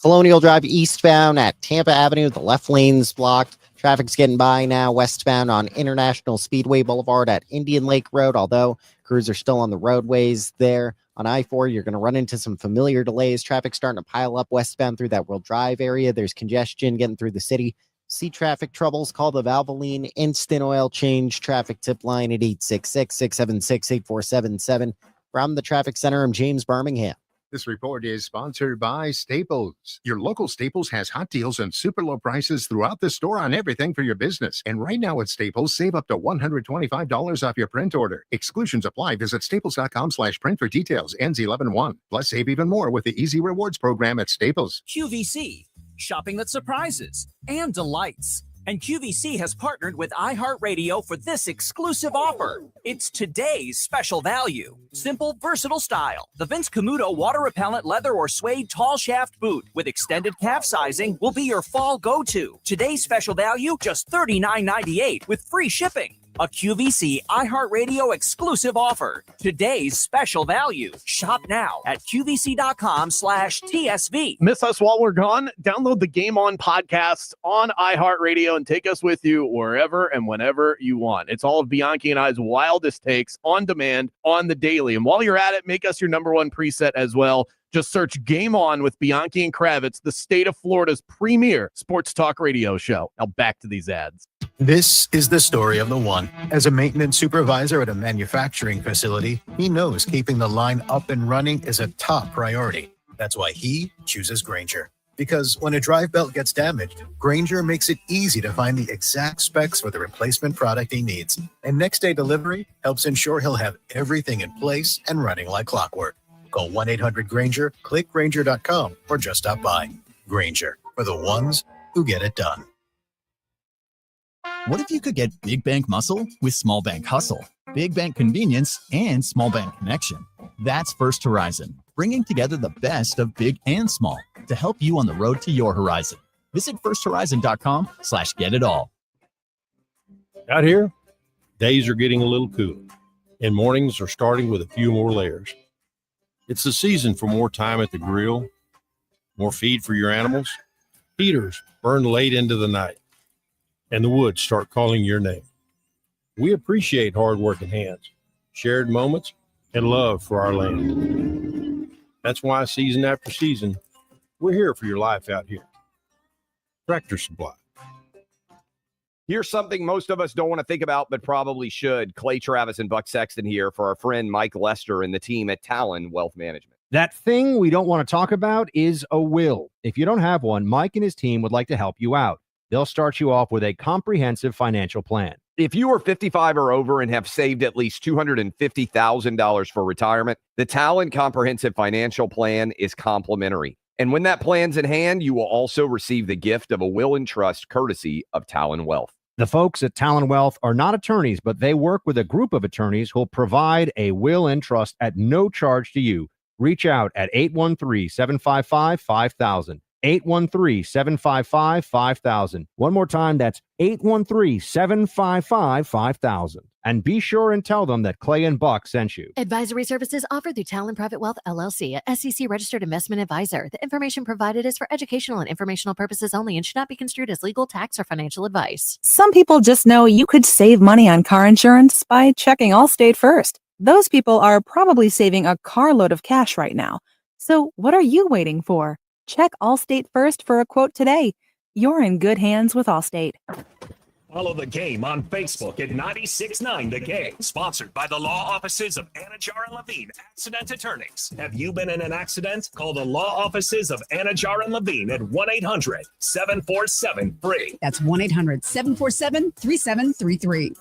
Colonial Drive eastbound at Tampa Avenue. The left lane's blocked. Traffic's getting by now westbound on International Speedway Boulevard at Indian Lake Road, although crews are still on the roadways there. On I-4, you're going to run into some familiar delays. Traffic starting to pile up westbound through that World Drive area. There's congestion getting through the city. See traffic troubles, call the Valvoline Instant Oil Change traffic tip line at 866-676-8477. From the Traffic Center, I'm James Birmingham. This report is sponsored by Staples. Your local Staples has hot deals and super low prices throughout the store on everything for your business. And right now at Staples, save up to $125 off your print order. Exclusions apply. Visit staples.com/print for details. Ends 11/1. Plus, save even more with the Easy Rewards program at Staples. QVC, shopping that surprises and delights. And QVC has partnered with iHeartRadio for this exclusive offer. It's today's special value. Simple, versatile style. The Vince Camuto water repellent leather or suede tall shaft boot with extended calf sizing will be your fall go-to. Today's special value, just $39.98 with free shipping. A QVC iHeartRadio exclusive offer. Today's special value. Shop now at QVC.com/TSV. Miss us while we're gone? Download the Game On podcast on iHeartRadio and take us with you wherever and whenever you want. It's all of Bianchi and I's wildest takes on demand on the daily. And while you're at it, make us your number one preset as well. Just search Game On with Bianchi and Kravitz, the state of Florida's premier sports talk radio show. Now back to these ads. This is the story of the one. As a maintenance supervisor at a manufacturing facility, he knows keeping the line up and running is a top priority. That's why he chooses Grainger. Because when a drive belt gets damaged, Grainger makes it easy to find the exact specs for the replacement product he needs. And next day delivery helps ensure he'll have everything in place and running like clockwork. Call 1-800-GRAINGER, click Grainger.com, or just stop by. Grainger, for the ones who get it done. What if you could get big bank muscle with small bank hustle, big bank convenience, and small bank connection? That's First Horizon, bringing together the best of big and small to help you on the road to your horizon. Visit firsthorizon.com/getitall. Out here, days are getting a little cooler, and mornings are starting with a few more layers. It's the season for more time at the grill, more feed for your animals. Heaters burn late into the night, and the woods start calling your name. We appreciate hard-working hands, shared moments, and love for our land. That's why season after season, we're here for your life out here. Tractor Supply. Here's something most of us don't want to think about, but probably should. Clay Travis and Buck Sexton here for our friend Mike Lester and the team at Talon Wealth Management. That thing we don't want to talk about is a will. If you don't have one, Mike and his team would like to help you out. They'll start you off with a comprehensive financial plan. If you are 55 or over and have saved at least $250,000 for retirement, the Talon Comprehensive Financial Plan is complimentary. And when that plan's in hand, you will also receive the gift of a will and trust courtesy of Talon Wealth. The folks at Talon Wealth are not attorneys, but they work with a group of attorneys who'll provide a will and trust at no charge to you. Reach out at 813-755-5000. 813-755-5000. One more time, that's 813-755-5000. And be sure and tell them that Clay and Buck sent you. Advisory services offered through Talon Private Wealth, LLC, a SEC-registered investment advisor. The information provided is for educational and informational purposes only and should not be construed as legal, tax, or financial advice. Some people just know you could save money on car insurance by checking Allstate first. Those people are probably saving a carload of cash right now. So what are you waiting for? Check Allstate first for a quote today. You're in good hands with Allstate. Follow the game on Facebook at 96.9 The Game. Sponsored by the law offices of Anajar and Levine, accident attorneys. Have you been in an accident? Call the law offices of Anajar and Levine at 1-800-747-FREE. That's 1-800-747-3733.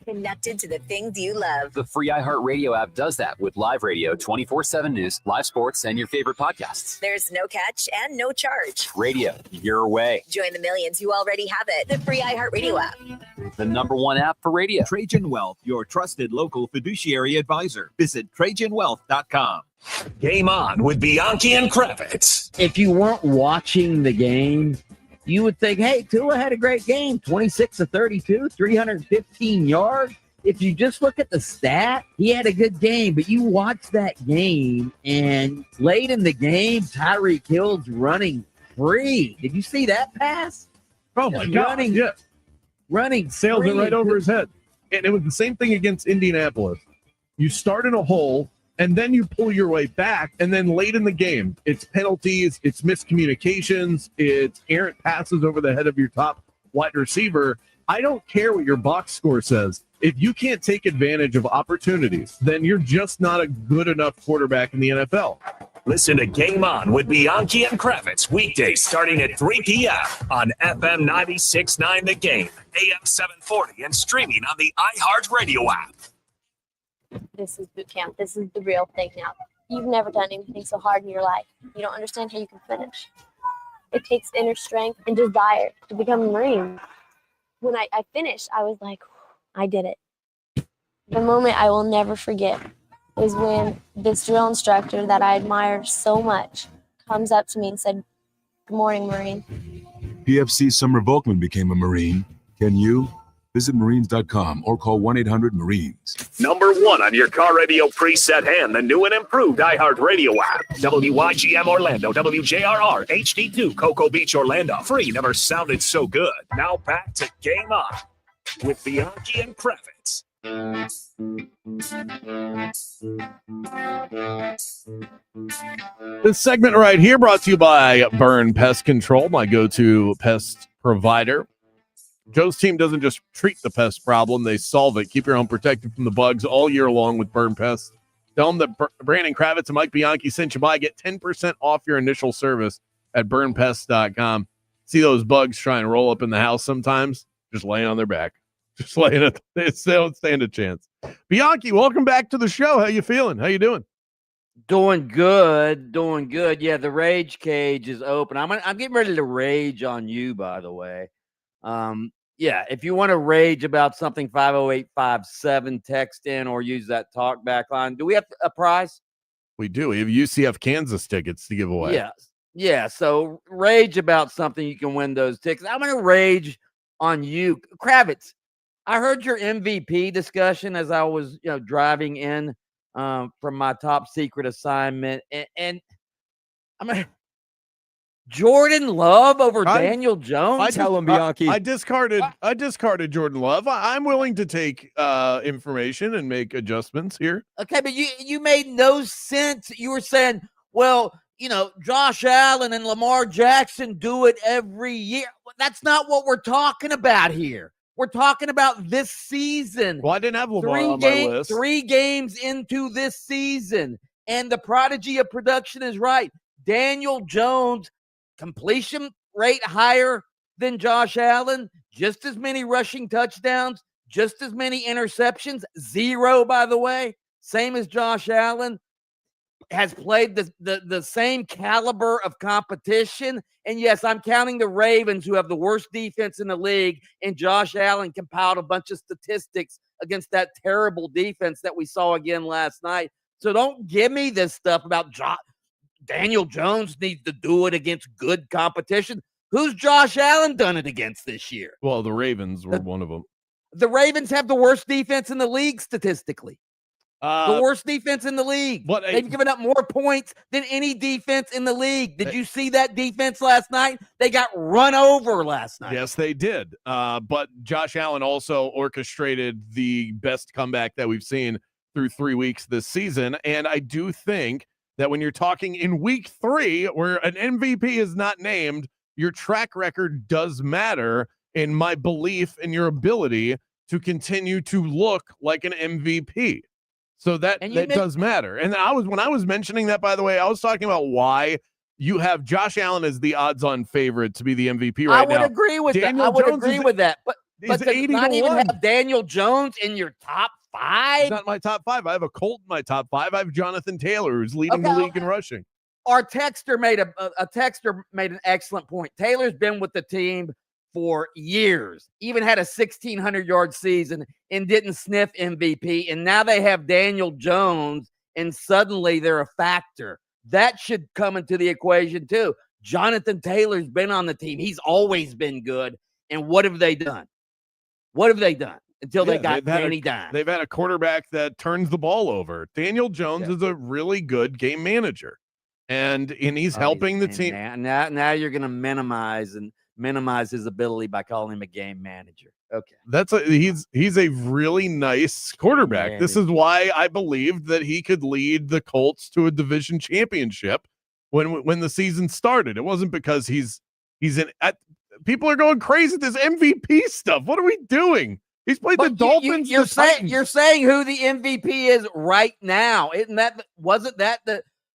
Connected to the things you love. The free iHeartRadio app does that with live radio, 24/7 news, live sports, and your favorite podcasts. There's no catch and no charge. Radio, your way. Join the millions who already have it. The free iHeartRadio app. The #1 app for radio. Trajan Wealth, your trusted local fiduciary advisor. Visit TrajanWealth.com. Game On with Bianchi and Kravitz. If you weren't watching the game, you would think, hey, Tua had a great game, 26 of 32, 315 yards. If you just look at the stat, he had a good game, but you watch that game, and late in the game, Tyreek Hill's running free. Did you see that pass? Oh my God! Running, sails it free right and over his head. And it was the same thing against Indianapolis. You start in a hole, and then you pull your way back, and then late in the game, it's penalties, it's miscommunications, it's errant passes over the head of your top wide receiver. I don't care what your box score says. If you can't take advantage of opportunities, then you're just not a good enough quarterback in the NFL. Listen to Game On with Bianchi and Kravitz weekdays starting at 3 p.m. on FM 96.9 The Game, AM 740, and streaming on the iHeart Radio app. This is boot camp. This is the real thing now. You've never done anything so hard in your life. You don't understand how you can finish. It takes inner strength and desire to become a Marine. When I finished, I was like, I did it. The moment I will never forget is when this drill instructor that I admired so much comes up to me and said, "Good morning, Marine." PFC Summer Volkman became a Marine. Can you? Visit Marines.com or call 1-800-MARINES. Number 1 on your car radio preset and the new and improved iHeart Radio app. WYGM Orlando, WJRR, HD2, Cocoa Beach, Orlando. Free never sounded so good. Now back to Game On with Bianchi and Kravitz. This segment right here brought to you by Burn Pest Control, my go-to pest provider. Joe's team doesn't just treat the pest problem, they solve it. Keep your home protected from the bugs all year long with Burn Pest. Tell them that Brandon Kravitz and Mike Bianchi sent you by. Get 10% off your initial service at burnpest.com. See those bugs try and roll up in the house sometimes? Just laying on their back. Just laying it. They don't stand a chance. Bianchi, welcome back to the show. How you feeling? How you doing? Doing good. Yeah, the rage cage is open. I'm getting ready to rage on you, by the way. Yeah, if you want to rage about something, 50857, text in or use that talk back line. Do we have a prize? We do. We have UCF Kansas tickets to give away. Yeah. So rage about something, you can win those tickets. I'm going to rage on you, Kravitz. I heard your MVP discussion as I was, driving in from my top secret assignment, and I mean, Jordan Love over Daniel Jones. Tell him, Bianchi. I discarded Jordan Love. I'm willing to take information and make adjustments here. Okay, but you made no sense. You were saying, well, Josh Allen and Lamar Jackson do it every year. That's not what we're talking about here. We're talking about this season. Well, I didn't have Lamar on my list. 3 games into this season, and the prodigy of production is right. Daniel Jones, completion rate higher than Josh Allen, just as many rushing touchdowns, just as many interceptions, 0, by the way, same as Josh Allen, has played the same caliber of competition. And yes, I'm counting the Ravens, who have the worst defense in the league, and Josh Allen compiled a bunch of statistics against that terrible defense that we saw again last night. So don't give me this stuff about Daniel Jones needs to do it against good competition. Who's Josh Allen done it against this year? Well, the Ravens were one of them. The Ravens have the worst defense in the league statistically. The worst defense in the league. They've given up more points than any defense in the league. Did you see that defense last night? They got run over last night. Yes, they did. But Josh Allen also orchestrated the best comeback that we've seen through 3 weeks this season. And I do think that when you're talking in week 3, where an MVP is not named, your track record does matter in my belief in your ability to continue to look like an MVP. So that does matter. And when I was mentioning that, by the way, I was talking about why you have Josh Allen as the odds-on favorite to be the MVP right now. I would agree with that. I would agree with that. But to not even have Daniel Jones in your top 5? He's not my top 5. I have a Colt in my top 5. I have Jonathan Taylor, who's leading the league in rushing. Our texter made an excellent point. Taylor's been with the team for years, even had a 1,600-yard season and didn't sniff MVP. And now they have Daniel Jones, and suddenly they're a factor. That should come into the equation too. Jonathan Taylor's been on the team. He's always been good. And what have they done? Until they got Danny Dimes. They've had a quarterback that turns the ball over. Daniel Jones is a really good game manager. And he's helping the team. Now you're going to minimize. And minimize his ability by calling him a game manager. Okay. He's a really nice quarterback. This is why I believed that he could lead the Colts to a division championship when the season started. It wasn't because people are going crazy at this MVP stuff. What are we doing? He's played the Dolphins. You're saying who the MVP is right now. Wasn't that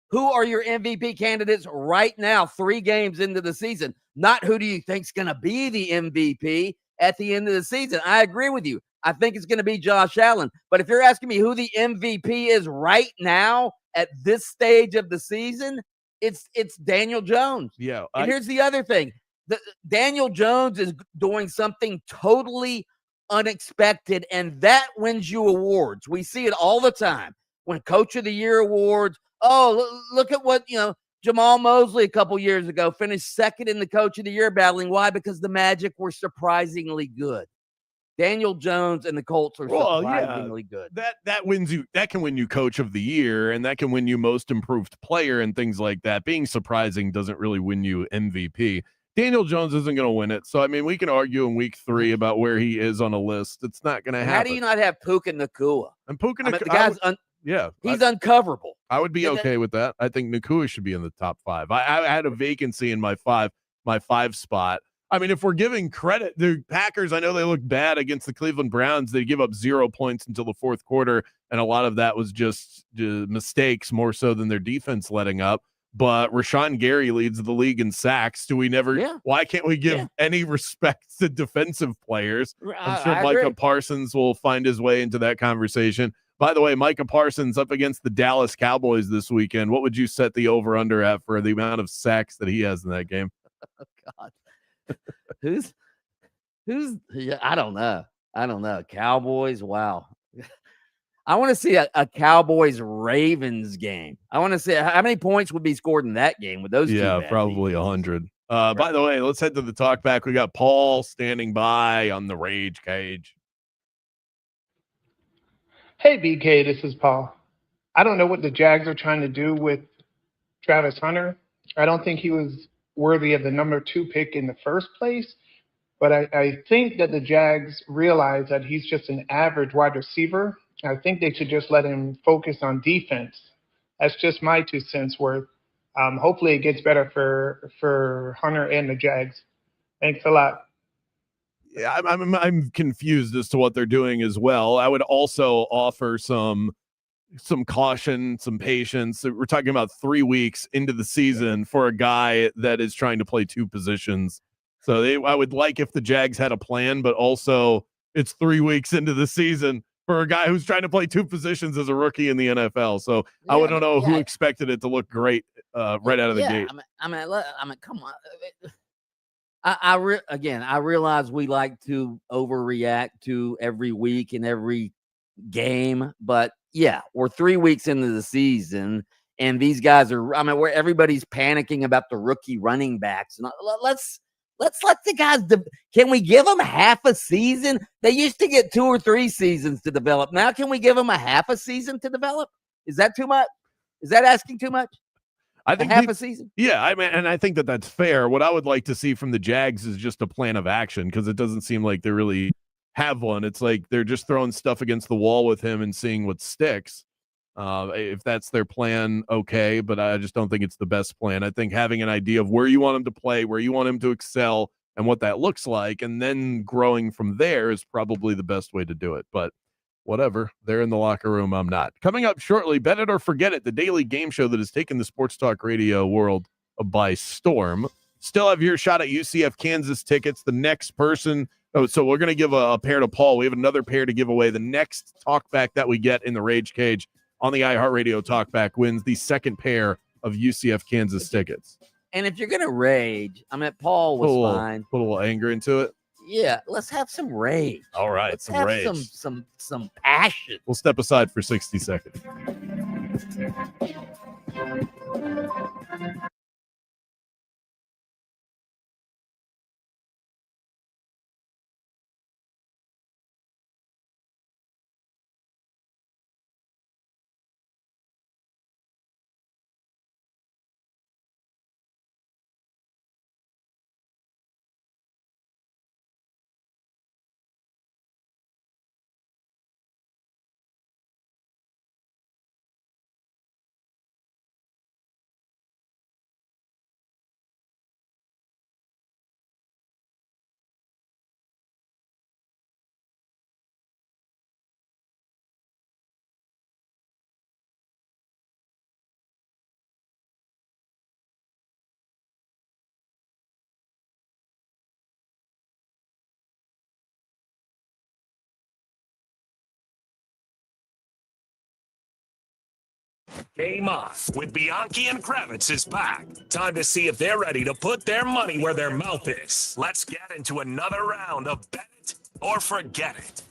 who are your MVP candidates right now, 3 games into the season? Not who do you think's going to be the MVP at the end of the season. I agree with you. I think it's going to be Josh Allen. But if you're asking me who the MVP is right now at this stage of the season, it's Daniel Jones. Yeah. And here's the other thing. Daniel Jones is doing something totally unexpected, and that wins you awards. We see it all the time when Coach of the Year awards. Oh, look at what, Jamal Mosley a couple years ago finished second in the Coach of the Year battling. Why? Because the Magic were surprisingly good. Daniel Jones and the Colts are surprisingly good. That wins you. That can win you Coach of the Year, and that can win you Most Improved Player and things like that. Being surprising doesn't really win you MVP. Daniel Jones isn't going to win it. So, I mean, we can argue in week 3 about where he is on a list. It's not going to happen. How do you not have Puka Nacua? And Puka Nacua, the guy's he's uncoverable. I would be okay with that. I think Nacua should be in the top 5. I had a vacancy in my 5 spot. I mean, if we're giving credit, the Packers, I know they looked bad against the Cleveland Browns. They give up 0 points until the fourth quarter, and a lot of that was just mistakes more so than their defense letting up. But Rashawn Gary leads the league in sacks. Why can't we give any respect to defensive players? I'm sure Micah Parsons will find his way into that conversation. By the way, Micah Parsons up against the Dallas Cowboys this weekend. What would you set the over-under at for the amount of sacks that he has in that game? Oh, God. Who's I don't know. Cowboys, wow. I want to see a Cowboys-Ravens game. I want to see how many points would be scored in that game with those two. Yeah, probably 100. By the way, let's head to the talk back. We got Paul standing by on the Rage Cage. Hey, BK, this is Paul. I don't know what the Jags are trying to do with Travis Hunter. I don't think he was worthy of the number 2 pick in the first place, but I think that the Jags realize that he's just an average wide receiver. I think they should just let him focus on defense. That's just my 2 cents worth. Hopefully it gets better for Hunter and the Jags. Thanks a lot. Yeah, I'm confused as to what they're doing as well. I would also offer some caution, some patience. We're talking about 3 weeks into the season for a guy that is trying to play 2 positions. So I would like if the Jags had a plan, but also it's 3 weeks into the season for a guy who's trying to play 2 positions as a rookie in the NFL. So I wouldn't know who expected it to look great right out of the gate. I mean, come on. I realize we like to overreact to every week and every game, but yeah, we're 3 weeks into the season, and these guys are. I mean, where everybody's panicking about the rookie running backs, and let's let the guys. Can we give them half a season? They used to get 2 or 3 seasons to develop. Now, can we give them a half a season to develop? Is that too much? Is that asking too much? I think half a season. Yeah, I mean, and I think that that's fair. What I would like to see from the Jags is just a plan of action, because it doesn't seem like they really have one. It's like they're just throwing stuff against the wall with him and seeing what sticks. If that's their plan, okay, but I just don't think it's the best plan. I think having an idea of where you want him to play, where you want him to excel, and what that looks like, and then growing from there is probably the best way to do it. But whatever, they're in the locker room, I'm not. Coming up shortly, Bet It or Forget It, the daily game show that has taken the sports talk radio world by storm. Still have your shot at UCF Kansas tickets. The next person, so we're going to give a pair to Paul. We have another pair to give away. The next talkback that we get in the Rage Cage on the iHeartRadio talkback wins the second pair of UCF Kansas tickets. And if you're going to rage, I mean, Paul was fine. Put a little anger into it. Yeah, let's have some rage. All right, let's have rage. Some passion. We'll step aside for 60 seconds. Game On with Bianchi and Kravitz is back. Time to see if they're ready to put their money where their mouth is. Let's get into another round of Bet It or Forget It.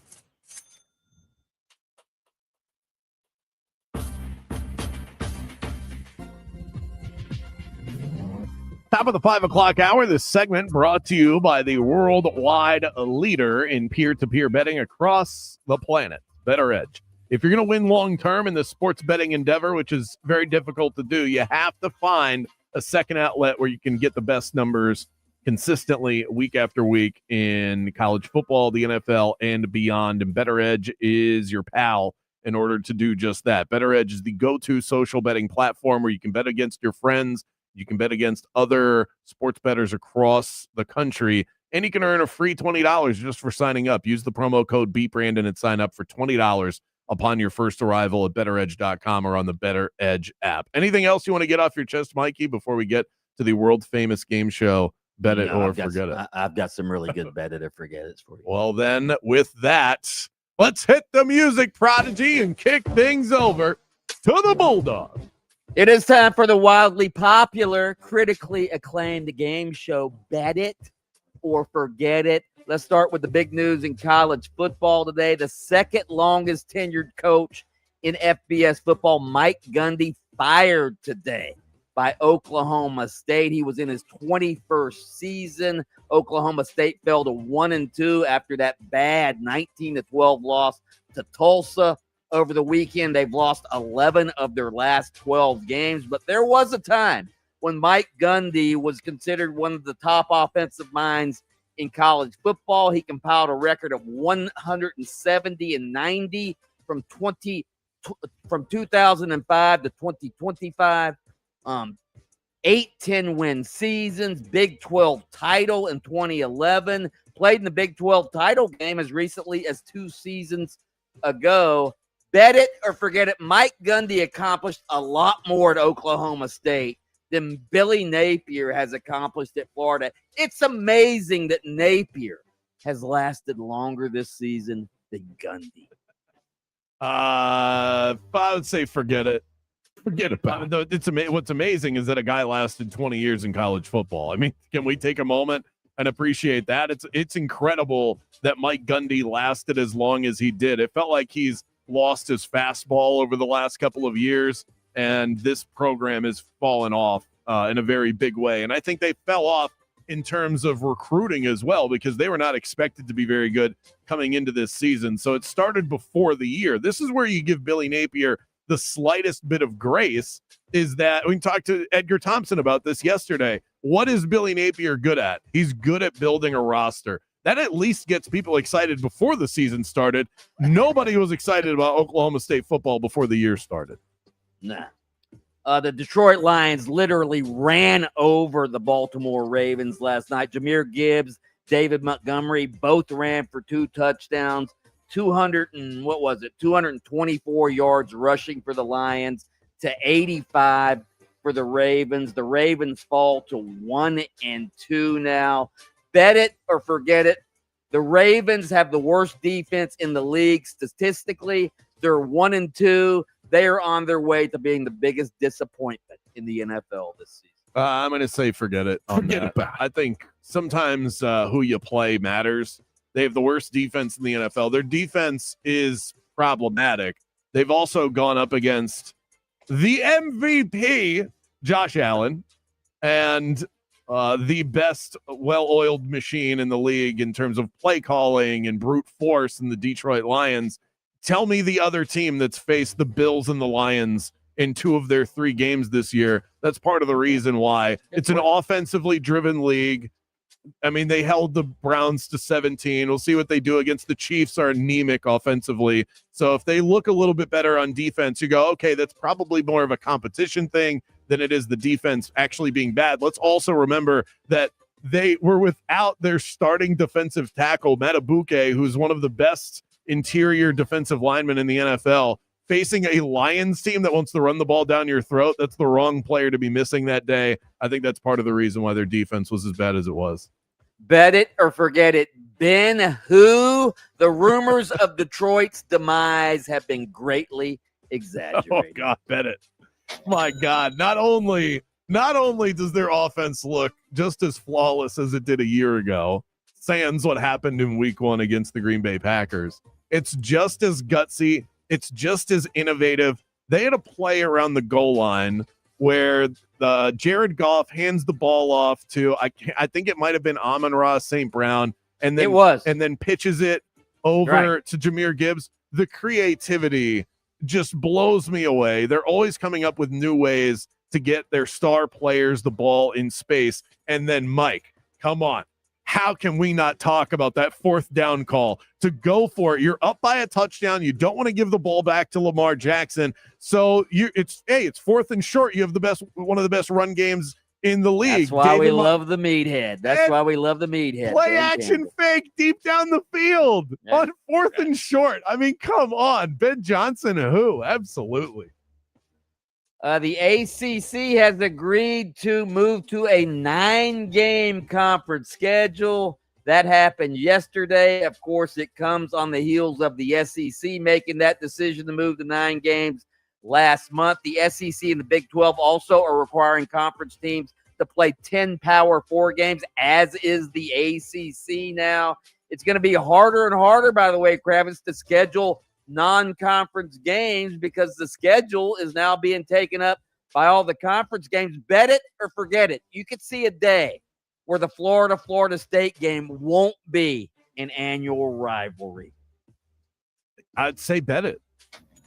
Top of the 5 o'clock hour, this segment brought to you by the worldwide leader in peer-to-peer betting across the planet, Better Edge. If you're going to win long-term in the sports betting endeavor, which is very difficult to do, you have to find a second outlet where you can get the best numbers consistently week after week in college football, the NFL, and beyond. And Better Edge is your pal in order to do just that. Better Edge is the go-to social betting platform where you can bet against your friends, you can bet against other sports bettors across the country, and you can earn a free $20 just for signing up. Use the promo code BeatBrandon and sign up for $20 upon your first arrival at betteredge.com or on the Better Edge app. Anything else you want to get off your chest, Mikey, before we get to the world-famous game show, Bet It or Forget It? I've got some really good Bet It or Forget It for you. Well, then, with that, let's hit the music, Prodigy, and kick things over to the Bulldog. It is time for the wildly popular, critically acclaimed game show, Bet It or Forget It. Let's start with the big news in college football today. The second longest tenured coach in FBS football, Mike Gundy, fired today by Oklahoma State. He was in his 21st season. Oklahoma State fell to 1-2 after that bad 19-12 loss to Tulsa. Over the weekend, they've lost 11 of their last 12 games, but there was a time when Mike Gundy was considered one of the top offensive minds in college football. He compiled a record of 170-90 from 2005 to 2025. 8 10-win seasons, Big 12 title in 2011, played in the Big 12 title game as recently as 2 seasons ago. Bet it or forget it, Mike Gundy accomplished a lot more at Oklahoma State than Billy Napier has accomplished at Florida. It's amazing that Napier has lasted longer this season than Gundy. I would say forget it. Forget about it. What's amazing is that a guy lasted 20 years in college football. I mean, can we take a moment and appreciate that? It's incredible that Mike Gundy lasted as long as he did. It felt like he's lost his fastball over the last couple of years, and this program has fallen off in a very big way. And I think they fell off in terms of recruiting as well, because they were not expected to be very good coming into this season. So it started before the year. This is where you give Billy Napier the slightest bit of grace, is that we talked to Edgar Thompson about this yesterday. What is Billy Napier good at? He's good at building a roster. That at least gets people excited before the season started. Nobody was excited about Oklahoma State football before the year started. Nah. The Detroit Lions literally ran over the Baltimore Ravens last night. Jahmyr Gibbs, David Montgomery both ran for 2 touchdowns. 224 yards rushing for the Lions to 85 for the Ravens. The Ravens fall to 1-2 now. Bet it or forget it. The Ravens have the worst defense in the league statistically. They're 1-2. They are on their way to being the biggest disappointment in the NFL this season. I'm going to say forget it. Forget it. I think sometimes who you play matters. They have the worst defense in the NFL. Their defense is problematic. They've also gone up against the MVP, Josh Allen, and the best well-oiled machine in the league in terms of play calling and brute force in the Detroit Lions. Tell me the other team that's faced the Bills and the Lions in 2 of their 3 games this year. That's part of the reason why. It's an offensively driven league. I mean, they held the Browns to 17. We'll see what they do against the Chiefs. Are anemic offensively. So if they look a little bit better on defense, you go, okay, that's probably more of a competition thing than it is the defense actually being bad. Let's also remember that they were without their starting defensive tackle, Matabuke, who's one of the best interior defensive linemen in the NFL, facing a Lions team that wants to run the ball down your throat. That's the wrong player to be missing that day. I think that's part of the reason why their defense was as bad as it was. Bet it or forget it. Ben, who the rumors of Detroit's demise have been greatly exaggerated. Oh, God, bet it. my God. Not only does their offense look just as flawless as it did a year ago, sans what happened in week 1 against the Green Bay Packers, it's just as gutsy. It's just as innovative. They had a play around the goal line where Jared Goff hands the ball off to, I think it might have been Amon-Ra St. Brown, and then pitches it over to Jahmyr Gibbs. The creativity just blows me away. They're always coming up with new ways to get their star players the ball in space. And then Mike, come on. How can we not talk about that 4th down call to go for it? You're up by a touchdown. You don't want to give the ball back to Lamar Jackson. So it's 4th and short. You have one of the best run games in the league. That's why we love the meathead. That's why we love the meathead. Play action fake deep down the field on 4th and short. I mean, come on. Ben Johnson, who? Absolutely. The ACC has agreed to move to a 9-game conference schedule. That happened yesterday. Of course, it comes on the heels of the SEC making that decision to move to 9 games last month. The SEC and the Big 12 also are requiring conference teams to play 10 Power 4 games, as is the ACC now. It's going to be harder and harder, by the way, Kravitz, to schedule non-conference games because the schedule is now being taken up by all the conference games. Bet it or forget it. You could see a day where the Florida State game won't be an annual rivalry. I'd say bet it.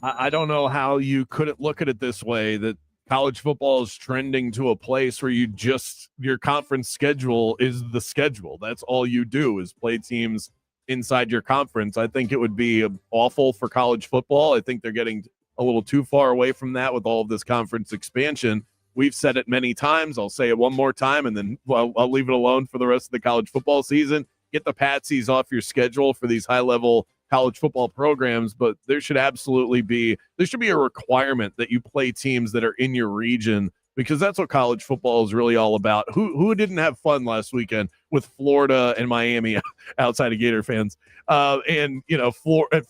I don't know how you couldn't look at it this way, that college football is trending to a place where your conference schedule is the schedule. That's all you do is play teams inside your conference. I think it would be awful for college football. I think they're getting a little too far away from that with all of this conference expansion. We've said it many times. I'll say it one more time, and then I'll leave it alone for the rest of the college football season. Get the patsies off your schedule for these high-level college football programs, but there should be a requirement that you play teams that are in your region, because that's what college football is really all about. Who didn't have fun last weekend with Florida and Miami outside of Gator fans? And Florida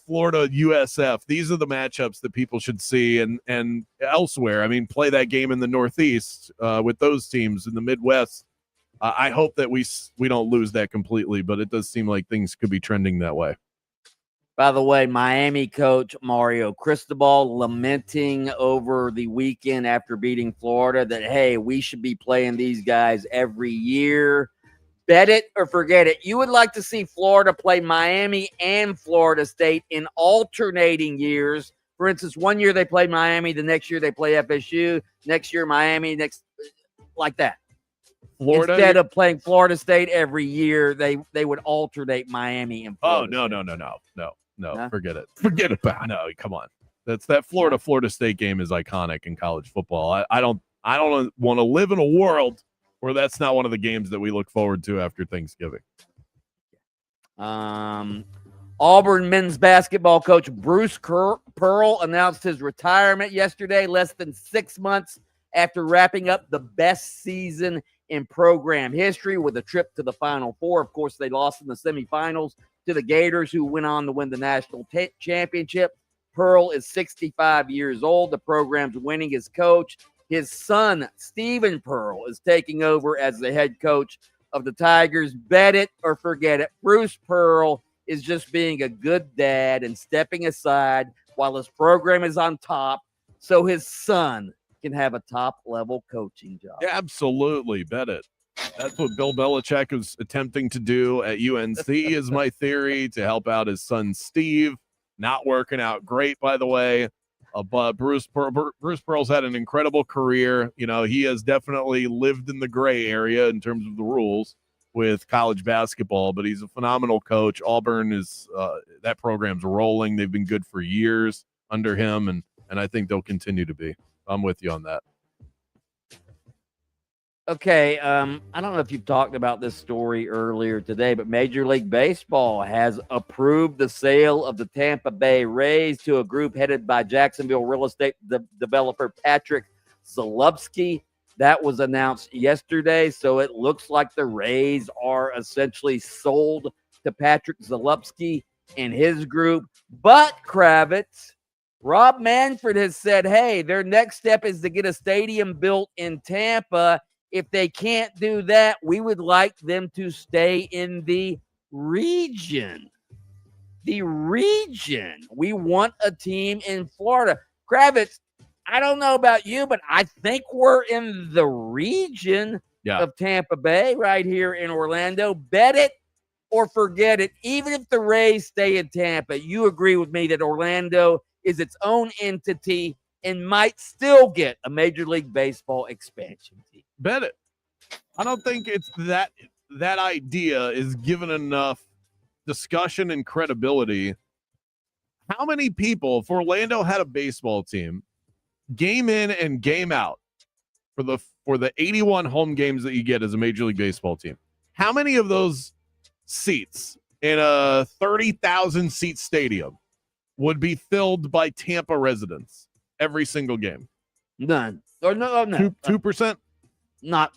USF. These are the matchups that people should see, and elsewhere. I mean, play that game in the Northeast with those teams in the Midwest. I hope that we don't lose that completely, but it does seem like things could be trending that way. By the way, Miami coach Mario Cristobal lamenting over the weekend after beating Florida that, hey, we should be playing these guys every year. Bet it or forget it. You would like to see Florida play Miami and Florida State in alternating years. For instance, one year they play Miami, the next year they play FSU, next year Miami, like that. Florida, instead of playing Florida State every year, they would alternate Miami and Florida. No, forget it. Forget about it. No, come on. That Florida State game is iconic in college football. I don't want to live in a world where that's not one of the games that we look forward to after Thanksgiving. Auburn men's basketball coach Bruce Pearl announced his retirement yesterday, less than 6 months after wrapping up the best season in program history with a trip to the Final Four. Of course, they lost in the semifinals to the Gators, who went on to win the national championship. Pearl is 65 years old. The program's winning as coach. His son, Stephen Pearl, is taking over as the head coach of the Tigers. Bet it or forget it. Bruce Pearl is just being a good dad and stepping aside while his program is on top so his son can have a top-level coaching job. Yeah, absolutely. Bet it. That's what Bill Belichick is attempting to do at UNC, is my theory, to help out his son Steve. Not working out great, by the way. But Bruce Pearl's had an incredible career. You know, he has definitely lived in the gray area in terms of the rules with college basketball, but he's a phenomenal coach. Auburn is that program's rolling. They've been good for years under him, and I think they'll continue to be. I'm with you on that. Okay, I don't know if you've talked about this story earlier today, but Major League Baseball has approved the sale of the Tampa Bay Rays to a group headed by Jacksonville real estate developer Patrick Zalupski. That was announced yesterday, so it looks like the Rays are essentially sold to Patrick Zalupski and his group. But, Kravitz, Rob Manfred has said, hey, their next step is to get a stadium built in Tampa. If they can't do that, we would like them to stay in the region. The region. We want a team in Florida. Kravitz, I don't know about you, but I think we're in the region of Tampa Bay right here in Orlando. Bet it or forget it. Even if the Rays stay in Tampa, you agree with me that Orlando is its own entity and might still get a Major League Baseball expansion team. Bet it. I don't think it's that idea is given enough discussion and credibility. How many people, if Orlando had a baseball team, game in and game out for the 81 home games that you get as a Major League Baseball team, how many of those seats in a 30,000 seat stadium would be filled by Tampa residents every single game? None. Or no. 2%? Not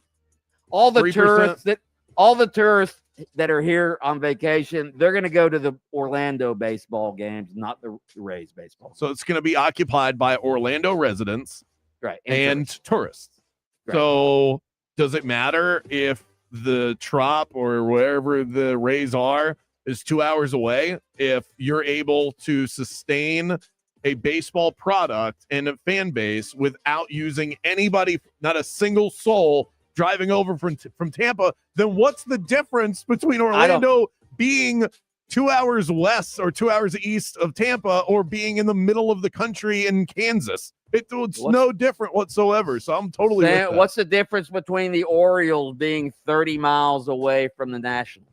all the 3%? tourists that are here on vacation, they're going to go to the Orlando baseball games, not the Rays baseball. So it's going to be occupied by Orlando residents, right, and tourists. Right. So does it matter if the Trop or wherever the Rays are is 2 hours away? If you're able to sustain a baseball product and a fan base without using anybody, not a single soul driving over from Tampa, then what's the difference between Orlando being 2 hours west or 2 hours east of Tampa or being in the middle of the country in Kansas? It's no different whatsoever. So I'm totally with that. What's the difference between the Orioles being 30 miles away from the Nationals?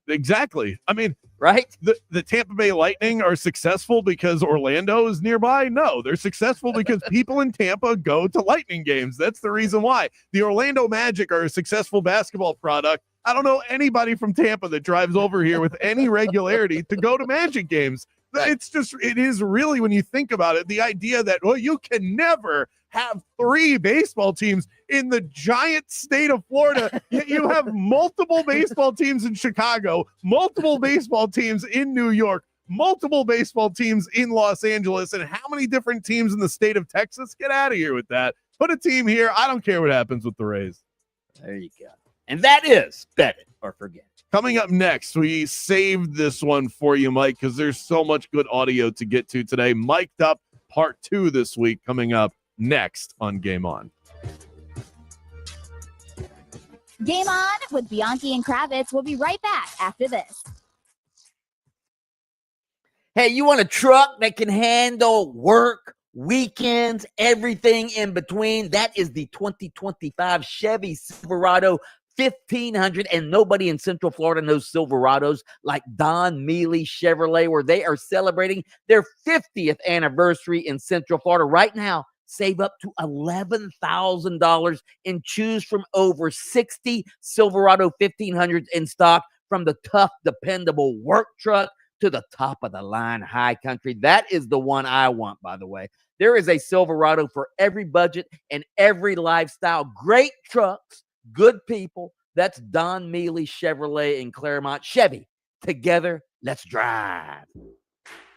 Exactly. I mean, right? The Tampa Bay Lightning are successful because Orlando is nearby? No, they're successful because people in Tampa go to Lightning games. That's the reason why. The Orlando Magic are a successful basketball product. I don't know anybody from Tampa that drives over here with any regularity to go to Magic games. It is really, when you think about it, the idea that, well, you can never have 3 baseball teams in the giant state of Florida, yet you have multiple baseball teams in Chicago, multiple baseball teams in New York, multiple baseball teams in Los Angeles, and how many different teams in the state of Texas? Get out of here with that. Put a team here. I don't care what happens with the Rays. There you go. And that is Bet It or Forget It. Coming up next, we saved this one for you, Mike, because there's so much good audio to get to today. Mic'd Up Part 2 this week coming up next on Game On. Game On with Bianchi and Kravitz. We'll be right back after this. Hey, you want a truck that can handle work, weekends, everything in between? That is the 2025 Chevy Silverado 1500, and nobody in Central Florida knows Silverados like Don Mealy Chevrolet, where they are celebrating their 50th anniversary in Central Florida. Right now, save up to $11,000 and choose from over 60 Silverado 1500s in stock, from the tough, dependable work truck to the top of the line high country. That is the one I want, by the way. There is a Silverado for every budget and every lifestyle. Great trucks, good people. That's Don Mealy Chevrolet in Claremont. Chevy, together, let's drive.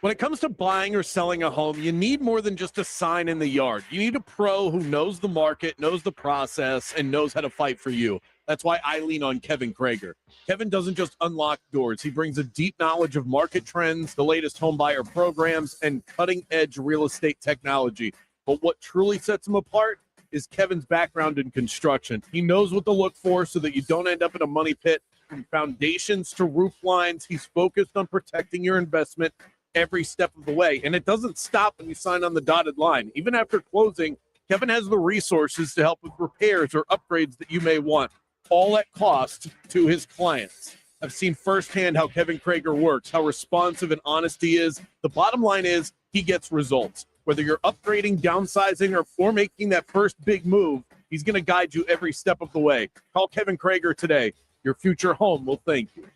When it comes to buying or selling a home, you need more than just a sign in the yard. You need a pro who knows the market, knows the process, and knows how to fight for you. That's why I lean on Kevin Krager. Kevin doesn't just unlock doors. He brings a deep knowledge of market trends, the latest home buyer programs, and cutting-edge real estate technology. But what truly sets him apart is Kevin's background in construction. He knows what to look for so that you don't end up in a money pit. From foundations to roof lines, he's focused on protecting your investment every step of the way. And it doesn't stop when you sign on the dotted line. Even after closing, Kevin has the resources to help with repairs or upgrades that you may want, all at cost to his clients. I've seen firsthand how Kevin Krager works, how responsive and honest he is. The bottom line is he gets results. Whether you're upgrading, downsizing, or making that first big move, he's going to guide you every step of the way. Call Kevin Krager today. Your future home will thank you.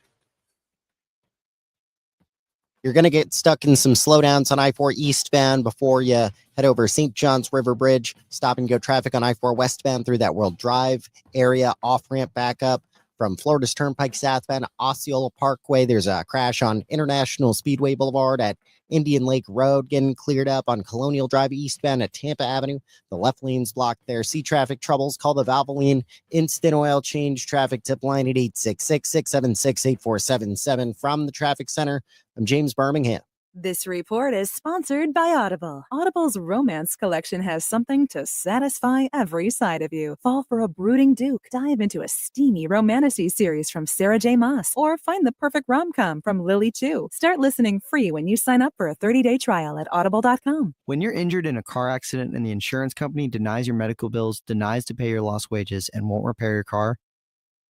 You're going to get stuck in some slowdowns on I-4 eastbound before you head over St. John's River Bridge. Stop and go traffic on I-4 westbound through that World Drive area. Off-ramp backup from Florida's Turnpike southbound, Osceola Parkway. There's a crash on International Speedway Boulevard at Indian Lake Road getting cleared up on Colonial Drive eastbound at Tampa Avenue. The left lane's blocked there. See traffic troubles? Call the Valvoline Instant Oil Change traffic tip line at 866-676-8477. From the traffic center, I'm James Birmingham. This report is sponsored by Audible. Audible's romance collection has something to satisfy every side of you. Fall for a brooding duke. Dive into a steamy romantasy series from Sarah J. Maas, or find the perfect rom-com from Lily Chu. Start listening free when you sign up for a 30-day trial at audible.com. When you're injured in a car accident and the insurance company denies your medical bills, denies to pay your lost wages, and won't repair your car,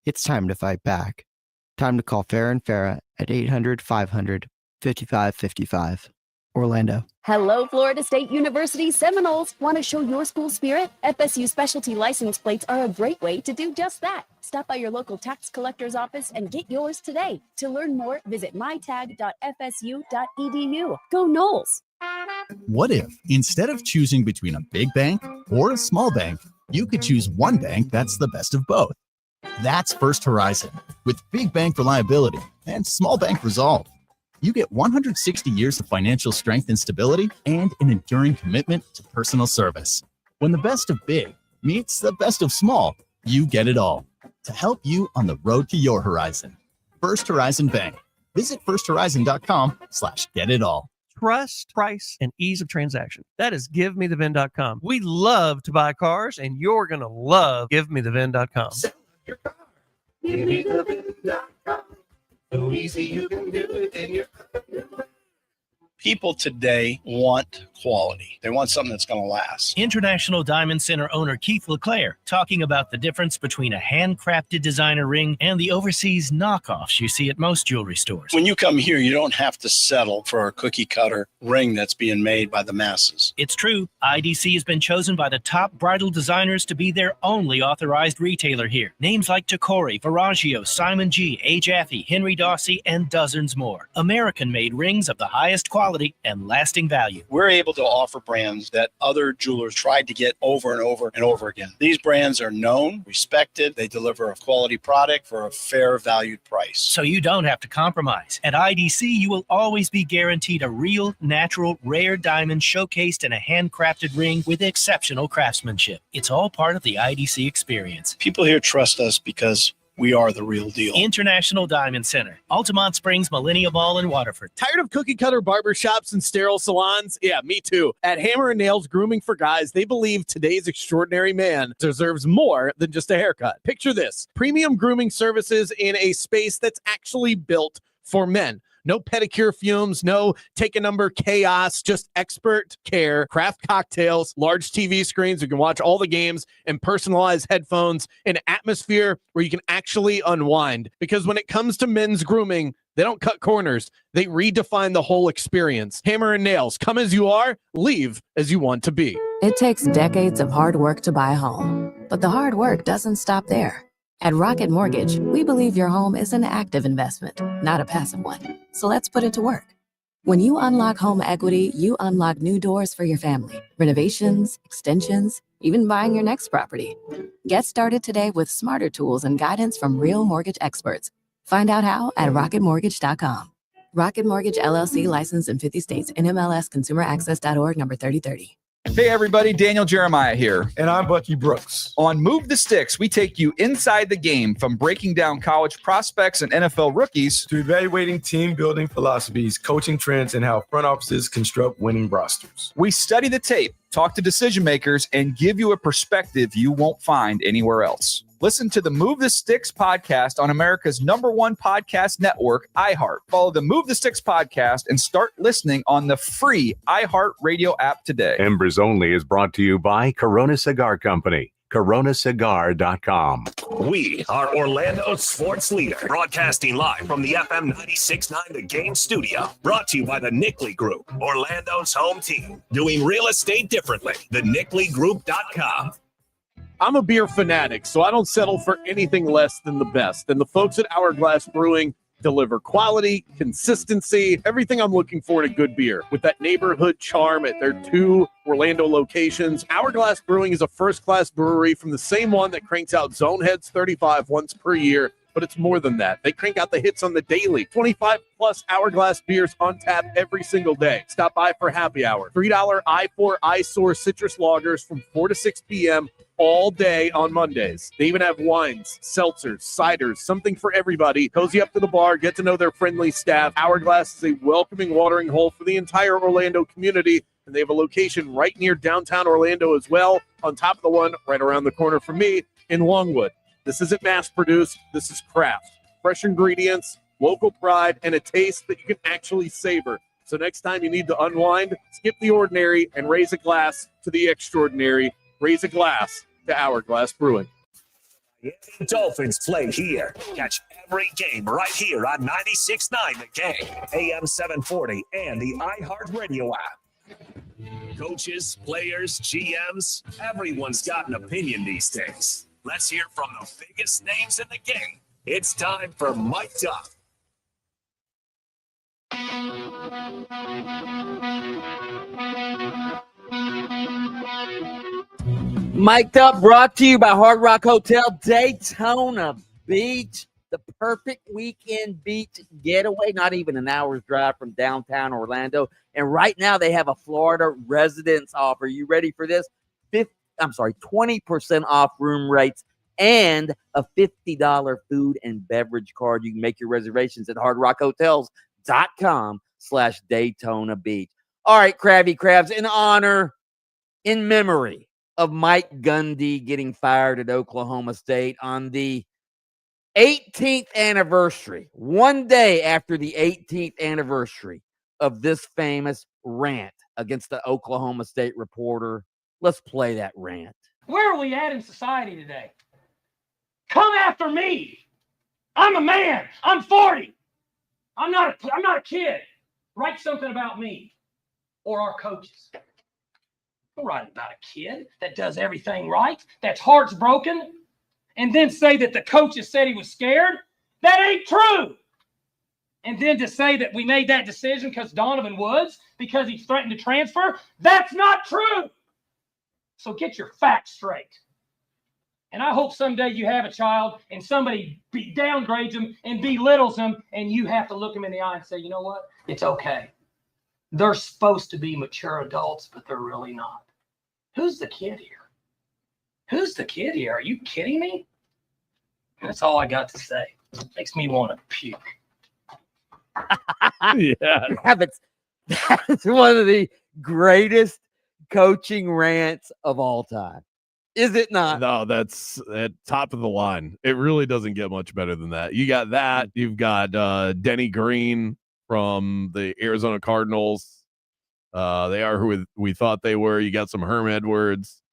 it's time to fight back. Time to call Farah & Farah at 800-500-5555. Orlando. Hello, Florida State University Seminoles. Want to show your school spirit? FSU specialty license plates are a great way to do just that. Stop by your local tax collector's office and get yours today. To learn more, visit mytag.fsu.edu. Go Noles! What if, instead of choosing between a big bank or a small bank, you could choose one bank that's the best of both? That's First Horizon, with big bank reliability and small bank resolve. You get 160 years of financial strength and stability and an enduring commitment to personal service. When the best of big meets the best of small, you get it all to help you on the road to your horizon. First Horizon Bank. Visit firsthorizon.com/get-it-all. Trust, price, and ease of transaction. That is GiveMeTheVin.com. We love to buy cars, and you're going to love GiveMeTheVin.com. GiveMeTheVin.com. So easy you can do it in your People today want quality. They want something that's going to last. International Diamond Center owner Keith LeClaire talking about the difference between a handcrafted designer ring and the overseas knockoffs you see at most jewelry stores. When you come here, you don't have to settle for a cookie cutter ring that's being made by the masses. It's true. IDC has been chosen by the top bridal designers to be their only authorized retailer here. Names like Tacori, Verragio, Simon G, A. Jaffe, Henry Dawsey, and dozens more. American-made rings of the highest quality and lasting value. We're able to offer brands that other jewelers tried to get over and over and over again. These brands are known, respected. They deliver a quality product for a fair valued price. So you don't have to compromise. At IDC, you will always be guaranteed a real, natural, rare diamond showcased in a handcrafted ring with exceptional craftsmanship. It's all part of the IDC experience. People here trust us because we are the real deal. International Diamond Center, Altamont Springs, Millennium Mall, and Waterford. Tired of cookie cutter barbershops and sterile salons? Yeah, me too. At Hammer & Nails Grooming for Guys, they believe today's extraordinary man deserves more than just a haircut. Picture this: premium grooming services in a space that's actually built for men. No pedicure fumes, no take a number chaos, just expert care, craft cocktails, large TV screens. You can watch all the games, and personalized headphones, an atmosphere where you can actually unwind. Because when it comes to men's grooming, they don't cut corners. They redefine the whole experience. Hammer & Nails, come as you are, leave as you want to be. It takes decades of hard work to buy a home, but the hard work doesn't stop there. At Rocket Mortgage, we believe your home is an active investment, not a passive one. So let's put it to work. When you unlock home equity, you unlock new doors for your family, renovations, extensions, even buying your next property. Get started today with smarter tools and guidance from real mortgage experts. Find out how at rocketmortgage.com. Rocket Mortgage LLC, licensed in 50 states, NMLS ConsumerAccess.org, number 3030. Hey everybody, Daniel Jeremiah here. And I'm Bucky Brooks. On Move the Sticks, we take you inside the game, from breaking down college prospects and NFL rookies to evaluating team building philosophies, coaching trends, and how front offices construct winning rosters. We study the tape, talk to decision makers, and give you a perspective you won't find anywhere else. Listen to the Move the Sticks podcast on America's #1 podcast network, iHeart. Follow the Move the Sticks podcast and start listening on the free iHeart Radio app today. Embers Only is brought to you by Corona Cigar Company. coronacigar.com. We are Orlando's sports leader, broadcasting live from the FM 96.9 The Game studio. Brought to you by the Nickley Group, Orlando's home team. Doing real estate differently. TheNickleyGroup.com. I'm a beer fanatic, so I don't settle for anything less than the best. And the folks at Hourglass Brewing deliver quality, consistency, everything I'm looking for in a good beer. With that neighborhood charm at their 2 Orlando locations, Hourglass Brewing is a first-class brewery from the same one that cranks out Zoneheads 35 once per year but it's more than that. They crank out the hits on the daily. 25-plus Hourglass beers on tap every single day. Stop by for happy hour. $3 I4 iSource citrus lagers from 4 to 6 p.m. all day on Mondays. They even have wines, seltzers, ciders, something for everybody. Cozy up to the bar, get to know their friendly staff. Hourglass is a welcoming watering hole for the entire Orlando community, and they have a location right near downtown Orlando as well, on top of the one right around the corner from me in Longwood. This isn't mass-produced. This is craft. Fresh ingredients, local pride, and a taste that you can actually savor. So next time you need to unwind, skip the ordinary and raise a glass to the extraordinary. Raise a glass to Hourglass Brewing. Miami Dolphins play here. Catch every game right here on 96.9 The Game, AM 740, and the iHeartRadio app. Coaches, players, GMs, everyone's got an opinion these days. Let's hear from the biggest names in the game. It's time for Mic'd Up. Mic'd Up brought to you by Hard Rock Hotel Daytona Beach. The perfect weekend beach getaway, not even an hour's drive from downtown Orlando. And right now they have a Florida residence offer. You ready for this? 20% off room rates and a $50 food and beverage card. You can make your reservations at hardrockhotels.com/Daytona Beach. All right, Krabby Crabs, in memory of Mike Gundy getting fired at Oklahoma State on the 18th anniversary, one day after the 18th anniversary of this famous rant against the Oklahoma State reporter. Let's play that rant. Where are we at in society today? Come after me. I'm a man. I'm 40. I'm not a kid. Write something about me or our coaches. Don't write about a kid that does everything right, that's heart's broken, and then say that the coaches said he was scared. That ain't true. And then to say that we made that decision because Donovan Woods, because he threatened to transfer, that's not true. So get your facts straight. And I hope someday you have a child and somebody downgrades him and belittles him, and you have to look him in the eye and say, you know what? It's okay. They're supposed to be mature adults, but they're really not. Who's the kid here? Who's the kid here? Are you kidding me? That's all I got to say. Makes me want to puke. Yeah. That's one of the greatest coaching rants of all time. Is it not? No, that's at top of the line. It really doesn't get much better than that. You got that. You've got Denny Green from the Arizona Cardinals. They are who we thought they were. You got some Herm Edwards.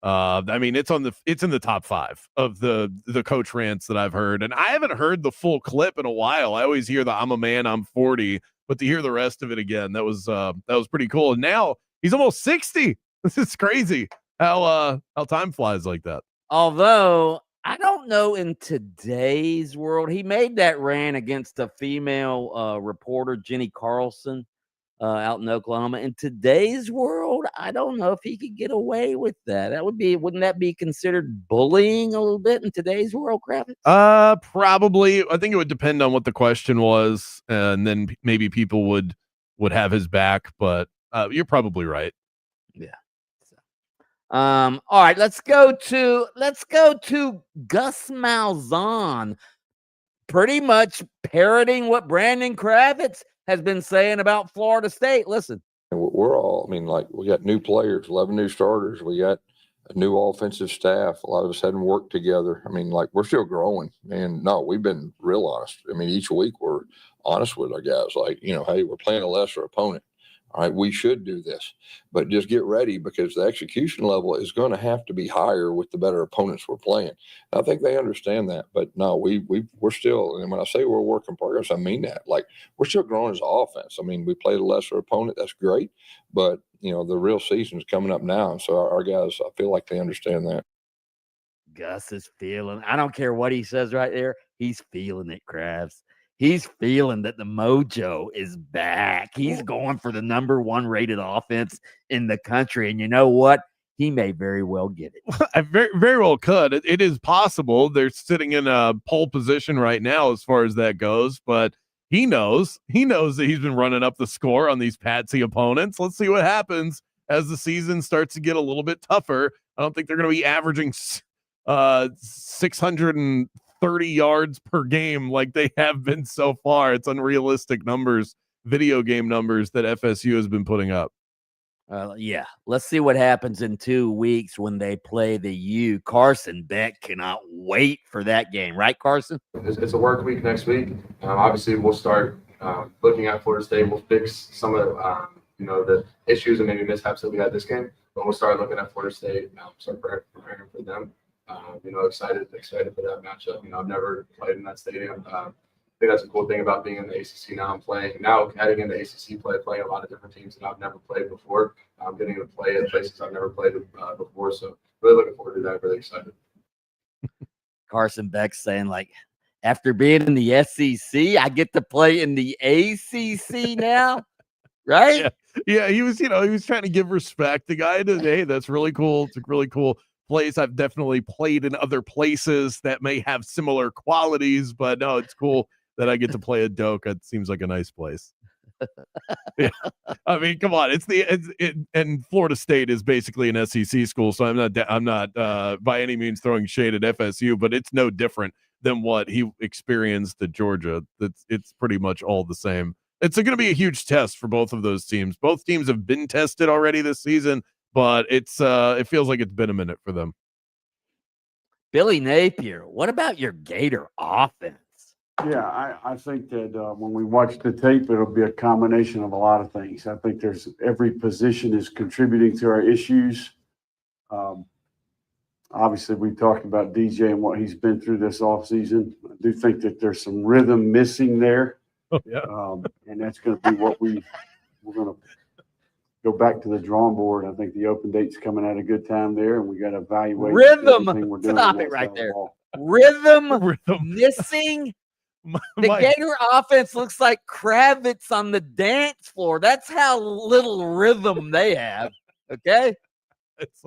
I mean, it's in the top 5 of the coach rants that I've heard, and I haven't heard the full clip in a while. I always hear the "I'm a man, I'm 40," but to hear the rest of it again, that was pretty cool. And now he's almost 60. This is crazy how time flies like that. Although I don't know, in today's world, he made that rant against a female reporter, Jenny Carlson, out in Oklahoma. In today's world, I don't know if he could get away with that. Wouldn't that be considered bullying a little bit in today's world, Kravitz? Probably. I think it would depend on what the question was, and then maybe people would have his back. But you're probably right. Yeah. All right, let's go to Gus Malzahn, pretty much parroting what Brandon Kravitz has been saying about Florida State. Listen. We're all, we got new players, 11 new starters. We got a new offensive staff. A lot of us hadn't worked together. We're still growing. And no, we've been real honest. Each week we're honest with our guys. Hey, we're playing a lesser opponent. All right, we should do this, but just get ready because the execution level is going to have to be higher with the better opponents we're playing. And I think they understand that, but no, we're still, and when I say we're a work in progress, I mean that. We're still growing as an offense. We played a lesser opponent. That's great, but the real season's coming up now. And so our guys, I feel like they understand that. Gus is feeling, I don't care what he says right there. He's feeling it, Kravs. He's feeling that the mojo is back. He's going for the number 1 rated offense in the country. And you know what? he may very well get it. I very, very well could. It is possible. They're sitting in a pole position right now as far as that goes, but he knows that he's been running up the score on these patsy opponents. Let's see what happens as the season starts to get a little bit tougher. I don't think they're going to be averaging 630 yards per game like they have been so far. It's unrealistic numbers, video game numbers that FSU has been putting up. Yeah, let's see what happens in 2 weeks when they play the U. Carson Beck cannot wait for that game, right, Carson? It's a work week next week. Obviously, we'll start looking at Florida State. We'll fix some of the issues and maybe mishaps that we had this game. But we'll start looking at Florida State, start preparing for them. Excited for that matchup. I've never played in that stadium. I think that's a cool thing about being in the ACC now. I'm playing now, heading into ACC play, playing a lot of different teams that I've never played before. I'm getting to play at places I've never played before. So really looking forward to that. Really excited. Carson Beck saying, like, after being in the SEC, I get to play in the ACC now, right? Yeah, he was trying to give respect. The guy did, hey, that's really cool. It's a really cool place. I've definitely played in other places that may have similar qualities, but no, it's cool that I get to play at Doak. It seems like a nice place. Yeah. I mean, come on, and Florida State is basically an SEC school, so I'm not by any means throwing shade at FSU, but it's no different than what he experienced at Georgia. It's pretty much all the same. It's going to be a huge test for both of those teams. Both teams have been tested already this season, but it feels like it's been a minute for them. Billy Napier, what about your Gator offense? Yeah, I think that when we watch the tape, it'll be a combination of a lot of things. I think every position is contributing to our issues. Obviously, we talked about DJ and what he's been through this offseason. I do think that there's some rhythm missing there. Oh, yeah. And that's going to be what we're going to go back to the drawing board. I think the open date's coming at a good time there, and we got to evaluate rhythm. We're doing. Stop it right there. Rhythm missing. The Gator offense looks like Kravitz on the dance floor. That's how little rhythm they have. Okay. It's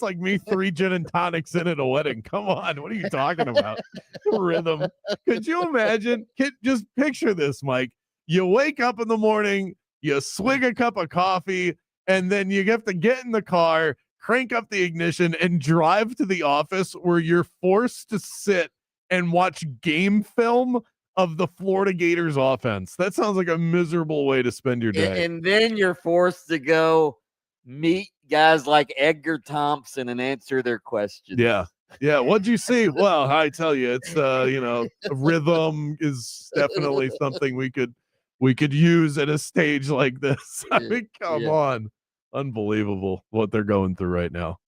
like me 3 gin and tonics in at a wedding. Come on, what are you talking about? Rhythm. Could you imagine? Just picture this, Mike. You wake up in the morning, you swig a cup of coffee, and then you have to get in the car, crank up the ignition, and drive to the office where you're forced to sit and watch game film of the Florida Gators offense. That sounds like a miserable way to spend your day. And then you're forced to go meet guys like Edgar Thompson and answer their questions. Yeah. What'd you see? Well, I tell you, it's rhythm is definitely something we could use at a stage like this. I mean, come on. Unbelievable what they're going through right now.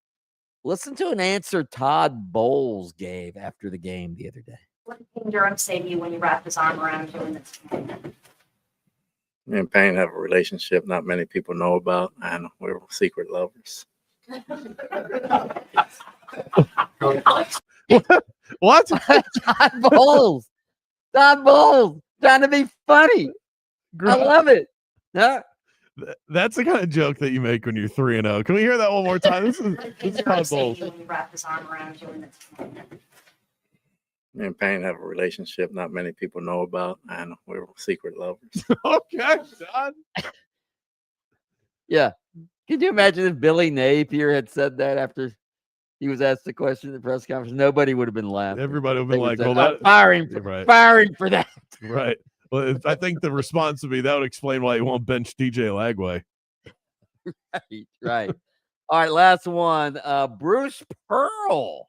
Listen to an answer Todd Bowles gave after the game the other day. What did Durham say to you when you wrapped his arm around you in this game? Me and Payne have a relationship not many people know about, and we're secret lovers. What? Todd Bowles trying to be funny. I love it. Yeah. That's the kind of joke that you make when you're 3-0. Can we hear that one more time? This is Todd Bowles. When you wrapped his arm around you in this game. Me and Payne have a relationship not many people know about, and we're secret lovers. Okay, John. Yeah. Could you imagine if Billy Napier had said that after he was asked the question at the press conference? Nobody would have been laughing. Everybody would have been like, said, well, firing for that. Right. Well, I think the response would be that would explain why you won't bench DJ Lagway. Right. All right, last one. Bruce Pearl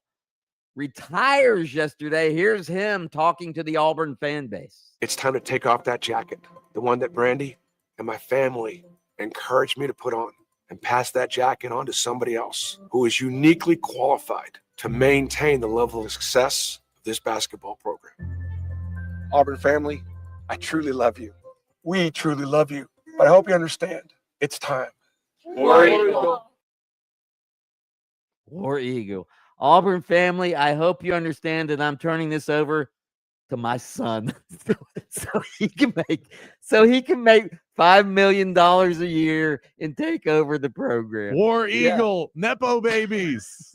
retires yesterday. Here's him talking to the Auburn fan base. It's time to take off that jacket, the one that Brandy and my family encouraged me to put on, and pass that jacket on to somebody else who is uniquely qualified to maintain the level of success of this basketball program. Auburn family, I truly love you. We truly love you. But I hope you understand, it's time. War Eagle. Auburn family, I hope you understand that I'm turning this over to my son so he can make $5 million a year and take over the program. War Yeah. Eagle, Nepo babies.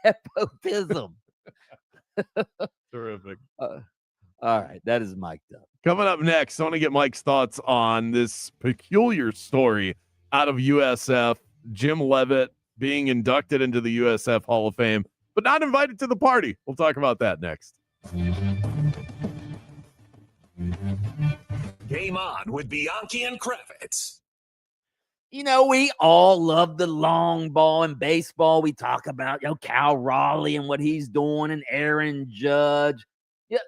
Nepotism. Terrific. All right, that is mic'd up. Coming up next, I want to get Mike's thoughts on this peculiar story out of USF. Jim Leavitt being inducted into the USF Hall of Fame, but not invited to the party. We'll talk about that next. Game on with Bianchi and Kravitz. You know, we all love the long ball in baseball. We talk about, Cal Raleigh and what he's doing and Aaron Judge. Yeah,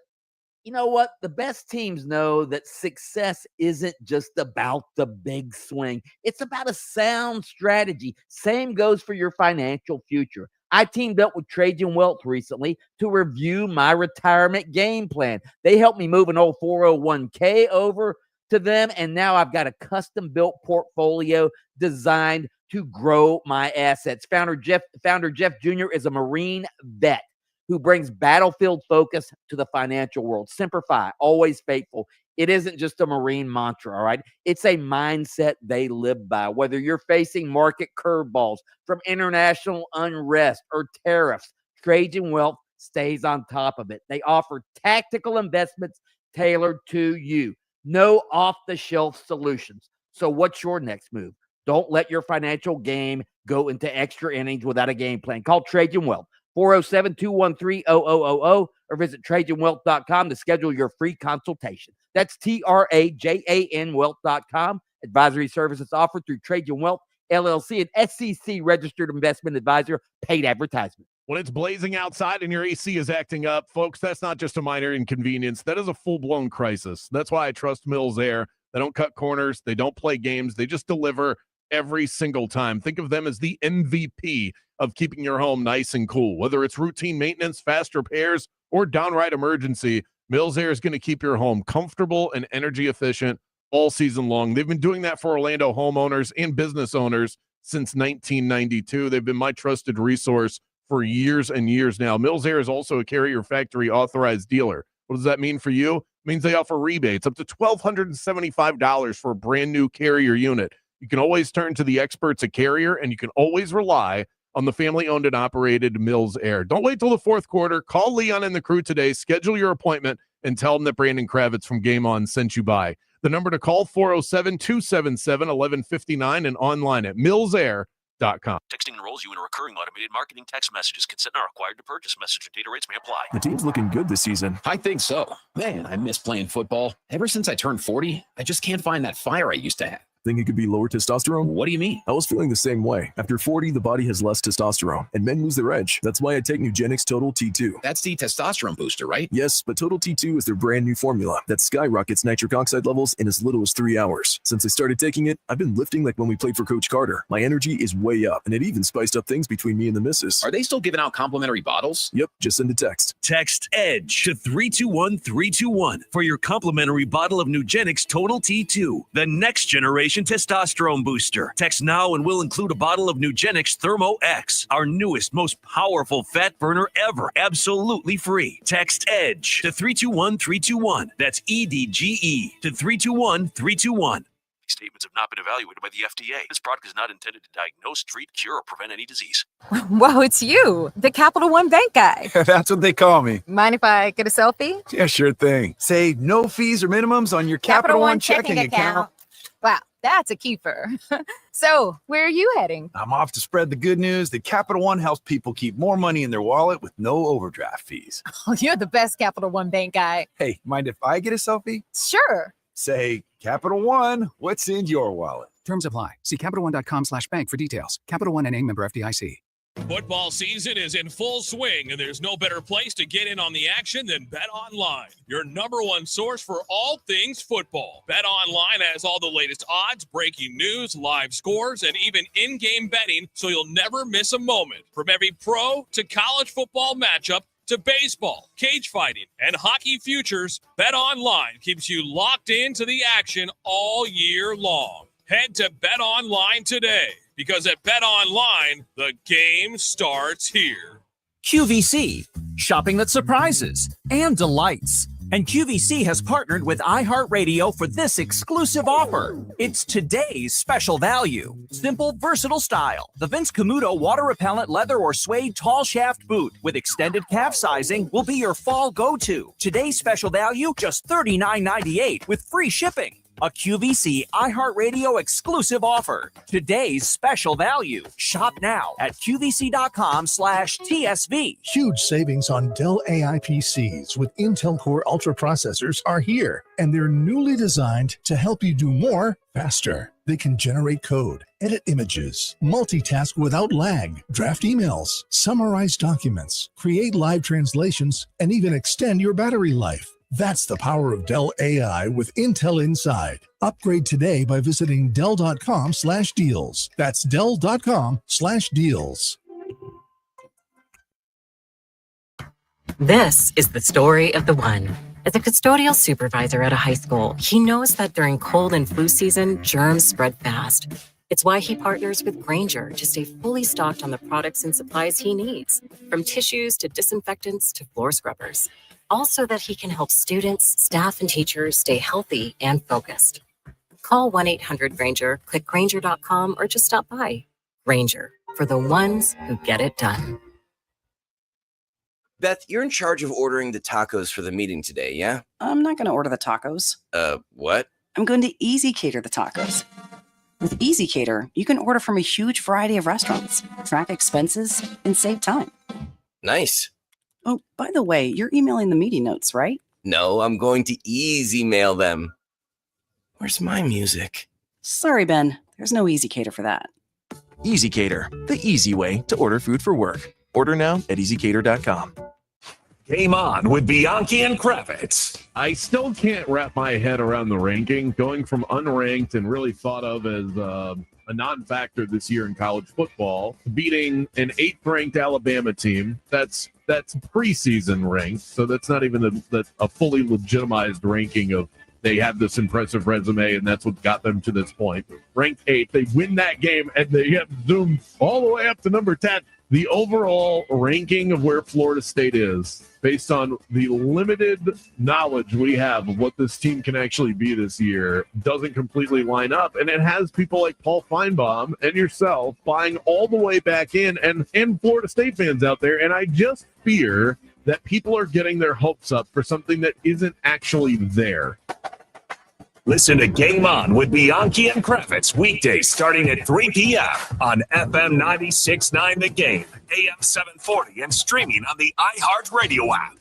you know what? The best teams know that success isn't just about the big swing. It's about a sound strategy. Same goes for your financial future. I teamed up with Trajan Wealth recently to review my retirement game plan. They helped me move an old 401k over to them, and now I've got a custom-built portfolio designed to grow my assets. Founder Jeff Jr. is a Marine vet who brings battlefield focus to the financial world. Semper Fi, always faithful. It isn't just a Marine mantra, all right? It's a mindset they live by. Whether you're facing market curveballs from international unrest or tariffs, Trajan Wealth stays on top of it. They offer tactical investments tailored to you. No off-the-shelf solutions. So what's your next move? Don't let your financial game go into extra innings without a game plan. Call Trajan Wealth, 407-213-0000, or visit TrajanWealth.com to schedule your free consultation. That's TRAJAN Wealth.com. Advisory services offered through Trajan Wealth, LLC, an SEC-registered investment advisor. Paid advertisement. When it's blazing outside and your AC is acting up, folks, that's not just a minor inconvenience. That is a full-blown crisis. That's why I trust Mills Air. They don't cut corners. They don't play games. They just deliver every single time. Think of them as the MVP of keeping your home nice and cool. Whether it's routine maintenance, fast repairs, or downright emergency, Mills Air is going to keep your home comfortable and energy efficient all season long. They've been doing that for Orlando homeowners and business owners since 1992. They've been my trusted resource for years and years now. Mills Air is also a Carrier Factory authorized dealer. What does that mean for you? It means they offer rebates up to $1,275 for a brand new Carrier unit. You can always turn to the experts at Carrier, and you can always rely on the family-owned and operated Mills Air. Don't wait till the fourth quarter. Call Leon and the crew today. Schedule your appointment and tell them that Brandon Kravitz from Game On sent you by. The number to call, 407-277-1159, and online at millsair.com. Texting enrolls you in a recurring automated marketing text messages. Consent not required to purchase. Message and data rates may apply. The team's looking good this season. I think so. Man, I miss playing football. Ever since I turned 40, I just can't find that fire I used to have. Think it could be lower testosterone? What do you mean? I was feeling the same way. After 40, the body has less testosterone, and men lose their edge. That's why I take Nugenix Total T2. That's the testosterone booster, right? Yes, but Total T2 is their brand new formula that skyrockets nitric oxide levels in as little as 3 hours. Since I started taking it, I've been lifting like when we played for Coach Carter. My energy is way up, and it even spiced up things between me and the missus. Are they still giving out complimentary bottles? Yep, just send a text. Text EDGE to 321-321 for your complimentary bottle of Nugenix Total T2, the next generation testosterone booster. Text now and we'll include a bottle of Nugenix Thermo X, our newest, most powerful fat burner ever, absolutely free. Text EDGE to 321-321. That's EDGE to 321-321. These statements have not been evaluated by the FDA. This product is not intended to diagnose, treat, cure, or prevent any disease. Whoa, it's you, the Capital One Bank guy. That's what they call me. Mind if I get a selfie? Yeah, sure thing. Say no fees or minimums on your Capital One checking account. Wow, that's a keeper. So, where are you heading? I'm off to spread the good news that Capital One helps people keep more money in their wallet with no overdraft fees. Oh, you're the best Capital One Bank guy. Hey, mind if I get a selfie? Sure. Say, Capital One, what's in your wallet? Terms apply. See CapitalOne.com/bank for details. Capital One NA, member FDIC. Football season is in full swing, and there's no better place to get in on the action than BetOnline, your number one source for all things football. BetOnline has all the latest odds, breaking news, live scores, and even in-game betting, so you'll never miss a moment. From every pro to college football matchup to baseball, cage fighting, and hockey futures, BetOnline keeps you locked into the action all year long. Head to BetOnline today, because at BetOnline, the game starts here. QVC, shopping that surprises and delights. And QVC has partnered with iHeartRadio for this exclusive offer. It's today's special value. Simple, versatile style. The Vince Camuto water repellent leather or suede tall shaft boot with extended calf sizing will be your fall go-to. Today's special value, just $39.98 with free shipping. A QVC iHeartRadio exclusive offer. Today's special value. Shop now at QVC.com/TSV. Huge savings on Dell AI PCs with Intel Core Ultra processors are here, and they're newly designed to help you do more faster. They can generate code, edit images, multitask without lag, draft emails, summarize documents, create live translations, and even extend your battery life. That's the power of Dell AI with Intel inside. Upgrade today by visiting Dell.com/deals. That's Dell.com/deals. This is the story of the one. As a custodial supervisor at a high school, he knows that during cold and flu season, germs spread fast. It's why he partners with Grainger to stay fully stocked on the products and supplies he needs, from tissues to disinfectants to floor scrubbers. Also that he can help students, staff, and teachers stay healthy and focused. Call 1-800-GRAINGER, click Grainger.com, or just stop by. Grainger, for the ones who get it done. Beth, you're in charge of ordering the tacos for the meeting today, yeah? I'm not going to order the tacos. What? I'm going to Easy Cater the tacos. With Easy Cater, you can order from a huge variety of restaurants, track expenses, and save time. Nice. Oh, by the way, you're emailing the meeting notes, right? No, I'm going to easy mail them. Where's my music? Sorry, Ben. There's no Easy Cater for that. Easy Cater, the easy way to order food for work. Order now at easycater.com. Game on with Bianchi and Kravitz. I still can't wrap my head around the ranking, going from unranked and really thought of as a non-factor this year in college football, beating an 8th-ranked Alabama team. That's preseason ranked, so that's not even a fully legitimized ranking of they have this impressive resume, and that's what got them to this point. Ranked 8th, they win that game, and they have zoomed all the way up to number 10. The overall ranking of where Florida State is, based on the limited knowledge we have of what this team can actually be this year, doesn't completely line up. And it has people like Paul Feinbaum and yourself buying all the way back in, and Florida State fans out there. And I just fear that people are getting their hopes up for something that isn't actually there. Listen to Game On with Bianchi and Kravitz weekdays starting at 3 p.m. on FM 96.9 The Game, AM 740, and streaming on the iHeartRadio app.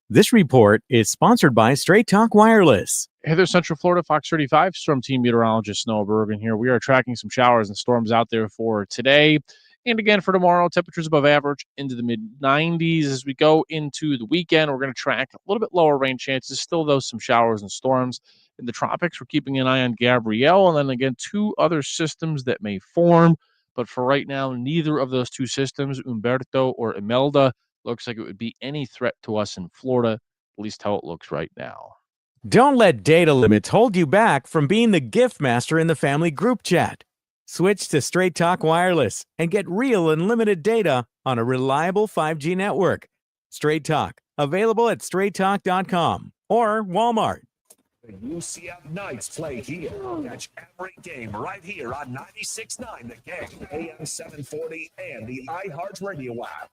This report is sponsored by Straight Talk Wireless. Hey there, Central Florida, Fox 35, Storm Team Meteorologist Noah Bergen here. We are tracking some showers and storms out there for today. And again, for tomorrow, temperatures above average into the mid-90s. As we go into the weekend, we're going to track a little bit lower rain chances. Still, though, some showers and storms. In the tropics, we're keeping an eye on Gabrielle, and then again, 2 other systems that may form. But for right now, neither of those 2 systems, Umberto or Imelda, looks like it would be any threat to us in Florida, at least how it looks right now. Don't let data limits hold you back from being the gift master in the family group chat. Switch to Straight Talk Wireless and get real unlimited data on a reliable 5G network. Straight Talk, available at straighttalk.com or Walmart. The UCF Knights play here. Catch every game right here on 96.9 The Game, AM 740, and the iHeartRadio app.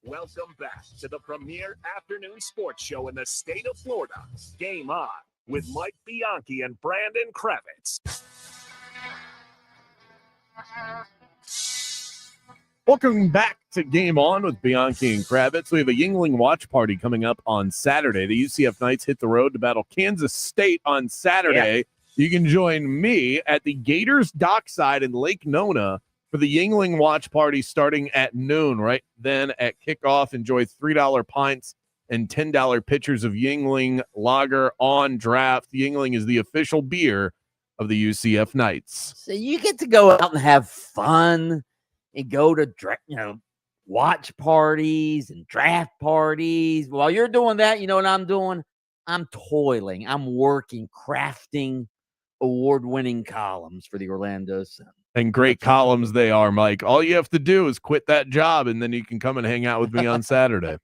Welcome back to the premier afternoon sports show in the state of Florida. Game On with Mike Bianchi and Brandon Kravitz. Welcome back to Game On with Bianchi and Kravitz. We have a Yingling watch party coming up on Saturday. The UCF Knights hit the road to battle Kansas State on Saturday. Yeah. You can join me at the Gators Dockside in Lake Nona for the Yingling watch party starting at noon. Right then at kickoff, enjoy $3 pints and $10 pitchers of Yingling lager on draft. Yingling is the official beer of the UCF Knights. So you get to go out and have fun and go to, watch parties and draft parties. While you're doing that, you know what I'm doing? I'm toiling. I'm working, crafting award-winning columns for the Orlando Sun. And great columns they are, Mike. All you have to do is quit that job, and then you can come and hang out with me on Saturday.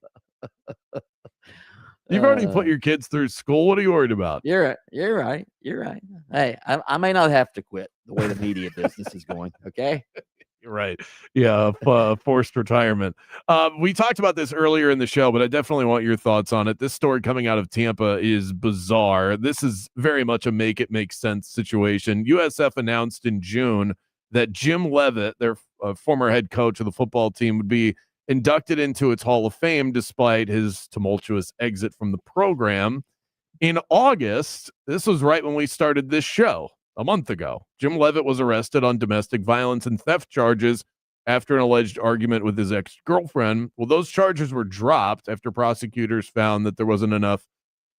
You've already put your kids through school. What are you worried about? You're right. You're right. You're right. Hey, I may not have to quit the way the media business is going. Okay. You're right. Yeah, forced retirement. We talked about this earlier in the show, but I definitely want your thoughts on it. This story coming out of Tampa is bizarre. This is very much a make it make sense situation. USF announced in June that Jim Leavitt, their former head coach of the football team, would be inducted into its Hall of Fame despite his tumultuous exit from the program. In August, this was right when we started this show. A month ago, Jim Leavitt was arrested on domestic violence and theft charges after an alleged argument with his ex-girlfriend. Well, those charges were dropped after prosecutors found that there wasn't enough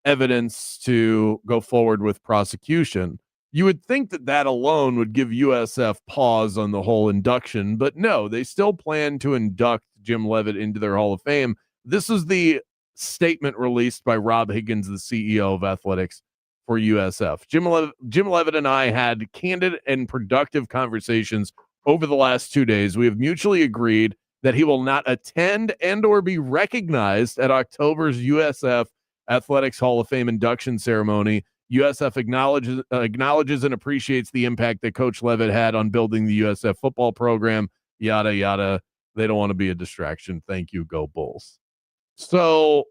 evidence to go forward with prosecution. You would think that that alone would give USF pause on the whole induction, but no, they still plan to induct Jim Leavitt into their Hall of Fame. This is the statement released by Rob Higgins, the CEO of athletics for USF. Jim Leavitt and I had candid and productive conversations over the last 2 days. We have mutually agreed that he will not attend and or be recognized at October's USF Athletics Hall of Fame induction ceremony. USF acknowledges and appreciates the impact that Coach Leavitt had on building the USF football program, yada, yada. They don't want to be a distraction. Thank you. Go Bulls. So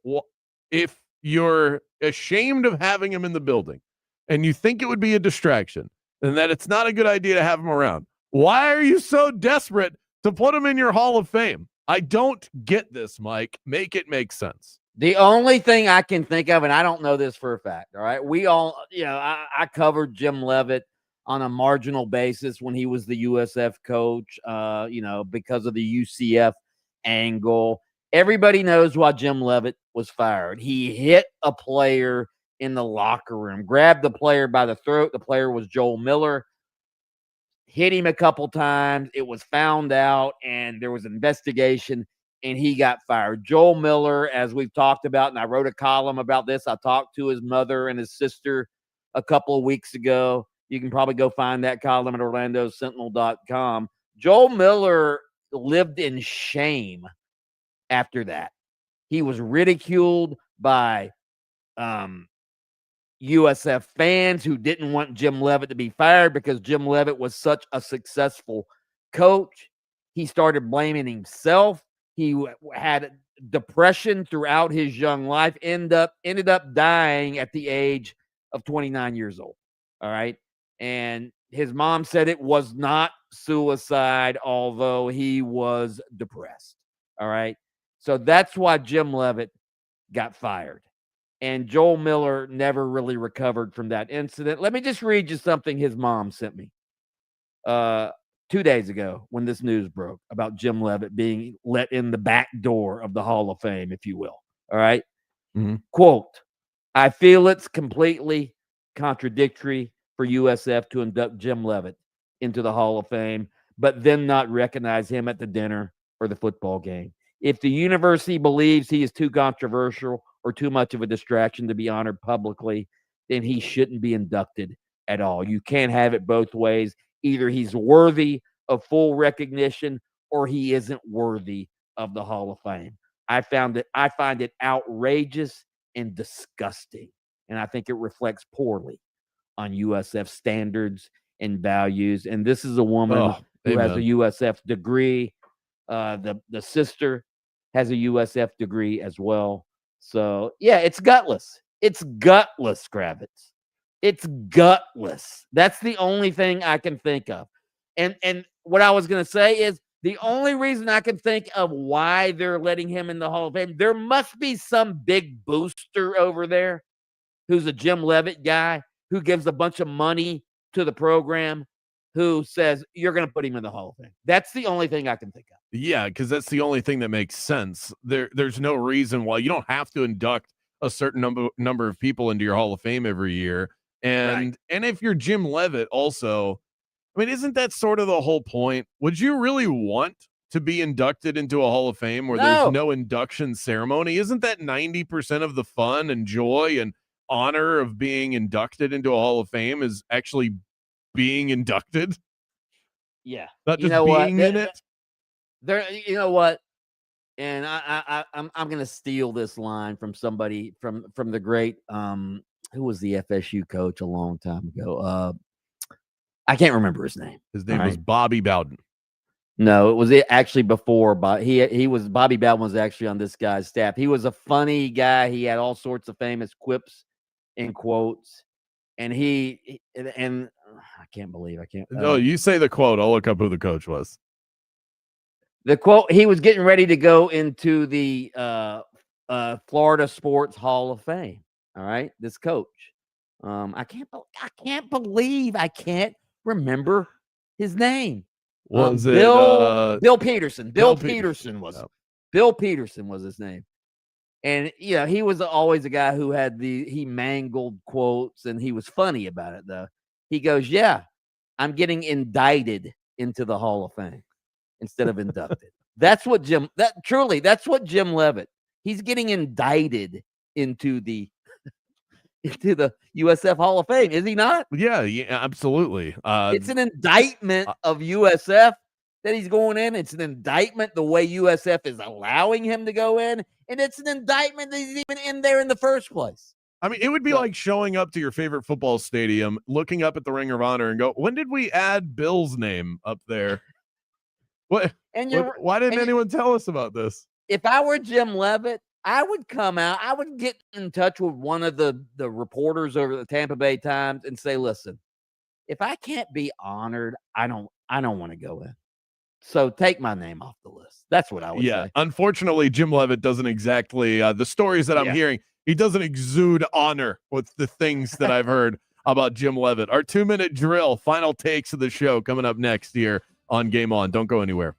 if you're ashamed of having him in the building and you think it would be a distraction and that it's not a good idea to have him around, why are you so desperate to put him in your Hall of Fame? I don't get this, Mike. Make it make sense. The only thing I can think of, and I don't know this for a fact, all right, we all, I covered Jim Leavitt on a marginal basis when he was the USF coach, because of the UCF angle. Everybody knows why Jim Leavitt was fired. He hit a player in the locker room, grabbed the player by the throat. The player was Joel Miller, hit him a couple times. It was found out, and there was investigation, and he got fired. Joel Miller, as we've talked about, and I wrote a column about this. I talked to his mother and his sister a couple of weeks ago. You can probably go find that column at orlandosentinel.com. Joel Miller lived in shame after that. He was ridiculed by USF fans who didn't want Jim Leavitt to be fired because Jim Leavitt was such a successful coach. He started blaming himself. He had depression throughout his young life, ended up dying at the age of 29 years old. All right. And his mom said it was not suicide, although he was depressed. All right. So that's why Jim Leavitt got fired. And Joel Miller never really recovered from that incident. Let me just read you something his mom sent me 2 days ago when this news broke about Jim Leavitt being let in the back door of the Hall of Fame, if you will. All right. Mm-hmm. Quote, I feel it's completely contradictory for USF to induct Jim Leavitt into the Hall of Fame, but then not recognize him at the dinner or the football game. If the university believes he is too controversial or too much of a distraction to be honored publicly, then he shouldn't be inducted at all. You can't have it both ways. Either he's worthy of full recognition or he isn't worthy of the Hall of Fame. I find it outrageous and disgusting, and I think it reflects poorly on USF standards and values. And this is a woman who has a USF degree. The sister has a USF degree as well. So, yeah, it's gutless. It's gutless, Kravitz. It's gutless. That's the only thing I can think of. And what I was going to say is the only reason I can think of why they're letting him in the Hall of Fame, there must be some big booster over there who's a Jim Leavitt guy who gives a bunch of money to the program who says you're going to put him in the Hall of Fame. That's the only thing I can think of. Yeah, because that's the only thing that makes sense. There's no reason why you don't have to induct a certain number of people into your Hall of Fame every year. And if you're Jim Leavitt also, I mean, isn't that sort of the whole point? Would you really want to be inducted into a Hall of Fame where there's no induction ceremony? Isn't that 90% of the fun and joy and honor of being inducted into a Hall of Fame is actually being inducted? Yeah. Not just being in it? You know what? And I'm going to steal this line from somebody from the great who was the FSU coach a long time ago. I can't remember his name. His name was Bobby Bowden. No, it was actually before, but he was Bobby Bowden was actually on this guy's staff. He was a funny guy. He had all sorts of famous quips and quotes, and and I can't believe I can't. No, you say the quote. I'll look up who the coach was. The quote: he was getting ready to go into the Florida Sports Hall of Fame. All right, this coach. I can't believe I can't remember his name. Was it Bill Peterson? Bill Peterson was Bill Peterson was his name. And he was always a guy who had he mangled quotes, and he was funny about it though. He goes, "Yeah, I'm getting indicted into the Hall of Fame instead of inducted." That's what that's what Jim Leavitt. He's getting indicted into the USF Hall of Fame, is he not? Yeah, absolutely. It's an indictment of USF that he's going in. It's an indictment the way USF is allowing him to go in, and it's an indictment that he's even in there in the first place. I mean, it would be like showing up to your favorite football stadium, looking up at the Ring of Honor, and go, "When did we add Bill's name up there? Why didn't anyone tell us about this?" If I were Jim Leavitt, I would come out. I would get in touch with one of the reporters over the Tampa Bay Times and say, "Listen, if I can't be honored, I don't want to go in. So take my name off the list." That's what I would say. Unfortunately, Jim Leavitt doesn't exactly the stories that I'm hearing. He doesn't exude honor with the things that I've heard about Jim Leavitt. Our 2-minute drill, final takes of the show coming up next here on Game On. Don't go anywhere.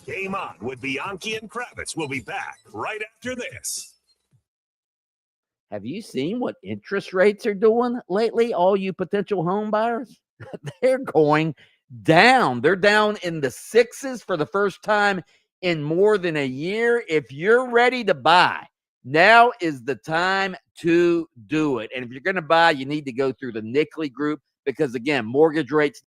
Game On with Bianchi and Kravitz. We'll be back right after this. Have you seen what interest rates are doing lately, all you potential home buyers? They're going down. They're down in the 6s for the first time in more than a year. If you're ready to buy, now is the time to do it. And if you're going to buy, you need to go through the Nickley Group because, again, mortgage rates